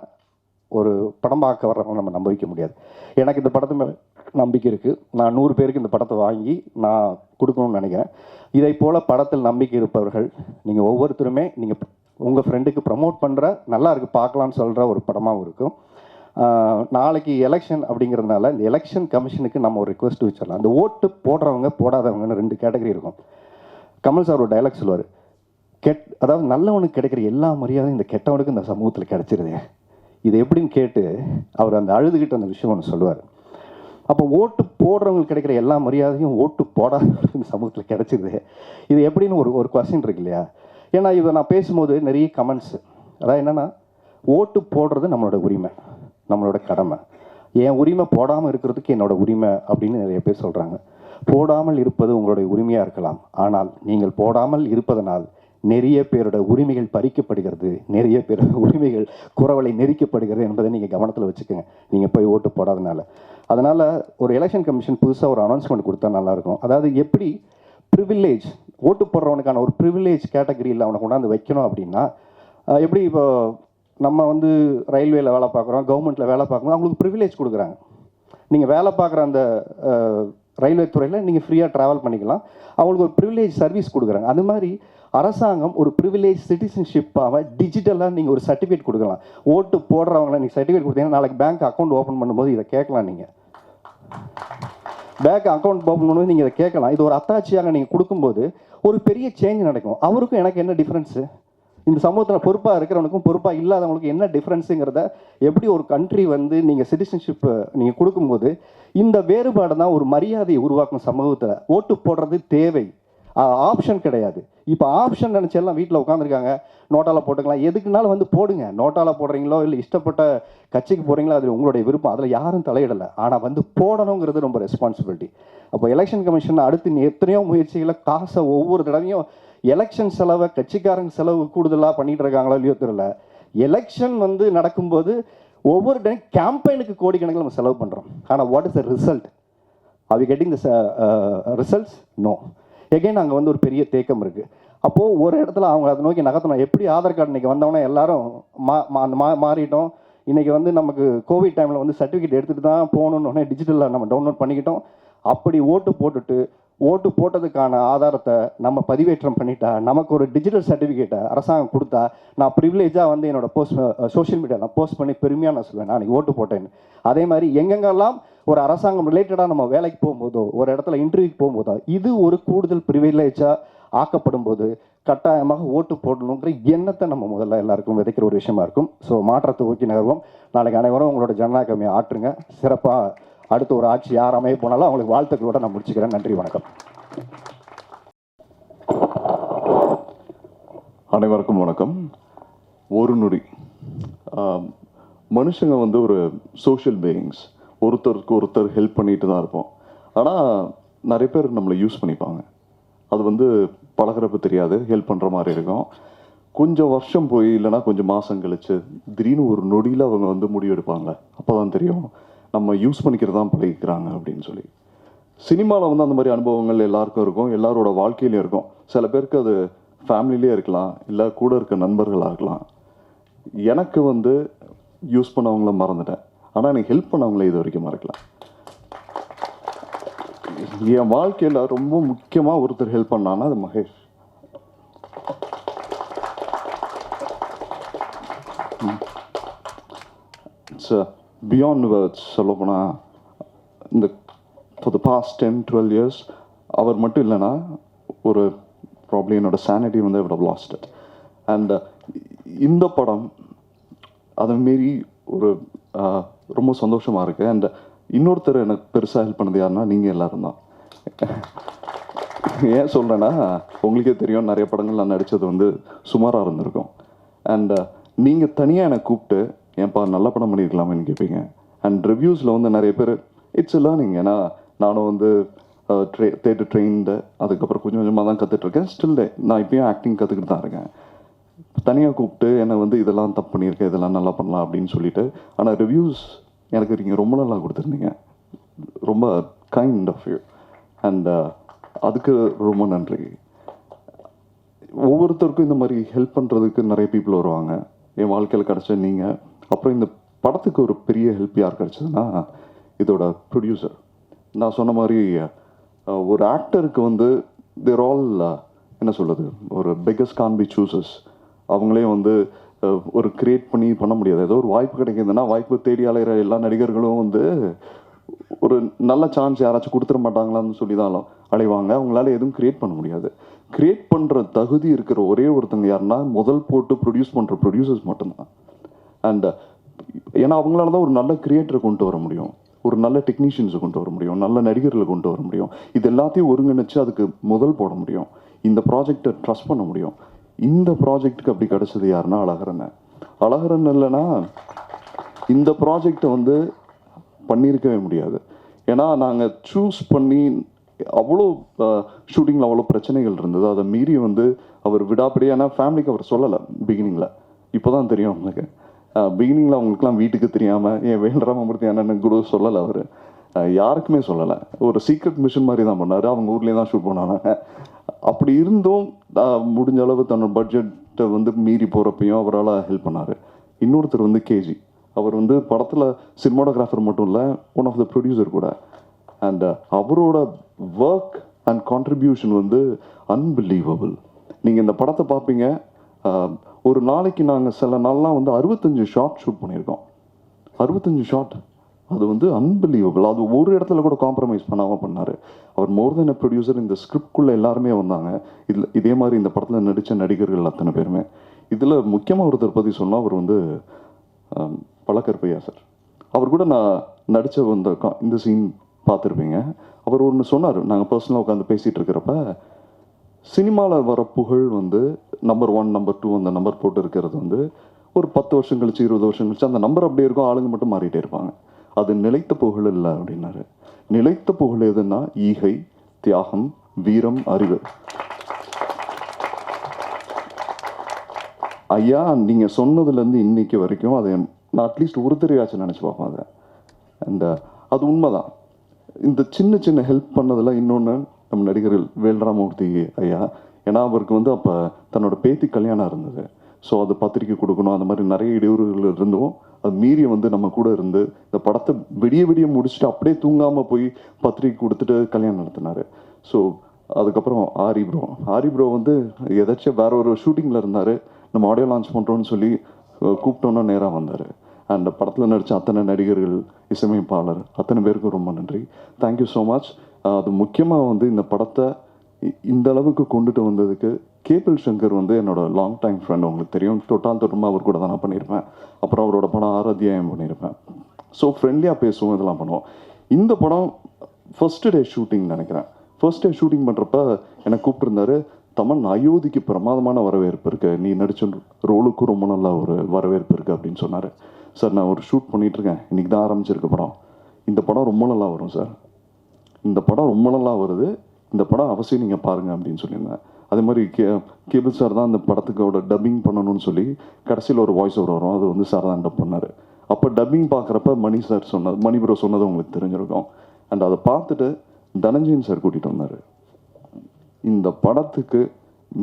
ஒரு படம் பார்க்க வர்றவங்க நம்ம நம்ப வைக்க முடியாது. எனக்கு இந்த படத்து மேலே நம்பிக்கை இருக்குது. நான் 100 பேருக்கு இந்த படத்தை வாங்கி நான் கொடுக்கணும்னு நினைக்கிறேன். இதை போல் படத்தில் நம்பிக்கை இருப்பவர்கள் நீங்கள் ஒவ்வொருத்தருமே நீங்கள் உங்கள் ஃப்ரெண்டுக்கு ப்ரமோட் பண்ணுற நல்லா இருக்குது பார்க்கலான்னு சொல்கிற ஒரு படமாகவும் இருக்கும். நாளைக்கு எலெக்ஷன் அப்படிங்கிறதுனால இந்த எலெக்ஷன் கமிஷனுக்கு நம்ம ஒரு ரிக்வெஸ்ட் வச்சிடலாம். அந்த ஓட்டு போடுறவங்க போடாதவங்கன்னு 2 கேட்டகரி இருக்கும். கமல் சார் ஒரு டைலாக் சொல்லுவார், அதாவது நல்லவனுக்கு கிடைக்கிற எல்லா மரியாதையும் இந்த கெட்டவனுக்கு இந்த சமூகத்தில் கிடைச்சிருது. இது எப்படின்னு கேட்டு அவர் அந்த அழுதுகிட்டு அந்த விஷயம் ஒன்று சொல்லுவார். அப்போ ஓட்டு போடுறவங்களுக்கு கிடைக்கிற எல்லா மரியாதையும் ஓட்டு போடாதவங்களுக்கு இந்த சமூகத்தில் கிடைச்சிருது. இது எப்படின்னு ஒரு கொஸ்டின் இருக்கு இல்லையா? ஏன்னா இதை நான் பேசும்போது நிறைய கமெண்ட்ஸ், அதாவது என்னென்னா ஓட்டு போடுறது நம்மளோட உரிமை, நம்மளோட கடமை. என் உரிமை போடாமல் இருக்கிறதுக்கு என்னோட உரிமை அப்படின்னு நிறைய பேர் சொல்கிறாங்க. போடாமல் இருப்பது உங்களுடைய உரிமையாக இருக்கலாம், ஆனால் நீங்கள் போடாமல் இருப்பதனால் நிறைய பேரோட உரிமைகள் பறிக்கப்படுகிறது, நிறைய பேரோட உரிமைகள் குறவலை நெரிக்கப்படுகிறது என்பதை நீங்கள் கவனத்தில் வச்சுக்கோங்க, நீங்கள் போய் ஓட்டு போடாதனால. அதனால் ஒரு எலெக்ஷன் கமிஷன் புதுசாக ஒரு அனௌன்ஸ்மெண்ட் கொடுத்தா நல்லாயிருக்கும். அதாவது எப்படி ப்ரிவில்லேஜ் ஓட்டு போடுறவனுக்கான ஒரு ப்ரிவில்லேஜ் கேட்டகரியில் அவனை கொண்டாந்து வைக்கணும் அப்படின்னா, எப்படி இப்போ நம்ம வந்து ரயில்வேல வேலை பார்க்குறோம், கவர்மெண்ட்டில் வேலை பார்க்குறோம், அவங்களுக்கு ப்ரிவிலேஜ் கொடுக்குறாங்க. நீங்கள் வேலை பார்க்குற அந்த ரயில்வே துறையில் நீங்கள் ஃப்ரீயாக ட்ராவல் பண்ணிக்கலாம், அவங்களுக்கு ஒரு ப்ரிவிலேஜ் சர்வீஸ் கொடுக்குறாங்க. அது மாதிரி அரசாங்கம் ஒரு ப்ரிவிலேஜ் சிட்டிசன்ஷிப்பாக டிஜிட்டலாக நீங்கள் ஒரு சர்டிஃபிகேட் கொடுக்கலாம். ஓட்டு போடுறவங்களை நீங்கள் சர்டிஃபிகேட் கொடுத்தீங்கன்னா நாளைக்கு பேங்க் அக்கௌண்ட் ஓப்பன் பண்ணும்போது இதை கேட்கலாம். நீங்கள் பேங்க் அக்கௌண்ட் ஓப்பன் பண்ணும்போது நீங்கள் இதை கேட்கலாம். இது ஒரு அத்தாட்சியாக நீங்கள் கொடுக்கும்போது ஒரு பெரிய சேஞ்ச் நடக்கும். அவருக்கும் எனக்கு என்ன டிஃப்ரென்ஸு, இந்த சமூகத்தில் பொறுப்பாக இருக்கிறவனுக்கும் பொறுப்பாக இல்லாதவங்களுக்கும் என்ன டிஃப்ரென்ஸுங்கிறத எப்படி ஒரு கண்ட்ரி வந்து நீங்கள் சிட்டிசன்ஷிப் நீங்கள் கொடுக்கும்போது இந்த வேறுபாடு தான் ஒரு மரியாதையை உருவாக்கும் சமூகத்தில். ஓட்டு போடுறது தேவை, ஆப்ஷன் கிடையாது. இப்போ ஆப்ஷன் நினச்செல்லாம் வீட்டில் உட்காந்துருக்காங்க, நோட்டாவில் போட்டுக்கலாம், எதுக்குனாலும் வந்து போடுங்க. நோட்டாவில் போடுறீங்களோ இல்லை இஷ்டப்பட்ட கட்சிக்கு போகிறீங்களோ அது உங்களுடைய விருப்பம், அதில் யாரும் தலையிடலை. ஆனால் வந்து போடணுங்கிறது ரொம்ப ரெஸ்பான்சிபிலிட்டி. அப்போ எலெக்ஷன் கமிஷன் அடுத்து எத்தனையோ முயற்சிகளை காசை ஒவ்வொரு தடவையும் எலெக்ஷன் செலவை கட்சிக்காரங்க செலவு கூடுதலாக பண்ணிகிட்டு இருக்காங்களோ இல்லையோ தெரியல. எலெக்ஷன் வந்து நடக்கும்போது ஒவ்வொரு டைம் கேம்பெயினுக்கு கோடிக்கணக்கில் நம்ம செலவு பண்ணுறோம். ஆனால் what is the result? Are we getting the results? No. Again அங்கே வந்து ஒரு பெரிய தேக்கம் இருக்குது. அப்போது ஒரு இடத்துல அவங்க அதை நோக்கி நகர்த்தணும். எப்படி ஆதார் கார்டு இன்றைக்கி வந்தவொடனே எல்லாரும் மாறிட்டோம். இன்றைக்கி வந்து நமக்கு கோவிட் டைமில் வந்து சர்டிஃபிகேட் எடுத்துகிட்டு தான் போகணுன்னு டிஜிட்டலில் நம்ம டவுன்லோட் பண்ணிக்கிட்டோம். அப்படி ஓட்டு போட்டுட்டு ஓட்டு போட்டதுக்கான ஆதாரத்தை நம்ம பதிவேற்றம் பண்ணிட்டா நமக்கு ஒரு டிஜிட்டல் சர்டிஃபிகேட்டை அரசாங்கம் கொடுத்தா நான் ப்ரிவிலேஜாக வந்து என்னோட சோஷியல் மீடியா நான் போஸ்ட் பண்ணி பெருமையாக நான் சொல்லுவேன் நான் ஓட்டு போட்டேன்னு. அதே மாதிரி எங்கெங்கெல்லாம் ஒரு அரசாங்கம் ரிலேட்டடாக நம்ம வேலைக்கு போகும்போதோ ஒரு இடத்துல இன்டர்வியூக்கு போகும்போதோ இது ஒரு கூடுதல் ப்ரிவிலேஜாக ஆக்கப்படும் போது கட்டாயமாக ஓட்டு போடணுங்கிற எண்ணத்தை நம்ம முதல்ல எல்லாருக்கும் விதைக்கிற ஒரு விஷயமா இருக்கும். ஸோ மாற்றத்தை ஊக்கி நகர்வோம். நாளைக்கு அனைவரும் உங்களோட ஜனநாயகமே ஆற்றுங்க. சிறப்பாக அடுத்த ஒரு ஆட்சி யார் அமைய போனாலும் அவங்களுக்கு வாழ்த்துக்களோட நான் முடிச்சுக்கிறேன். நன்றி, வணக்கம். அனைவருக்கும் வணக்கம். ஒரு நொடி. மனுஷங்க வந்து ஒரு சோஷியல் பீயிங்ஸ், ஒருத்தருக்கு ஒருத்தர் ஹெல்ப் பண்ணிட்டு தான் இருப்போம். ஆனால் நிறைய பேர் நம்மளை யூஸ் பண்ணிப்பாங்க. அது வந்து பழகிறப்ப தெரியாது, ஹெல்ப் பண்ணுற மாதிரி இருக்கும். கொஞ்சம் வருஷம் போய் இல்லைனா கொஞ்சம் மாதம் கழிச்சு திடீர்னு ஒரு நொடியில் அவங்க வந்து முடிவெடுப்பாங்க. அப்போ தான் தெரியும் நம்ம யூஸ் பண்ணிக்கிறது தான் பழகிக்கிறாங்க அப்படின்னு சொல்லி. சினிமாவில் வந்து அந்த மாதிரி அனுபவங்கள் எல்லாருக்கும் இருக்கும், எல்லாரோட வாழ்க்கையிலையும் இருக்கும். சில பேருக்கு அது ஃபேமிலிலே இருக்கலாம், இல்லை கூட இருக்க நண்பர்களாக இருக்கலாம். எனக்கு வந்து யூஸ் பண்ணவங்கள மறந்துட்டேன், ஆனால் எனக்கு ஹெல்ப் பண்ணவங்கள இது வரைக்கும் மறக்கலாம். என் வாழ்க்கையில் ரொம்ப முக்கியமாக ஒருத்தர் ஹெல்ப் பண்ணான்னா அது மகேஷ். It's beyond words. சொல்லப்போனால் இந்த ஃபார் த பாஸ்ட் 10-12 இயர்ஸ் அவர் மட்டும் இல்லைன்னா ஒரு ப்ராப்ளம் என்னோட சானிட்டி வந்து I would have lost it. And இந்த படம் அதை மாரி ஒரு ரொம்ப சந்தோஷமாக இருக்குது. அண்ட் இன்னொருத்தர் எனக்கு பெருசாக ஹெல்ப் பண்ணது யாருன்னா நீங்கள் எல்லோரும் தான். ஏன் சொல்கிறேன்னா உங்களுக்கே தெரியும் நிறைய படங்கள் நான் நடித்தது வந்து சுமாராக இருந்திருக்கும். அண்ட் நீங்கள் தனியாக என்னை கூப்பிட்டு ஏன்ப்பா நல்ல படம் பண்ணியிருக்கலாமேன்னு கேட்பீங்க. அண்ட் ரிவ்யூஸில் வந்து நிறைய பேர் இட்ஸ் லேர்னிங். ஏன்னா நானும் வந்து தேட்டர் ட்ரெயின்டு, அதுக்கப்புறம் கொஞ்சம் கொஞ்சமாக தான் கற்றுட்ருக்கேன். ஸ்டில் நான் இப்பயும் ஆக்டிங் கற்றுக்கிட்டு தான் இருக்கேன். தனியாக கூப்பிட்டு என்னை வந்து இதெல்லாம் தப்பு பண்ணியிருக்கேன், இதெல்லாம் நல்லா பண்ணலாம் அப்படின்னு சொல்லிட்டு. ஆனால் ரிவ்யூஸ் எனக்கு நீங்கள் ரொம்ப நல்லா கொடுத்துருந்தீங்க. ரொம்ப கைண்ட் ஆஃப் யூ. அண்ட் அதுக்கு ரொம்ப நன்றி. ஒவ்வொருத்தருக்கும் இந்த மாதிரி ஹெல்ப் பண்ணுறதுக்கு நிறைய பீப்புள் வருவாங்க. என் வாழ்க்கையில் கிடச்ச நீங்கள். அப்புறம் இந்த படத்துக்கு ஒரு பெரிய ஹெல்ப் யார் கிடச்சதுன்னா இதோட ப்ரொடியூசர். நான் சொன்ன மாதிரி ஒரு ஆக்டருக்கு வந்து தேர் ஆல் என்ன சொல்கிறது, ஒரு பெக்கர்ஸ் கான் பி சூசஸ். அவங்களே வந்து ஒரு கிரியேட் பண்ண முடியாது. ஏதோ ஒரு வாய்ப்பு கிடைக்குதுன்னா வாய்ப்பு தேடி அலைகிற எல்லா நடிகர்களும் வந்து ஒரு நல்ல சான்ஸ் யாராச்சும் கொடுத்துட மாட்டாங்களான்னு சொல்லி தான் அலைவாங்க. அவங்களால எதுவும் கிரியேட் பண்ண முடியாது. கிரியேட் பண்ணுற தகுதி இருக்கிற ஒரே ஒருத்தங்க யாருன்னா முதல் போட்டு ப்ரொடியூஸ் பண்ணுற ப்ரொடியூசர்ஸ் மட்டும்தான். அண்ட் ஏன்னா அவங்களால தான் ஒரு நல்ல கிரியேட்டரை கொண்டு வர முடியும், ஒரு நல்ல டெக்னீஷியன்ஸை கொண்டு வர முடியும், நல்ல நடிகர்களை கொண்டு வர முடியும். இது எல்லாத்தையும் ஒருங்கிணைச்சு அதுக்கு முதல் போட முடியும், இந்த ப்ராஜெக்டை ட்ரஸ்ட் பண்ண முடியும். இந்த ப்ராஜெக்ட்டுக்கு அப்படி கிடச்சது யாருன்னா அழகரன். அழகரன் இல்லைன்னா இந்த ப்ராஜெக்டை வந்து பண்ணியிருக்கவே முடியாது. ஏன்னா நாங்கள் சூஸ் பண்ணி அவ்வளோ ஷூட்டிங்கில் அவ்வளோ பிரச்சனைகள் இருந்தது. அதை மீறி வந்து அவர் விடாப்படியே, ஏன்னா ஃபேமிலிக்கு அவர் சொல்லலை பிகினிங்கில். இப்போ தான் தெரியும் அவங்களுக்கு. பிகினிங்கில் அவங்களுக்குலாம் வீட்டுக்கு தெரியாமல் என் வேல்ராமமூர்த்தி என்னென்னு கூட சொல்லலை. அவர் யாருக்குமே சொல்லலை. ஒரு சீக்ரெட் மிஷன் மாதிரி தான் பண்ணார். அவங்க ஊர்லேயே தான் ஷூட் பண்ணாங்க. அப்படி இருந்தும் முடிஞ்ச அளவு தன்னோட பட்ஜெட்டை வந்து மீறி போகிறப்பையும் அவரால் ஹெல்ப் பண்ணார். இன்னொருத்தர் வந்து கேஜி. அவர் வந்து படத்தில் சினிமாட்டோகிராஃபர் மட்டும் இல்லை, ஒன் ஆஃப் த ப்ரொடியூசர் கூட. அண்ட் அவரோட ஒர்க் அண்ட் கான்ட்ரிபியூஷன் வந்து அன்பிலீவபிள். நீங்கள் இந்த படத்தை பார்ப்பீங்க. ஒரு நாளைக்கு நாங்கள் சில நாள்லாம் வந்து 65 ஷாட் ஷூட் பண்ணியிருக்கோம். 65 ஷாட். அது வந்து அன்பிலீவபிள். அது ஒரு இடத்துல கூட காம்ப்ரமைஸ் பண்ணாமல் பண்ணார். அவர் மோர் தென் எ ப்ரொடியூசர். இந்த ஸ்கிரிப்ட்குள்ளே எல்லாருமே வந்தாங்க. இதில் இதே மாதிரி இந்த படத்தில் நடித்த நடிகர்கள் அத்தனை பேருமே. இதில் முக்கியமாக ஒருத்தர் பற்றி சொன்னால் அவர் வந்து பழக்கற்பையா சார். அவர் கூட நான் நடித்த இந்த சீன் பார்த்துருப்பீங்க. அவர் ஒன்று சொன்னார். நாங்கள் பர்சனலாக உட்காந்து பேசிகிட்டு இருக்கிறப்ப, சினிமாவில் வர புகழ் வந்து நம்பர் 1 நம்பர் 2 அந்த நம்பர் போட்டு இருக்கிறது வந்து ஒரு 10 வருஷம் கழிச்சு 20 வருஷம் கழிச்சு அந்த நம்பர் அப்படியே இருக்கும், ஆளுங்க மட்டும் மாறிட்டே இருப்பாங்க. அது நிலைத்த புகழ் இல்லை அப்படின்னாரு. நிலைத்த புகழ் எதுன்னா ஈகை, தியாகம், வீரம், அறிவு. ஐயா நீங்கள் சொன்னதுலேருந்து இன்னைக்கு வரைக்கும் அதை நான் அட்லீஸ்ட் ஒருத்தரையாச்சும் நினச்சி பார்ப்பேன். அதை அந்த அது உண்மைதான். இந்த சின்ன சின்ன ஹெல்ப் பண்ணதில் இன்னொன்று நம்ம நடிகர்கள் வேல்ராமமூர்த்தி ஐயா. ஏன்னா அவருக்கு வந்து அப்போ தன்னோட பேத்தி கல்யாணம் இருந்தது. ஸோ அது பத்திரிக்கை கொடுக்கணும், அந்த மாதிரி நிறைய இடையூறுகள் இருந்தும் அது மீறி வந்து நம்ம கூட இருந்து இந்த படத்தை விடிய முடிச்சுட்டு அப்படியே தூங்காமல் போய் பத்திரிக்கை கொடுத்துட்டு கல்யாணம் நடத்தினார். ஸோ அதுக்கப்புறம் ஆரி ப்ரோ வந்து எதாச்சும் வேற ஒரு ஷூட்டிங்கில் இருந்தார். நம்ம ஆடியோ லான்ச் பண்ணுறோன்னு சொல்லி கூப்பிட்டோன்னா நேராக வந்தார். அந்த படத்தில் நடித்த அத்தனை நடிகர்கள், இசையமைப்பாளர் அத்தனை பேருக்கும் ரொம்ப நன்றி. Thank you so much. அது முக்கியமாக வந்து இந்த படத்தை இந்த அளவுக்கு கொண்டுட்டு வந்ததுக்கு கேபிள் சங்கர் வந்து என்னோட லாங் டைம் ஃப்ரெண்ட். உங்களுக்கு தெரியும், தொட்டால் தொட்டுமா அவர் கூட தான் நான் பண்ணியிருப்பேன். அப்புறம் அவரோட படம் 6 அத்தியாயம் பண்ணியிருப்பேன். ஸோ ஃப்ரெண்ட்லியாக பேசுவோம், இதெல்லாம் பண்ணுவோம். இந்த படம் ஃபர்ஸ்ட் டே ஷூட்டிங் நினைக்கிறேன். ஃபர்ஸ்ட் டே ஷூட்டிங் பண்ணுறப்ப என்னை கூப்பிட்டுருந்தாரு. தமன், அயோத்திக்கு பிரமாதமான வரவேற்பு இருக்குது, நீ நடித்த ரோலுக்கும் ரொம்ப நல்லா ஒரு வரவேற்பு இருக்குது அப்படின்னு சொன்னார். சார் நான் ஒரு ஷூட் பண்ணிகிட்ருக்கேன், இன்றைக்கி தான் ஆரம்பிச்சிருக்க படம். இந்த படம் ரொம்ப நல்லா வரும் சார், இந்த படம் ரொம்ப நல்லா வருது, இந்த படம் அவசியம் நீங்கள் பாருங்கள் அப்படின்னு சொல்லியிருந்தேன். அதே மாதிரி கேபிள் சார் தான் அந்த படத்துக்கோட டப்பிங் பண்ணணும்னு சொல்லி கடைசியில் ஒரு வாய்ஸ் ஓவர் வரும், அது வந்து சார் தான் டப் பண்ணார். அப்போ டப்பிங் பார்க்குறப்ப மணி ப்ரோ சொன்னது உங்களுக்கு தெரிஞ்சிருக்கும். அண்ட் அதை பார்த்துட்டு தனஞ்சயன் சார் கூட்டிகிட்டு வந்தார். இந்த படத்துக்கு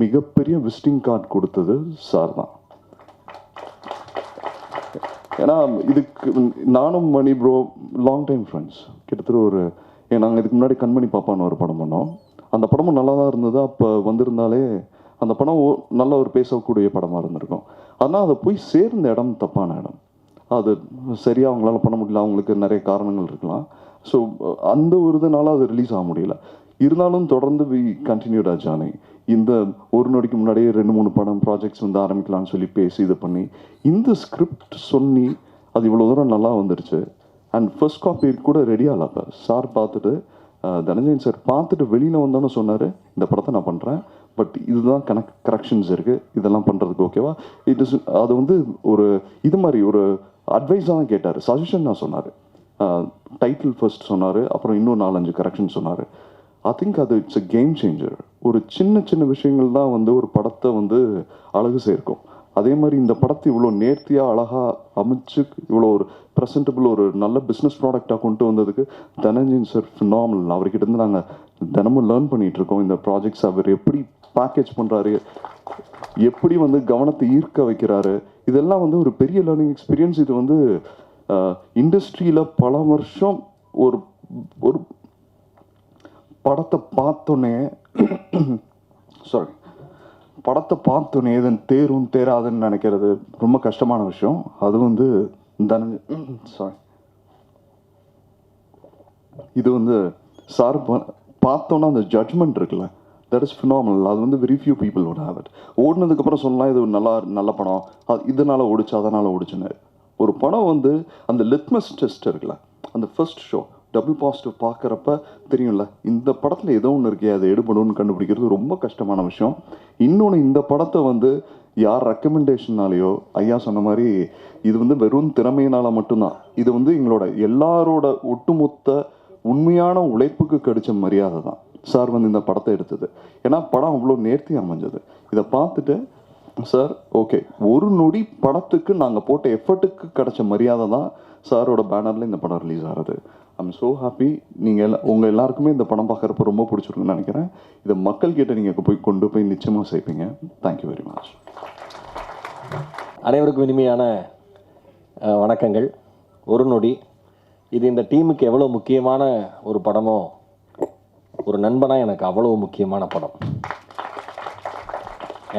மிகப்பெரிய விசிட்டிங் கார்டு கொடுத்தது சார் தான். ஏன்னா இதுக்கு நானும் மணி ப்ரோ லாங் டைம் ஃப்ரெண்ட்ஸ். கிட்டத்தட்ட நாங்கள் இதுக்கு முன்னாடி கண்மணி பாப்பான்னு ஒரு படம் பண்ணோம். அந்த படமும் நல்லா தான் இருந்தது. அப்போ வந்திருந்தாலே அந்த படம் நல்ல ஒரு பேசக்கூடிய படமாக இருந்திருக்கும். ஆனால் அதை போய் சேர்ந்த இடம் தப்பான இடம். அது சரியாக அவங்களால பண்ண முடியல, அவங்களுக்கு நிறைய காரணங்கள் இருக்கலாம். ஸோ அந்த ஒரு இதனால அது ரிலீஸ் ஆக முடியல. இருந்தாலும் தொடர்ந்து வி கண்டினியூட் ஆ ஜானி. இந்த ஒரு நொடிக்கு முன்னாடியே 2-3 படம் ப்ராஜெக்ட்ஸ் வந்து ஆரம்பிக்கலாம்னு சொல்லி பேசி இது பண்ணி இந்த ஸ்கிரிப்ட் சொல்லி அது இவ்வளோ தூரம் நல்லா வந்துடுச்சு. அண்ட் ஃபர்ஸ்ட் காப்பி கூட ரெடியாக அப்போ சார் பார்த்துட்டு, தனஞ்சயன் சார் பார்த்துட்டு வெளியில் வந்தோன்னு சொன்னார், இந்த படத்தை நான் பண்ணுறேன், பட் இதுதான் கரெக்ஷன்ஸ் இருக்குது, இதெல்லாம் பண்ணுறதுக்கு ஓகேவா? அது வந்து ஒரு இது மாதிரி ஒரு அட்வைஸாக தான் கேட்டார், சஜஷன் தான் சொன்னார். டைட்டில் ஃபர்ஸ்ட் சொன்னார், அப்புறம் இன்னும் 4-5 கரெக்ஷன் சொன்னார். ஐ திங்க் அது இட்ஸ் அ கேம் சேஞ்சர். ஒரு சின்ன சின்ன விஷயங்கள் தான் வந்து ஒரு படத்தை வந்து அழகு சேர்க்கும். அதே மாதிரி இந்த படத்தை இவ்வளோ நேர்த்தியாக அழகாக அமைச்சு இவ்வளோ ஒரு ப்ரெசன்டபிள் ஒரு நல்ல பிஸ்னஸ் ப்ராடக்டாக கொண்டு வந்ததுக்கு தனஞ்சயன் சார் ஃபினாமினல். அவர்கிட்ட இருந்து நாங்கள் தினமும் லேர்ன் பண்ணிகிட்டு இருக்கோம். இந்த ப்ராஜெக்ட்ஸ் அவர் எப்படி பேக்கேஜ் பண்ணுறாரு, எப்படி வந்து கவனத்தை ஈர்க்க வைக்கிறாரு, இதெல்லாம் வந்து ஒரு பெரிய லேர்னிங் எக்ஸ்பீரியன்ஸ். இது வந்து இண்டஸ்ட்ரியில் பல வருஷம் ஒரு ஒரு படத்தை பார்த்தோன்னே படத்தை பார்த்தோன்னே இதன் தேரும் தேராதுன்னு நினைக்கிறது ரொம்ப கஷ்டமான விஷயம். அது வந்து இது வந்து சார் பார்த்தோன்னா அந்த ஜட்ஜ்மெண்ட் இருக்குல்ல, தட் இஸ் ஃபினாமினல். அது வந்து very few people would have it. ஓடினதுக்கப்புறம் சொல்லலாம் இது நல்ல படம், அது இதனால் ஓடிச்சு அதனால் ஓடிச்சுன்னு. ஒரு படம் வந்து அந்த லிட்மஸ் டெஸ்ட் இருக்குல்ல, அந்த ஃபர்ஸ்ட் ஷோ டபுள் பாசிட்டிவ் பார்க்குறப்ப தெரியும்ல, இந்த படத்தில் ஏதோ ஒன்று இருக்கே அதை எடுபடும்னு கண்டுபிடிக்கிறது ரொம்ப கஷ்டமான விஷயம். இன்னொன்று, இந்த படத்தை வந்து யார் ரெக்கமெண்டேஷன்னாலேயோ, ஐயா சொன்ன மாதிரி இது வந்து வெறும் திறமையினால் மட்டும்தான், இது வந்து எங்களோட எல்லாரோட ஒட்டுமொத்த உண்மையான உழைப்புக்கு கிடைச்ச மரியாதை தான் சார் வந்து இந்த படத்தை எடுத்தது. ஏன்னா படம் அவ்வளோ நேர்த்தி அமைஞ்சது. இதை பார்த்துட்டு சார் ஓகே, ஒரு நொடி படத்துக்கு நாங்கள் போட்ட எஃபர்ட்டுக்கு கிடைச்ச மரியாதை தான் சாரோட பேனரில் இந்த படம் ரிலீஸ் ஆகிறது. I'm so happy. நீங்கள் உங்கள் எல்லாருக்குமே இந்த படம் பார்க்குறப்ப ரொம்ப பிடிச்சிருக்குன்னு நினைக்கிறேன். இதை மக்கள்கிட்ட நீங்கள் கொண்டு போய் நிச்சயமாக சேர்ப்பீங்க. Thank you very much. அனைவருக்கும் இனிமையான வணக்கங்கள். ஒரு நொடி இது இந்த டீமுக்கு எவ்வளோ முக்கியமான ஒரு படமோ, ஒரு நண்பனாக எனக்கு அவ்வளோ முக்கியமான படம்.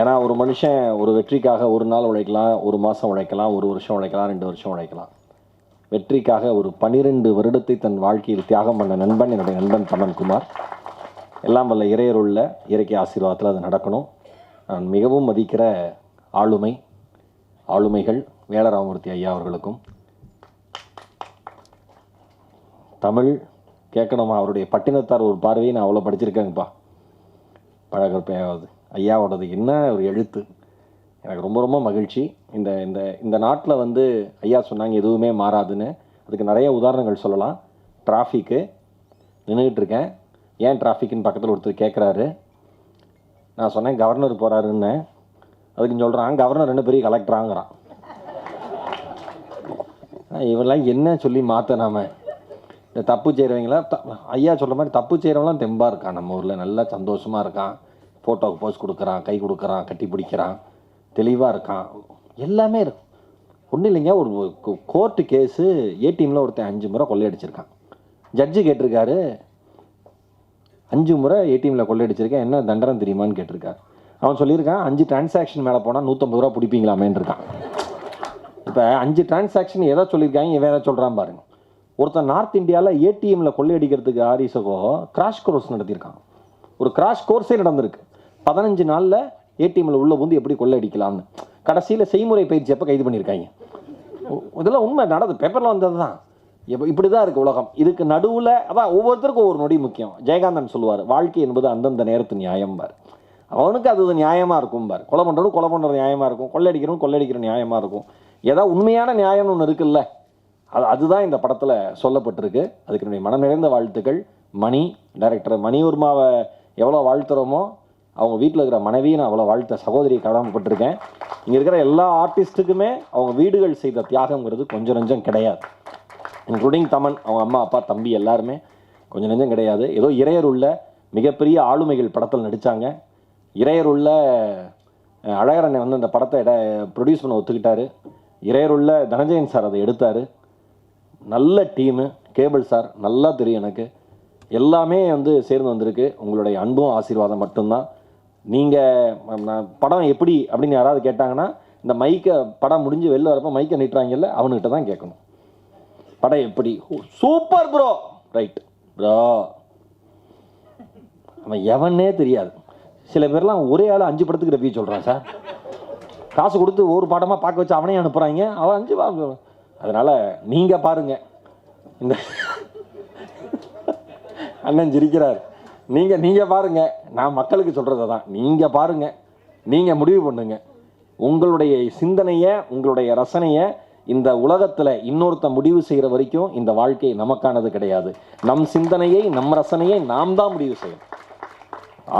ஏன்னா ஒரு மனுஷன் ஒரு வெற்றிக்காக ஒரு நாள் உழைக்கலாம், ஒரு மாதம் உழைக்கலாம், ஒரு வருஷம் உழைக்கலாம், 2 வருஷம் உழைக்கலாம். வெற்றிக்காக ஒரு 12 வருடத்தை தன் வாழ்க்கையில் தியாகம் பண்ண நண்பன் என்னுடைய நண்பன் தமன்குமார். எல்லாம் வல்ல இறையருள்ள இயற்கை ஆசீர்வாதத்தில் அது நடக்கணும். நான் மிகவும் மதிக்கிற ஆளுமைகள் வேலராமூர்த்தி ஐயா அவர்களுக்கும், தமிழ் கேட்கணுமா அவருடைய பட்டினத்தார் ஒரு பார்வையை நான் அவ்வளோ படிச்சிருக்கேங்கப்பா. பழகற்பையாவது ஐயாவோடது என்ன ஒரு எழுத்து, எனக்கு ரொம்ப ரொம்ப மகிழ்ச்சி. இந்த இந்த இந்த நாட்டில் வந்து ஐயா சொன்னாங்க எதுவுமே மாறாதுன்னு. அதுக்கு நிறைய உதாரணங்கள் சொல்லலாம். டிராஃபிக்கு நின்றுக்கிட்டு இருக்கேன், ஏன் டிராஃபிக்குன்னு பக்கத்தில் ஒருத்தர் கேட்குறாரு. நான் சொன்னேன் கவர்னர் போகிறாருன்னு. அதுக்கு சொல்கிறான் கவர்னர் 2 பெரிய கலெக்டராங்கிறான். இவெல்லாம் என்ன சொல்லி மாற்ற நாம இந்த தப்பு செய்கிறவங்களா ஐயா சொல்கிற மாதிரி தப்பு செய்கிறவங்களாம் தெம்பாக இருக்கான். நம்ம ஊரில் நல்லா சந்தோஷமாக இருக்கான், ஃபோட்டோவுக்கு போஸ் கொடுக்குறான், கை கொடுக்குறான், கட்டி பிடிக்கிறான், தெளிவாக இருக்கான், எல்லாமே இருக்கும். ஒன்றும் இல்லைங்க, ஒரு கோர்ட்டு கேஸு ஏடிஎம்மில் ஒருத்தன் 5 முறை கொள்ளையடிச்சிருக்கான். ஜட்ஜு கேட்டிருக்காரு 5 முறை ஏடிஎம்மில் கொள்ளையடிச்சிருக்கேன், என்ன தண்டனை தெரியுமான்னு கேட்டிருக்காரு. அவன் சொல்லியிருக்கான் 5 டிரான்சாக்ஷன் மேலே போனால் 150 ரூபா பிடிப்பீங்களாமேன்னு இருக்கான். இப்போ 5 டிரான்சாக்ஷன் எதை சொல்லியிருக்காங்க, இவன் எதை சொல்கிறான் பாருங்க. ஒருத்தன் நார்த் இந்தியாவில் ஏடிஎம்மில் கொள்ளையடிக்கிறதுக்கு ஆரிசகோ கிராஷ் கோர்ஸ் நடத்தியிருக்கான். ஒரு கிராஷ் கோர்ஸே நடந்திருக்கு. 15 நாளில் ஏடிஎம்மில் உள்ள வந்து எப்படி கொள்ளையடிக்கலாம்னு. கடைசியில் செய்முறை பயிற்சி எப்போ கைது பண்ணியிருக்காங்க. இதெல்லாம் உண்மை நடந்து பேப்பரில் வந்தது தான். இப்படி தான் இருக்குது உலகம். இதுக்கு நடுவில் அதான் ஒவ்வொருத்தருக்கும் ஒவ்வொரு நொடி முக்கியம். ஜெயகாந்தன் சொல்லுவார், வாழ்க்கை என்பது அந்தந்த நேரத்து நியாயம் பார். அவனுக்கு அது நியாயமாக இருக்கும் பார். கொலை பண்ணுறது நியாயமாக இருக்கும், கொள்ளையடிக்கிற நியாயமாக இருக்கும். ஏதாவது உண்மையான நியாயம்னு ஒன்று இருக்குல்ல, அதுதான் இந்த படத்தில் சொல்லப்பட்டிருக்கு. அதுக்கு என்னுடைய மனம் நிறைந்த வாழ்த்துக்கள். மணி டைரக்டர் மணிவர்மாவை எவ்வளோ வாழ்த்துறோமோ அவங்க வீட்டில் இருக்கிற மனைவியை நான் அவ்வளோ வாழ்த்த சகோதரியை கடமைப்பட்டிருக்கேன். இங்கே இருக்கிற எல்லா ஆர்டிஸ்ட்டுக்குமே அவங்க வீடுகள் செய்த தியாகங்கிறது கொஞ்சம் நெஞ்சம் கிடையாது. இன்க்ளூடிங் தமன், அவங்க அம்மா அப்பா தம்பி எல்லாருமே கொஞ்சம் நெஞ்சம் கிடையாது. ஏதோ இறையர் உள்ள மிகப்பெரிய ஆளுமைகள் படத்தில் நடித்தாங்க. இறையர் உள்ள அழகரண்ணை வந்து அந்த படத்தை ப்ரொடியூஸ் பண்ண ஒத்துக்கிட்டாரு. இறையர் உள்ள தனஞ்சயன் சார் அதை எடுத்தார். நல்ல டீமு, கேபிள் சார் நல்லா தெரியும் எனக்கு. எல்லாமே வந்து சேர்ந்து வந்திருக்கு. உங்களுடைய அன்பும் ஆசீர்வாதம் மட்டும்தான். நீங்கள் படம் எப்படி அப்படின்னு யாராவது கேட்டாங்கன்னா, இந்த மைக்கை படம் முடிஞ்சு வெளில வரப்போ மைக்கை நீட்டுறாங்கல்ல, அவனுக்கிட்ட தான் கேட்கணும். படம் எப்படி? Super bro. Right bro. அவன் எவனே தெரியாது. சில பேர்லாம் ஒரே ஆள் 5 படத்துக்கு ரிவ்யூ சொல்கிறான் சார். காசு கொடுத்து ஒரு படமாக பார்க்க வச்சு அவனையும் அனுப்புகிறாங்க. அவன் 5 படம். அதனால் நீங்கள் பாருங்கள். இந்த அண்ணன் சிரிக்கிறார். நீங்கள் பாருங்கள். நான் மக்களுக்கு சொல்கிறது தான். நீங்கள் பாருங்கள், நீங்கள் முடிவு பண்ணுங்க. உங்களுடைய சிந்தனையை, உங்களுடைய ரசனையை இந்த உலகத்தில் இன்னொருத்த முடிவு செய்கிற வரைக்கும் இந்த வாழ்க்கை நமக்கானது கிடையாது. நம் சிந்தனையை, நம் ரசனையை நாம் தான் முடிவு செய்யணும்.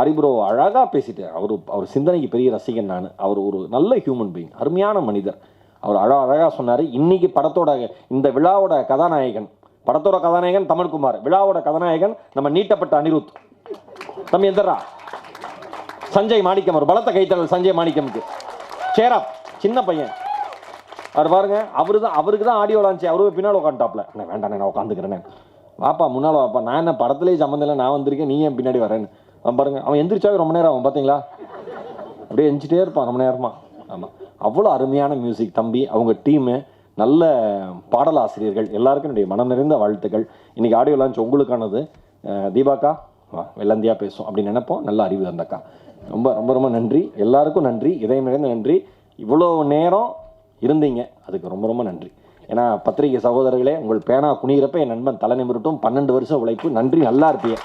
ஆரி ப்ரோ அழகாக பேசிட்டு அவர் சிந்தனைக்கு பெரிய ரசிகன் நான். அவர் ஒரு நல்ல ஹியூமன் பீயிங், அருமையான மனிதர். அவர் அழகாக சொன்னார். இன்னைக்கு படத்தோட இந்த விழாவோட கதாநாயகன், படத்தோட கதாநாயகன் தமிழ்குமார், விழாவோட கதாநாயகன் நம்ம நீட்டப்பட்ட அனிருத். தம்பி எந்தரா சஞ்சய் மாணிக்கம், ஒரு பலத்த கைத்தறல் சஞ்சய் மாணிக்கம்க்கு. சேரா சின்ன பையன் அவர் பாருங்க, அவருக்கு தான் ஆடியோ லான்ச்சு. அவரு பின்னால் உட்காந்துட்டாப்ல. வேண்டாம் நான் உட்காந்துக்கிறேன்னு. வாப்பா முன்னால் வாப்பா, நான் என்ன படத்துலேயே சம்மந்தம் இல்லை, நான் வந்திருக்கேன், நீ ஏன் பின்னாடி வரேன்னு. அவன் பாருங்க, அவன் எந்திரிச்சாவே ரொம்ப நேரம் ஆகும் பார்த்தீங்களா, அப்படியே எந்திரிச்சிட்டே இருப்பான் ரொம்ப நேரமா. ஆமாம், அவ்வளோ அருமையான மியூசிக் தம்பி, அவங்க டீமு, நல்ல பாடலாசிரியர்கள் எல்லாருக்கும் என்னுடைய மனம் நிறைந்த வாழ்த்துக்கள். இன்றைக்கி ஆடியோ லான்ச் உங்களுக்கானது. தீபாக்கா வெள்ளந்தியாக பேசும் அப்படின்னு நினைப்போம். நல்ல அறிவு அந்தக்கா. ரொம்ப ரொம்ப ரொம்ப நன்றி, எல்லாருக்கும் நன்றி, இதயம் நிறைந்த நன்றி. இவ்வளோ நேரம் இருந்தீங்க, அதுக்கு ரொம்ப ரொம்ப நன்றி. ஏன்னா பத்திரிகை சகோதரர்களே, உங்கள் பேனா குனிகிறப்ப என் நண்பன் தலை நிமிரட்டும். 12 வருஷம் உழைப்பு. நன்றி, நல்லா இருப்பீங்க.